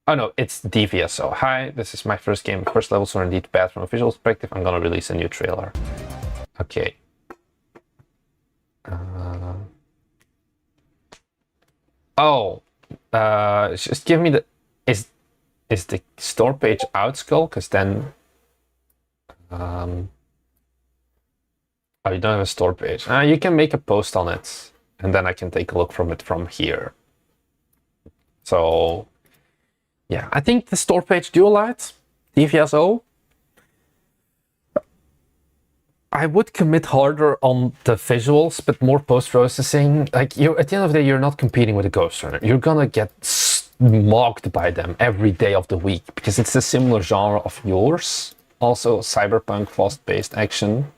Oh no, it's DVSO. Hi, this is my first game. First levels are indeed bad from a visual perspective. I'm gonna release a new trailer. Okay. Just give me the... Is the store page out, Skull? Because then... Oh, you don't have a store page. You can make a post on it, and then I can take a look from it from here. So... yeah, I think the store page Dualite, DVSO, I would commit harder on the visuals, but more post-processing. Like, at the end of the day, you're not competing with a Ghost Runner. You're gonna get mocked by them every day of the week because it's a similar genre of yours. Also, cyberpunk, fast-paced action.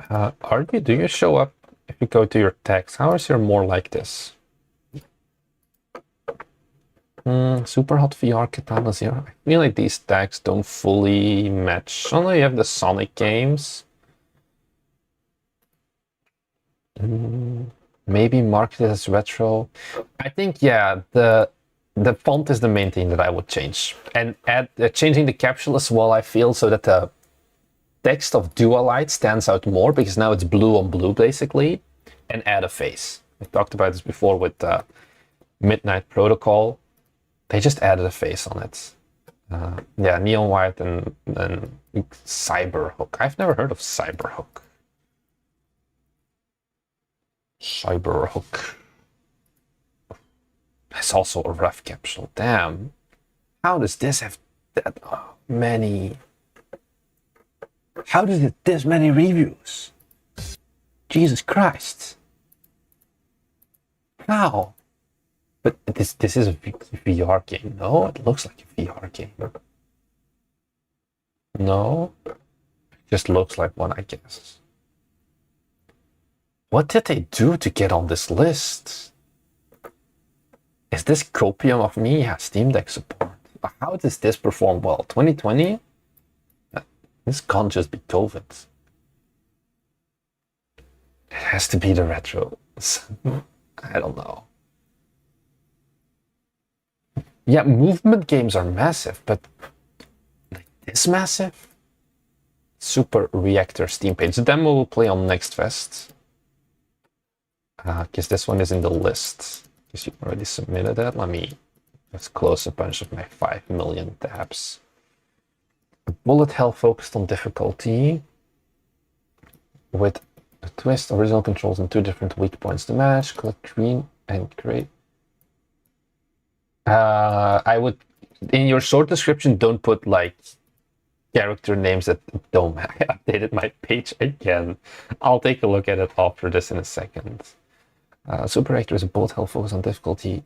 Do you show up if you go to your text? How is your more like this? Super hot VR Katana Zero. I feel like these tags don't fully match. Only you have the Sonic games. Maybe marketed as retro. I think, yeah, the font is the main thing that I would change. And add changing the capsule as well, I feel, so that the text of Dualite stands out more, because now it's blue on blue, basically. And add a face. We talked about this before with Midnight Protocol. They just added a face on it. Yeah, Neon White and Cyberhook. I've never heard of Cyberhook. Cyberhook. That's also a rough capsule. Damn. How does this have that many... How does it this many reviews? Jesus Christ. How? But this is a VR game. No, it looks like a VR game. No, it just looks like one, I guess. What did they do to get on this list? Is this copium of me? Yeah, Steam Deck support. How does this perform well? 2020? This can't just be COVID. It has to be the retro. I don't know. Yeah, movement games are massive, but like this massive? Super Reactor Steam page. The demo will play on Next Fest. Because this one is in the list. Because you already submitted that. Let me just close a bunch of my 5 million tabs. Bullet hell focused on difficulty. With a twist, original controls, and 2 different weak points to match. Collect green and gray. I would, in your short description, don't put like character names that don't. I updated my page again. I'll take a look at it after this in a second. Super Reactor is a bullet hell focus on difficulty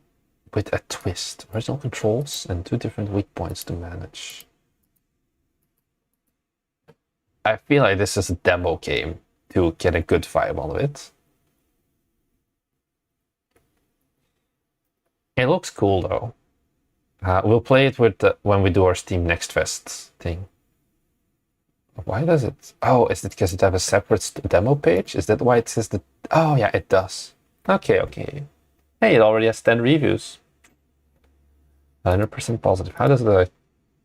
with a twist. Original controls and 2 different weak points to manage. I feel like this is a demo game to get a good vibe on it. It looks cool though. We'll play it with when we do our Steam Next Fest thing. Why does it? Oh, is it because it have a separate demo page? Is that why it says that? Oh yeah, it does. Okay, okay. Hey, it already has 10 reviews. 100% positive. How does the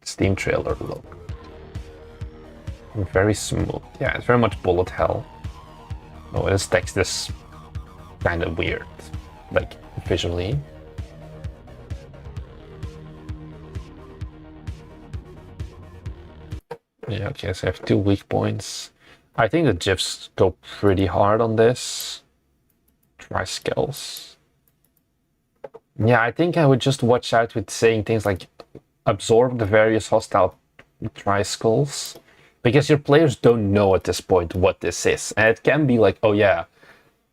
Steam trailer look? Very smooth. Yeah, it's very much bullet hell. Oh, this text is kind of weird, like visually. Yeah, okay, so I have 2 weak points. I think the GIFs go pretty hard on this. Try skills. Yeah, I think I would just watch out with saying things like absorb the various hostile triskulls, because your players don't know at this point what this is. And it can be like, oh yeah,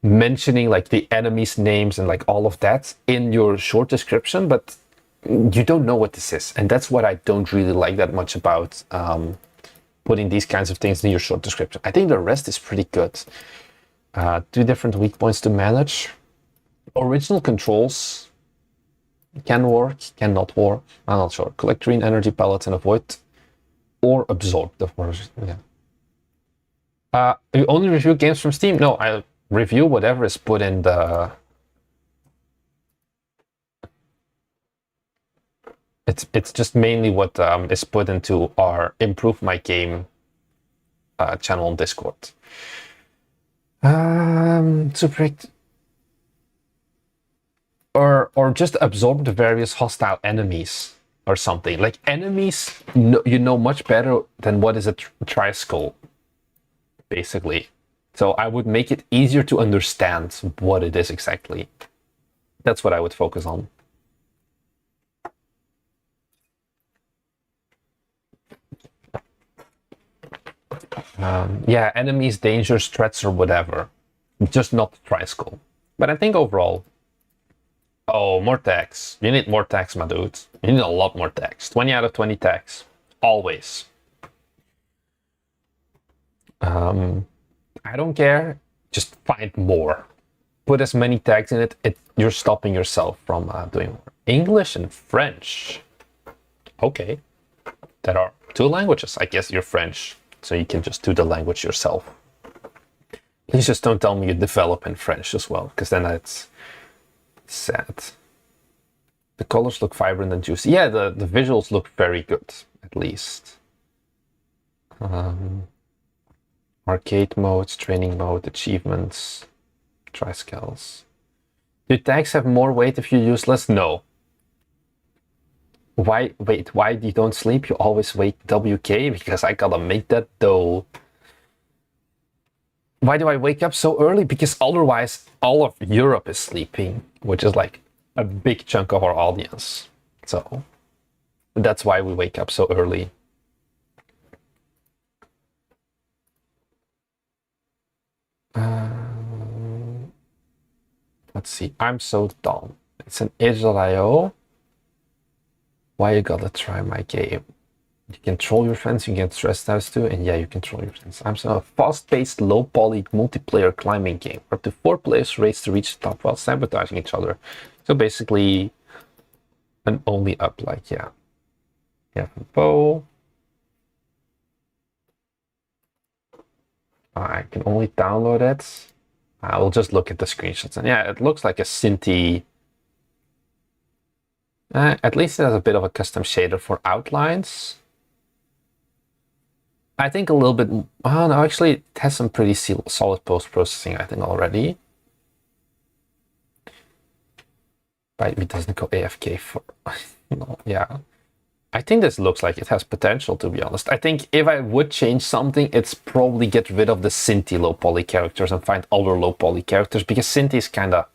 mentioning like the enemies' names and like all of that in your short description, but you don't know what this is. And that's what I don't really like that much about putting these kinds of things in your short description. I think the rest is pretty good. 2 different weak points to manage. Original controls can work, cannot work. I'm not sure. Collect green energy pellets and avoid or absorb the version. Yeah. You only review games from Steam? No, I review whatever is put in the. It's just mainly what is put into our Improve My Game channel on Discord. Or just absorb the various hostile enemies or something. Like enemies, you know much better than what is a triskull, basically. So I would make it easier to understand what it is exactly. That's what I would focus on. Yeah, enemies, dangers, threats, or whatever. Just not triskull. But I think overall. Oh, more text. You need more text, my dude. You need a lot more text. 20 out of 20 text. Always. I don't care. Just find more. Put as many tags in it. You're stopping yourself from doing more. English and French. Okay. There are 2 languages. I guess you're French, so you can just do the language yourself. Please just don't tell me you develop in French as well, because then it's sad. The colors look vibrant and juicy. Yeah, the visuals look very good, at least. Arcade modes, training mode, achievements, triskulls. Do tags have more weight if you use less? No. Why you don't sleep? You always wait WK? Because I gotta make that dough. Why do I wake up so early? Because otherwise all of Europe is sleeping, which is like a big chunk of our audience. So that's why we wake up so early. Let's see. I'm so dumb. It's an itch.io. Why you gotta try my game? You control your friends, you get stressed out too, and yeah, you control your friends. I'm so a fast-paced, low-poly multiplayer climbing game. Up to 4 players race to reach the top while sabotaging each other. So basically, an only up, like, yeah. You have a bow. I can only download it. I will just look at the screenshots, and yeah, it looks like a Cinti. At least it has a bit of a custom shader for outlines. I think a little bit. Oh no, actually, it has some pretty solid post-processing, I think, already. But it doesn't go AFK for. No, yeah. I think this looks like it has potential, to be honest. I think if I would change something, it's probably get rid of the Cinti low poly characters and find other low poly characters, because Cinti is kind of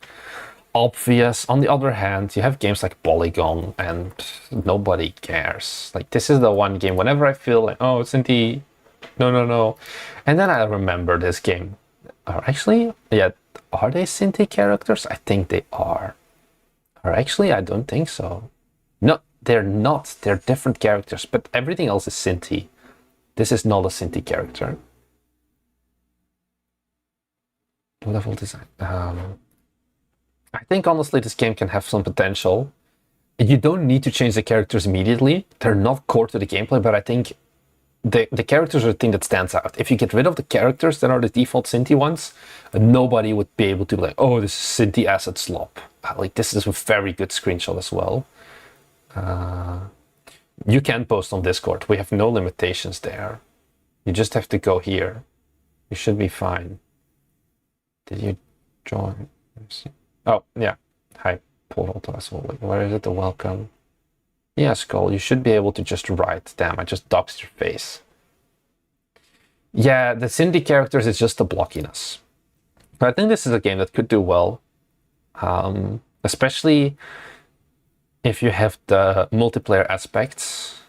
obvious. On the other hand, you have games like Polygon and nobody cares. Like, this is the one game whenever I feel like, oh, Cinti, no. And then I remember this game. Actually, yeah, are they Cinti characters? I think they are. Or actually, I don't think so. No, they're not. They're different characters, but everything else is Cinti. This is not a Cinti character. Level design. I think honestly this game can have some potential. You don't need to change the characters immediately. They're not core to the gameplay, but I think the characters are the thing that stands out. If you get rid of the characters that are the default Cinti ones, nobody would be able to be like, oh, this is Cinti asset slop. Like, this is a very good screenshot as well. You can post on Discord. We have no limitations there. You just have to go here. You should be fine. Did you join? Oh, yeah. Hi, Portal to us. Where is it? The welcome. Yeah, Skull, you should be able to just write. Damn, I just doxed your face. Yeah, the Cinti characters is just the blockiness. But I think this is a game that could do well. Especially if you have the multiplayer aspects.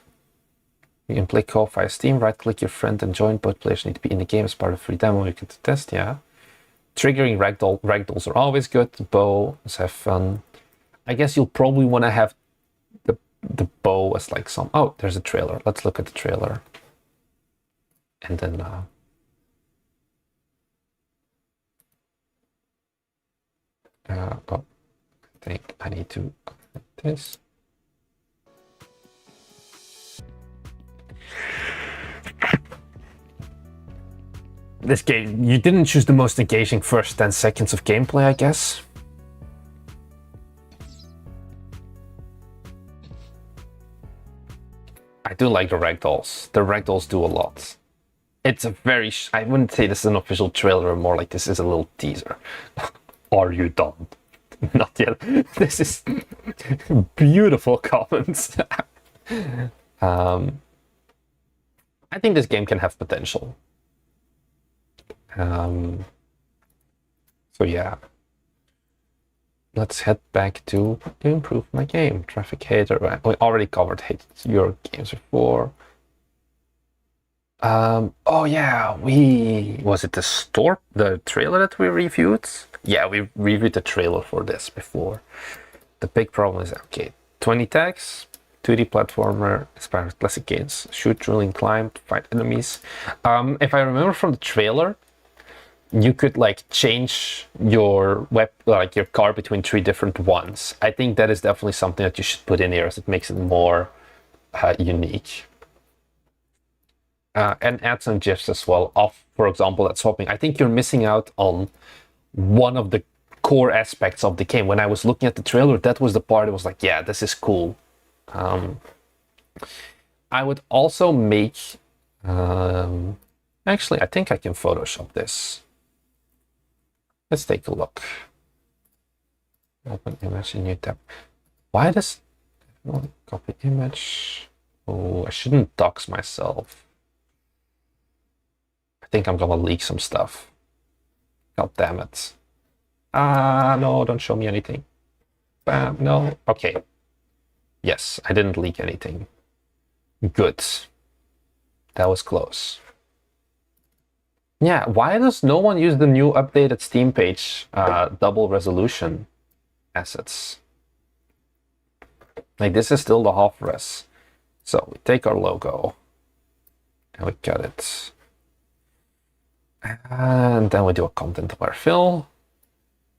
You can play co-op via Steam, right-click your friend and join. Both players need to be in the game as part of a free demo. You can test, yeah. Triggering ragdolls are always good. Bow, let's have fun. I guess you'll probably want to have the bow as like some... Oh, there's a trailer. Let's look at the trailer. And then... oh, I think I need to... this. This game, you didn't choose the most engaging first 10 seconds of gameplay, I guess. I do like the ragdolls. The ragdolls do a lot. It's a very... I wouldn't say this is an official trailer, more like this is a little teaser. Are you done? Not yet. This is beautiful comments. I think this game can have potential. So yeah. Let's head back to improve my game. Traffic hater. We already covered hate your games before. Oh yeah, was it the trailer that we reviewed? Yeah, we reviewed the trailer for this before. The big problem is, okay, 20 tags, 2D platformer, inspired classic games, shoot, drilling, climb, fight enemies. If I remember from the trailer, you could like change your your car between 3 different ones. I think that is definitely something that you should put in here, as it makes it more unique. And add some GIFs as well of, for example, that swapping. I think you're missing out on one of the core aspects of the game. When I was looking at the trailer, that was the part that was like, yeah, this is cool. I would also make... actually, I think I can Photoshop this. Let's take a look. Open image in new tab. Why does... Copy image. Oh, I shouldn't dox myself. I think I'm gonna leak some stuff. God damn it. No, don't show me anything. Bam, no. Okay. Yes, I didn't leak anything. Good. That was close. Yeah, why does no one use the new updated Steam page double resolution assets? Like, this is still the half res. So we take our logo and we cut it. And then we do a content aware fill.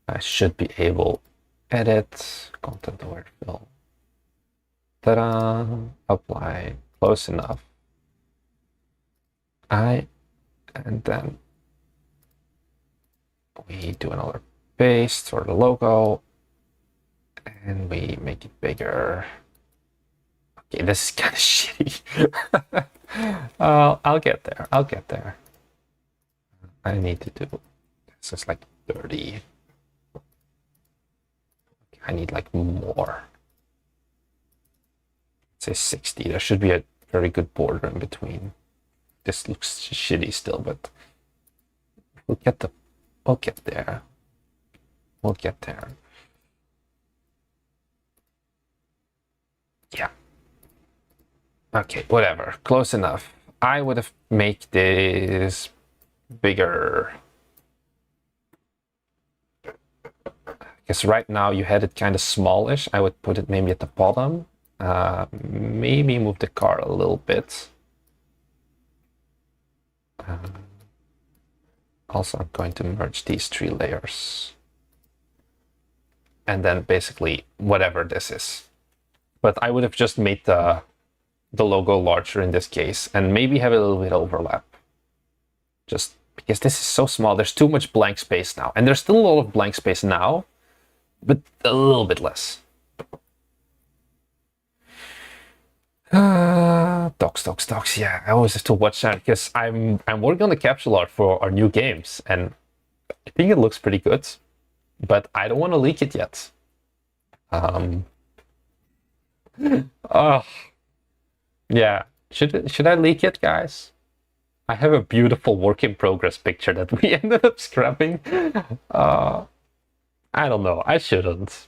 I should be able to edit content aware fill. Ta-da! Apply. Close enough. And then we do another paste for the logo. And we make it bigger. Okay, this is kind of shitty. I'll get there. I'll get there. I need to do this is like 30. I need like more. Say 60. There should be a very good border in between. This looks shitty still, but we'll get there. We'll get there. Yeah. Okay, whatever. Close enough. I would have made this bigger. Because right now you had it kind of smallish. I would put it maybe at the bottom. Maybe move the car a little bit. Also, I'm going to merge these 3 layers. And then basically whatever this is. But I would have just made the the logo larger in this case, and maybe have a little bit of overlap. Just because this is so small, there's too much blank space now. And there's still a lot of blank space now, but a little bit less. Docs. Yeah, I always have to watch that because I'm working on the capsule art for our new games, and I think it looks pretty good, but I don't want to leak it yet. Yeah, should I leak it, guys? I have a beautiful work in progress picture that we ended up scrapping. I don't know. I shouldn't.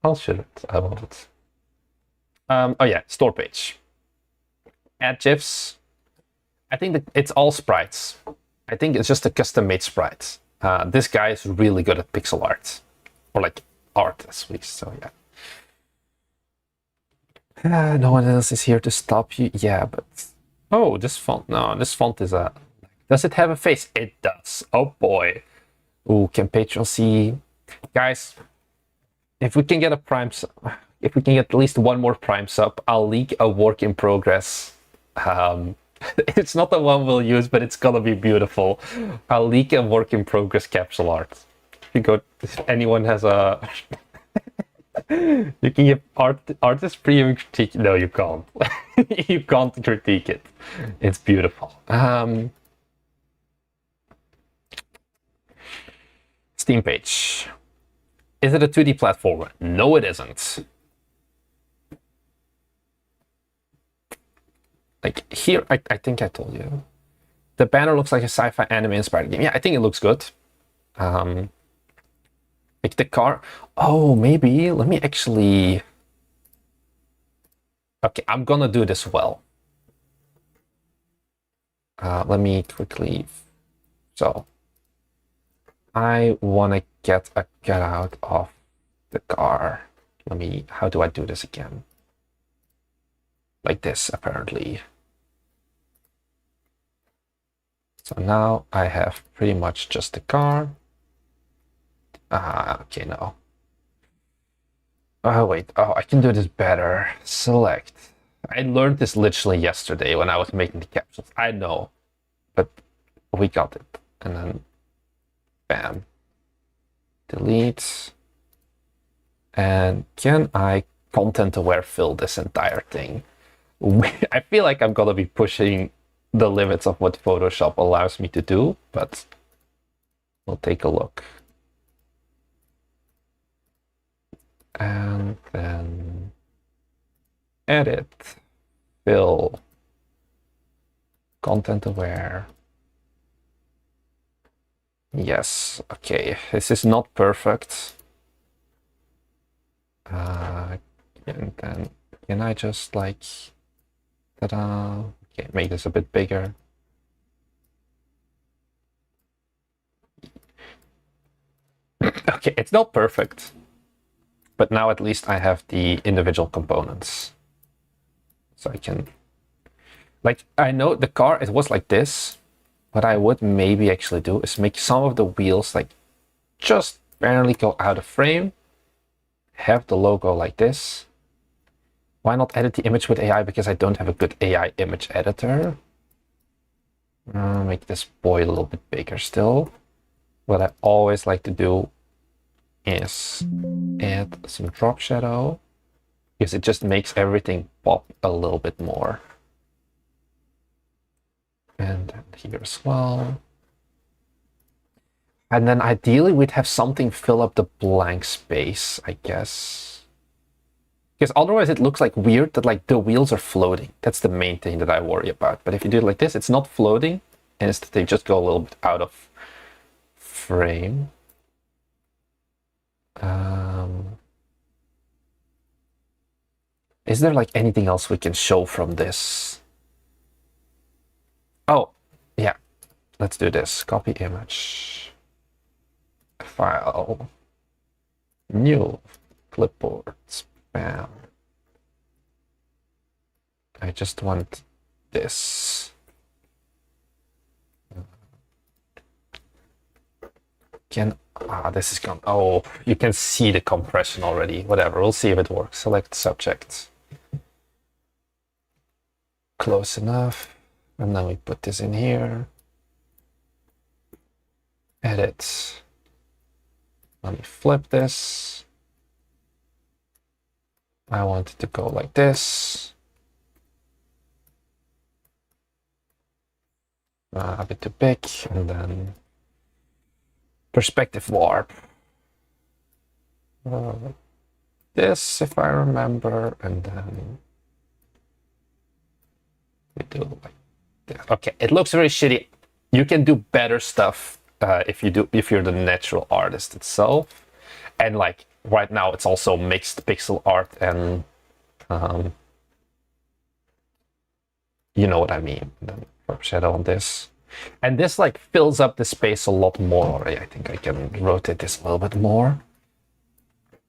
I shouldn't. I won't. Oh yeah, store page. Add GIFs. I think that it's all sprites. I think it's just a custom-made sprite. This guy is really good at pixel art, or like art as we. So yeah. No one else is here to stop you. Yeah, but oh, this font. No, this font is a. Does it have a face? It does. Oh boy. Ooh, can Patreon see, guys? If we can get a prime, if we can get at least one more prime sub, I'll leak a work in progress. It's not the one we'll use, but it's gonna be beautiful. I'll leak a work in progress capsule art. If anyone has a, you can give artist premium critique. No, you can't. You can't critique it. It's beautiful. Steam page. Is it a 2D platformer? No, it isn't. Like here, I think I told you. The banner looks like a sci-fi anime inspired game. Yeah, I think it looks good. Like the car. Oh, maybe. Let me actually. Okay, I'm gonna do this well. Let me quickly. So, I want to get a cutout of the car. How do I do this again? Like this, apparently. So now I have pretty much just the car. Okay, no. Oh, wait. Oh, I can do this better. Select. I learned this literally yesterday when I was making the capsules. I know, but we got it. And then, bam. Delete. And can I content aware fill this entire thing? I feel like I'm gonna be pushing the limits of what Photoshop allows me to do, but we'll take a look. And then edit, fill, content aware. Yes, okay, this is not perfect. And then can I just like, ta-da, okay, make this a bit bigger. Okay, it's not perfect, but now at least I have the individual components. So I can, like, I know the car, it was like this. What I would maybe actually do is make some of the wheels like just barely go out of frame. Have the logo like this. Why not edit the image with AI? Because I don't have a good AI image editor. Make this boy a little bit bigger still. What I always like to do is add some drop shadow, because it just makes everything pop a little bit more. And here as well. And then ideally we'd have something fill up the blank space, I guess. Because otherwise it looks like weird that like the wheels are floating. That's the main thing that I worry about. But if you do it like this, it's not floating, and they just go a little bit out of frame. Is there like anything else we can show from this? Oh, yeah. Let's do this. Copy image. File. New. Clipboard. Spam. I just want this. This is gone. Oh, you can see the compression already. Whatever, we'll see if it works. Select subject. close enough. And then we put this in here. Edit. Let me flip this. I want it to go like this. A bit too big, and then perspective warp. Like this, if I remember, and then we do like this. Okay, it looks very shitty. You can do better stuff if you're the natural artist itself, and like right now it's also mixed pixel art and you know what I mean. Then shadow on this, and this like fills up the space a lot more already. I think I can rotate this a little bit more,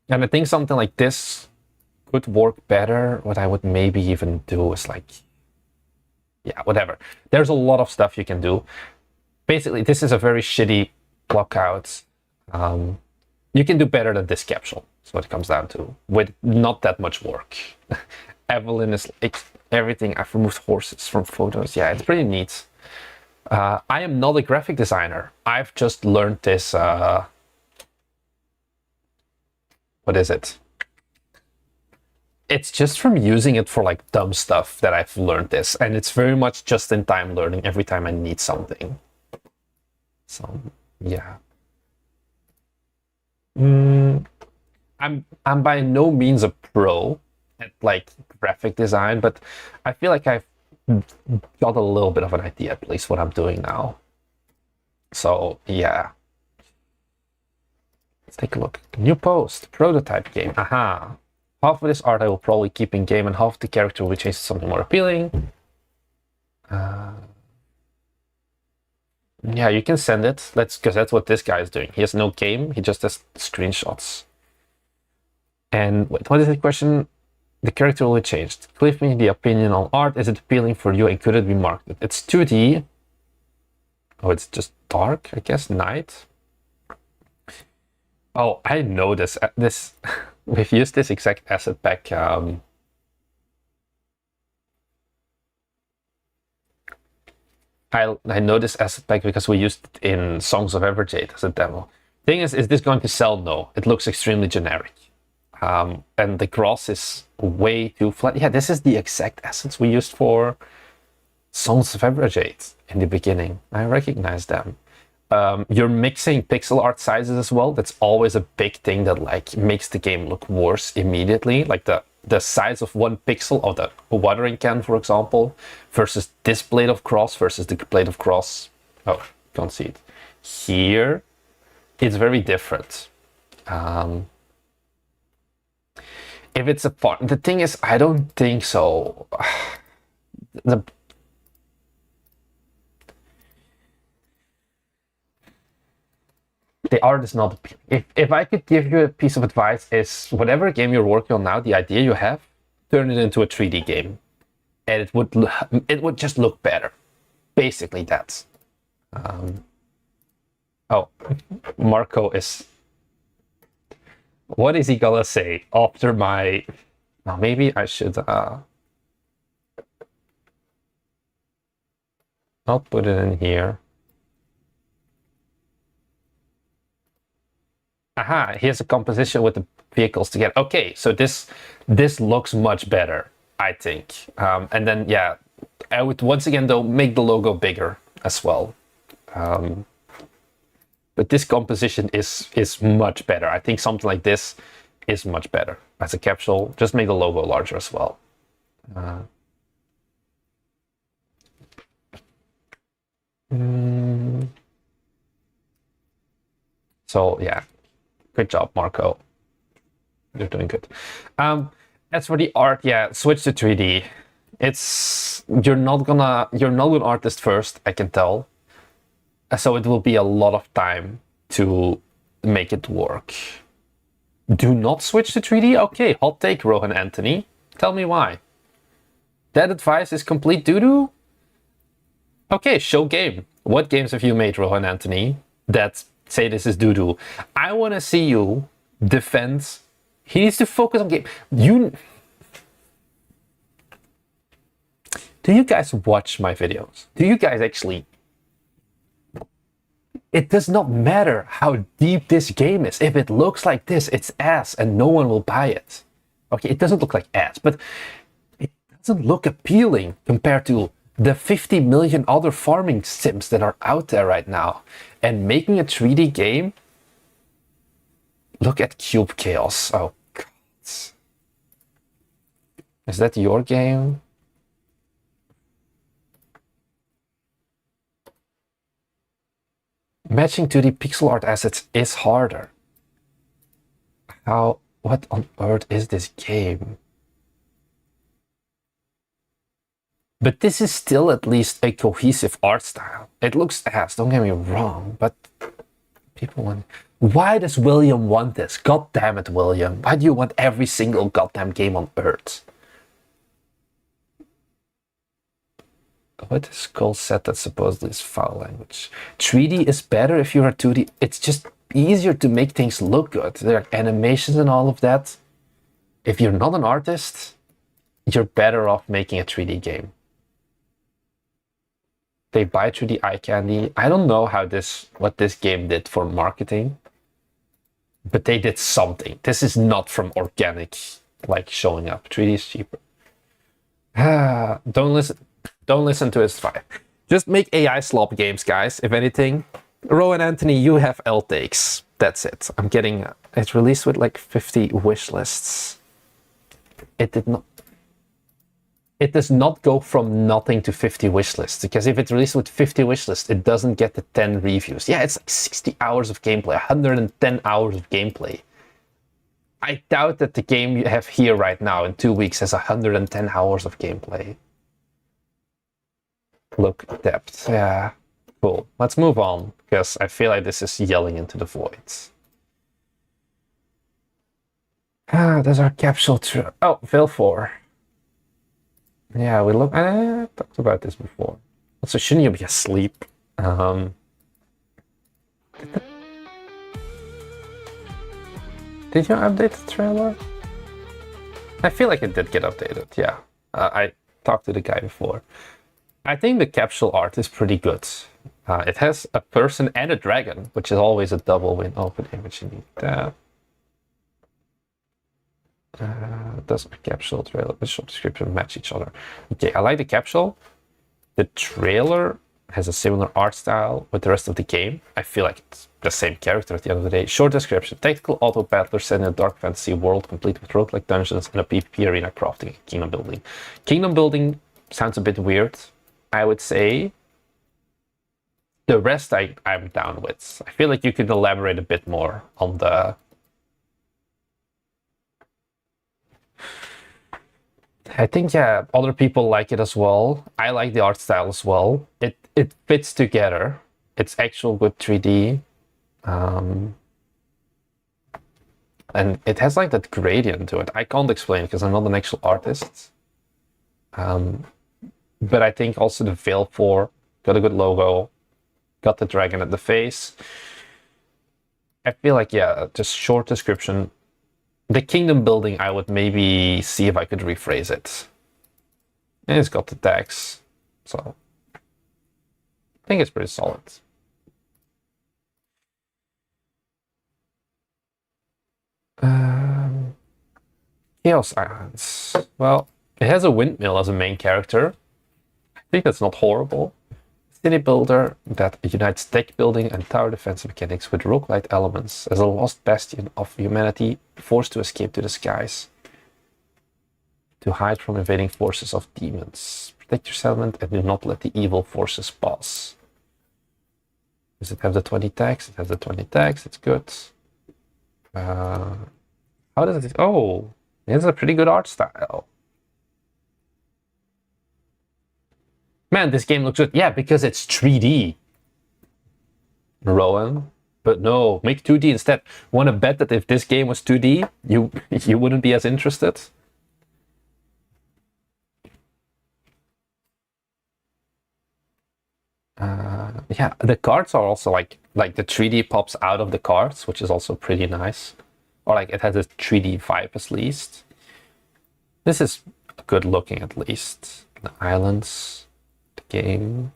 and I think something like this could work better. What I would maybe even do is like, yeah, whatever. There's a lot of stuff you can do. Basically, this is a very shitty block out. You can do better than this capsule. That's what it comes down to, with not that much work. Evelyn is like everything. I've removed horses from photos. Yeah, it's pretty neat. I am not a graphic designer. I've just learned this. What is it? It's just from using it for like dumb stuff that I've learned this, and it's very much just in time learning every time I need something. So yeah. I'm by no means a pro at like graphic design, but I feel like I've got a little bit of an idea at least what I'm doing now. So yeah. Let's take a look. New post, prototype game. Aha. Half of this art I will probably keep in game, and half the character will change to something more appealing. Yeah, you can send it. Because that's what this guy is doing. He has no game. He just has screenshots. And wait, what is the question? The character will be changed. Leave me the opinion on art. Is it appealing for you, and could it be marketed? It's 2D. Oh, it's just dark, I guess. Night. Oh, I know this. We've used this exact asset pack. I know this asset pack because we used it in Songs of Everjade as a demo. Thing is this going to sell? No. It looks extremely generic. And the grass is way too flat. Yeah, this is the exact assets we used for Songs of Everjade in the beginning. I recognize them. You're mixing pixel art sizes as well. That's always a big thing that like makes the game look worse immediately. Like the size of one pixel of the watering can, for example, versus this blade of grass versus the blade of grass. Oh, you can't see it. Here, it's very different. If it's a part, the thing is, I don't think so. The art is not appealing. If I could give you a piece of advice, is whatever game you're working on now, the idea you have, turn it into a 3D game, and it would just look better. Basically, that's. Oh, Marco is. What is he gonna say after my? Oh, maybe I should. I'll put it in here. Aha, here's a composition with the vehicles together. Okay, so this looks much better, I think. And then, yeah, I would once again, though, make the logo bigger as well. But this composition is much better. I think something like this is much better. As a capsule, just make the logo larger as well. So, yeah. Good job, Marco. You're doing good. As for the art, yeah, switch to 3D. You're not an artist first, I can tell. So it will be a lot of time to make it work. Do not switch to 3D? Okay, hot take, Rohan Anthony. Tell me why. That advice is complete doo-doo? Okay, show game. What games have you made, Rohan Anthony, that say this is doo-doo? I want to see you defend. He needs to focus on game. Do you guys watch my videos? Do you guys actually... It does not matter how deep this game is. If it looks like this, it's ass and no one will buy it. Okay, it doesn't look like ass, but it doesn't look appealing compared to the 50 million other farming sims that are out there right now. And making a 3D game? Look at Cube Chaos. Oh, God. Is that your game? Matching 2D pixel art assets is harder. What on earth is this game? But this is still at least a cohesive art style. It looks ass, don't get me wrong, but people want... Why does William want this? God damn it, William. Why do you want every single goddamn game on earth? What is Cole said that supposedly is foul language? 3D is better if you're a 2D. It's just easier to make things look good. There are animations and all of that. If you're not an artist, you're better off making a 3D game. They buy 3D eye candy. I don't know what this game did for marketing, but they did something. This is not from organic, like showing up. 3D is cheaper. Don't listen to his fight. Just make AI slop games, guys. If anything, Rowan Anthony, you have L takes. That's it. I'm getting it released with like 50 wish lists. It does not go from nothing to 50 wish lists, because if it's released with 50 wish lists, it doesn't get the 10 reviews. Yeah, it's like 60 hours of gameplay, 110 hours of gameplay. I doubt that the game you have here right now in 2 weeks has 110 hours of gameplay. Look, depth. Yeah, cool. Let's move on, because I feel like this is yelling into the voids. There's our capsule. Oh, Veil 4. Yeah, we look. I talked about this before. Also, shouldn't you be asleep? Did you update the trailer? I feel like it did get updated. Yeah, I talked to the guy before. I think the capsule art is pretty good. It has a person and a dragon, which is always a double win. Open image, you need that. Does my capsule trailer and short description match each other? Okay, I like the capsule. The trailer has a similar art style with the rest of the game. I feel like it's the same character at the end of the day. Short description: tactical auto battler set in a dark fantasy world complete with roguelike dungeons and a PvP arena crafting and kingdom building. Kingdom building sounds a bit weird, I would say. The rest I'm down with. I feel like you could elaborate a bit more on the... I think, yeah, other people like it as well. I like the art style as well. It fits together. It's actual good 3D. And it has like that gradient to it. I can't explain because I'm not an actual artist. But I think also the Veil 4 got a good logo, got the dragon at the face. I feel like, yeah, just short description. The kingdom building, I would maybe see if I could rephrase it. And it's got the tags, so I think it's pretty solid. Chaos Islands. Well, it has a windmill as a main character. I think that's not horrible. City builder that unites deck building and tower defense mechanics with roguelite elements as a lost bastion of humanity forced to escape to the skies. To hide from invading forces of demons. Protect your settlement and do not let the evil forces pass. Does it have the 20 tags? It has the 20 tags, it's good. How does it... Oh, it has a pretty good art style. Man, this game looks good. Yeah, because it's 3D. Rowan. But no, make 2D instead. Want to bet that if this game was 2D, you wouldn't be as interested? Yeah, the cards are also like the 3D pops out of the cards, which is also pretty nice. Or like it has a 3D vibe at least. This is good looking at least. The islands, the game.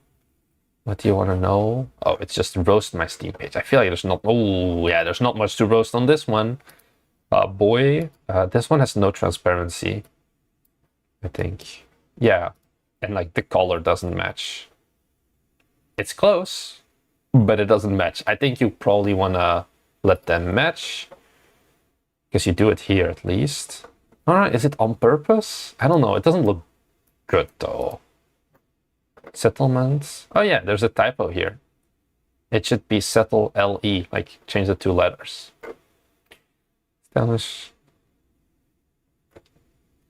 What do you want to know? Oh, it's just roast my Steam page. I feel like there's not. Oh yeah, there's not much to roast on this one. Boy, this one has no transparency. I think. Yeah, and like the color doesn't match. It's close, but it doesn't match. I think you probably want to let them match, because you do it here at least. All right, is it on purpose? I don't know. It doesn't look good though. Settlements. Oh yeah, there's a typo here. It should be settle LE, like change the 2 letters. Establish.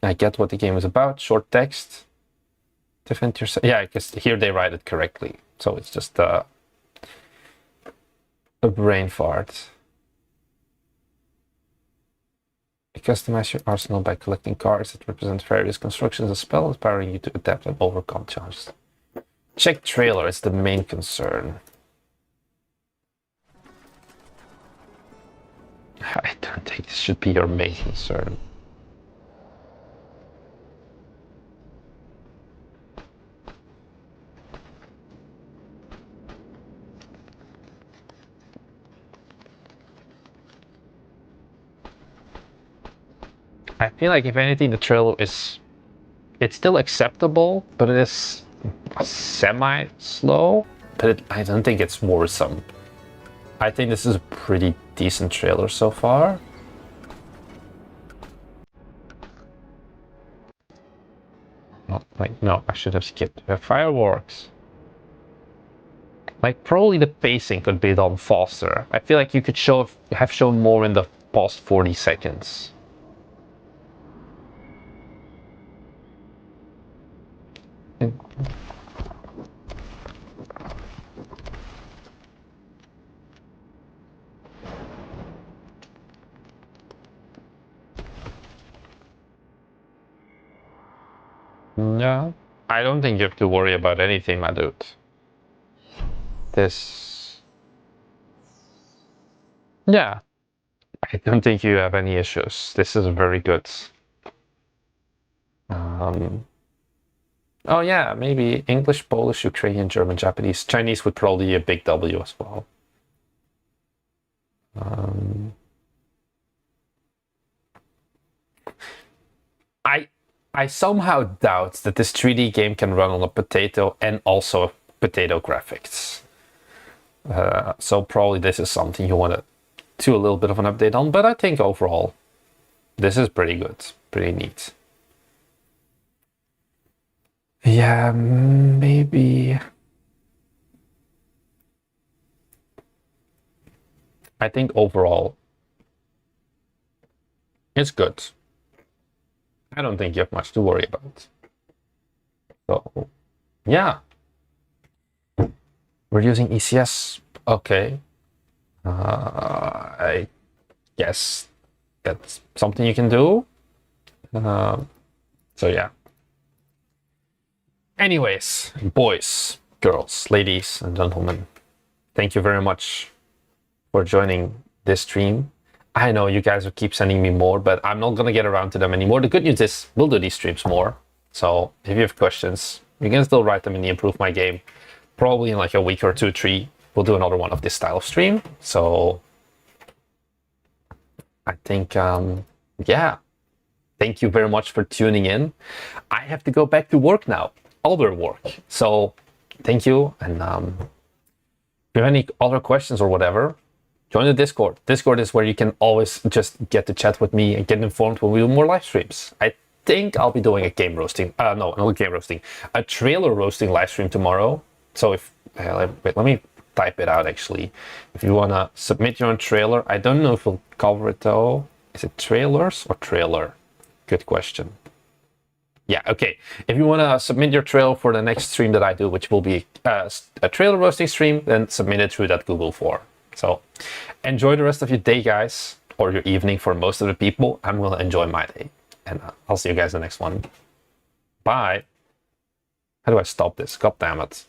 I get what the game is about. Short text. Defend yourself. Yeah, I guess here they write it correctly. So it's just a brain fart. You customize your arsenal by collecting cards that represent various constructions of spells, empowering you to adapt and overcome challenges. Check trailer is the main concern. I don't think this should be your main concern. I feel like if anything, the trailer is, it's still acceptable, but it is semi-slow, but I don't think it's worrisome. I think this is a pretty decent trailer so far. No, I should have skipped. Fireworks. Like, probably the pacing could be done faster. I feel like you could have shown more in the past 40 seconds. Yeah, I don't think you have to worry about anything, my dude. Yeah, I don't think you have any issues. This is very good. Oh yeah, maybe English, Polish, Ukrainian, German, Japanese, Chinese would probably be a big W as well. I somehow doubt that this 3D game can run on a potato and also potato graphics. So probably this is something you want to do a little bit of an update on, but I think overall this is pretty good, pretty neat. Yeah, maybe. I think overall it's good. I don't think you have much to worry about. So, yeah. We're using ECS. Okay. I guess that's something you can do. So, yeah. Anyways, boys, girls, ladies, and gentlemen, thank you very much for joining this stream. I know you guys will keep sending me more, but I'm not going to get around to them anymore. The good news is we'll do these streams more. So if you have questions, you can still write them in the Improve My Game. Probably in like a week or 2, 3, we'll do another one of this style of stream. So I think, yeah, thank you very much for tuning in. I have to go back to work now, other work. So thank you. And if you have any other questions or whatever, join the Discord. Discord is where you can always just get to chat with me and get informed when we do more live streams. I think I'll be doing a game roasting. No, not a game roasting. A trailer roasting live stream tomorrow. So if, wait, let me type it out actually. If you want to submit your own trailer, I don't know if we'll cover it though. Is it trailers or trailer? Good question. Yeah, okay. If you want to submit your trailer for the next stream that I do, which will be a trailer roasting stream, then submit it through that Google form. So enjoy the rest of your day, guys, or your evening for most of the people. I'm going to enjoy my day. And I'll see you guys in the next one. Bye. How do I stop this? God damn it.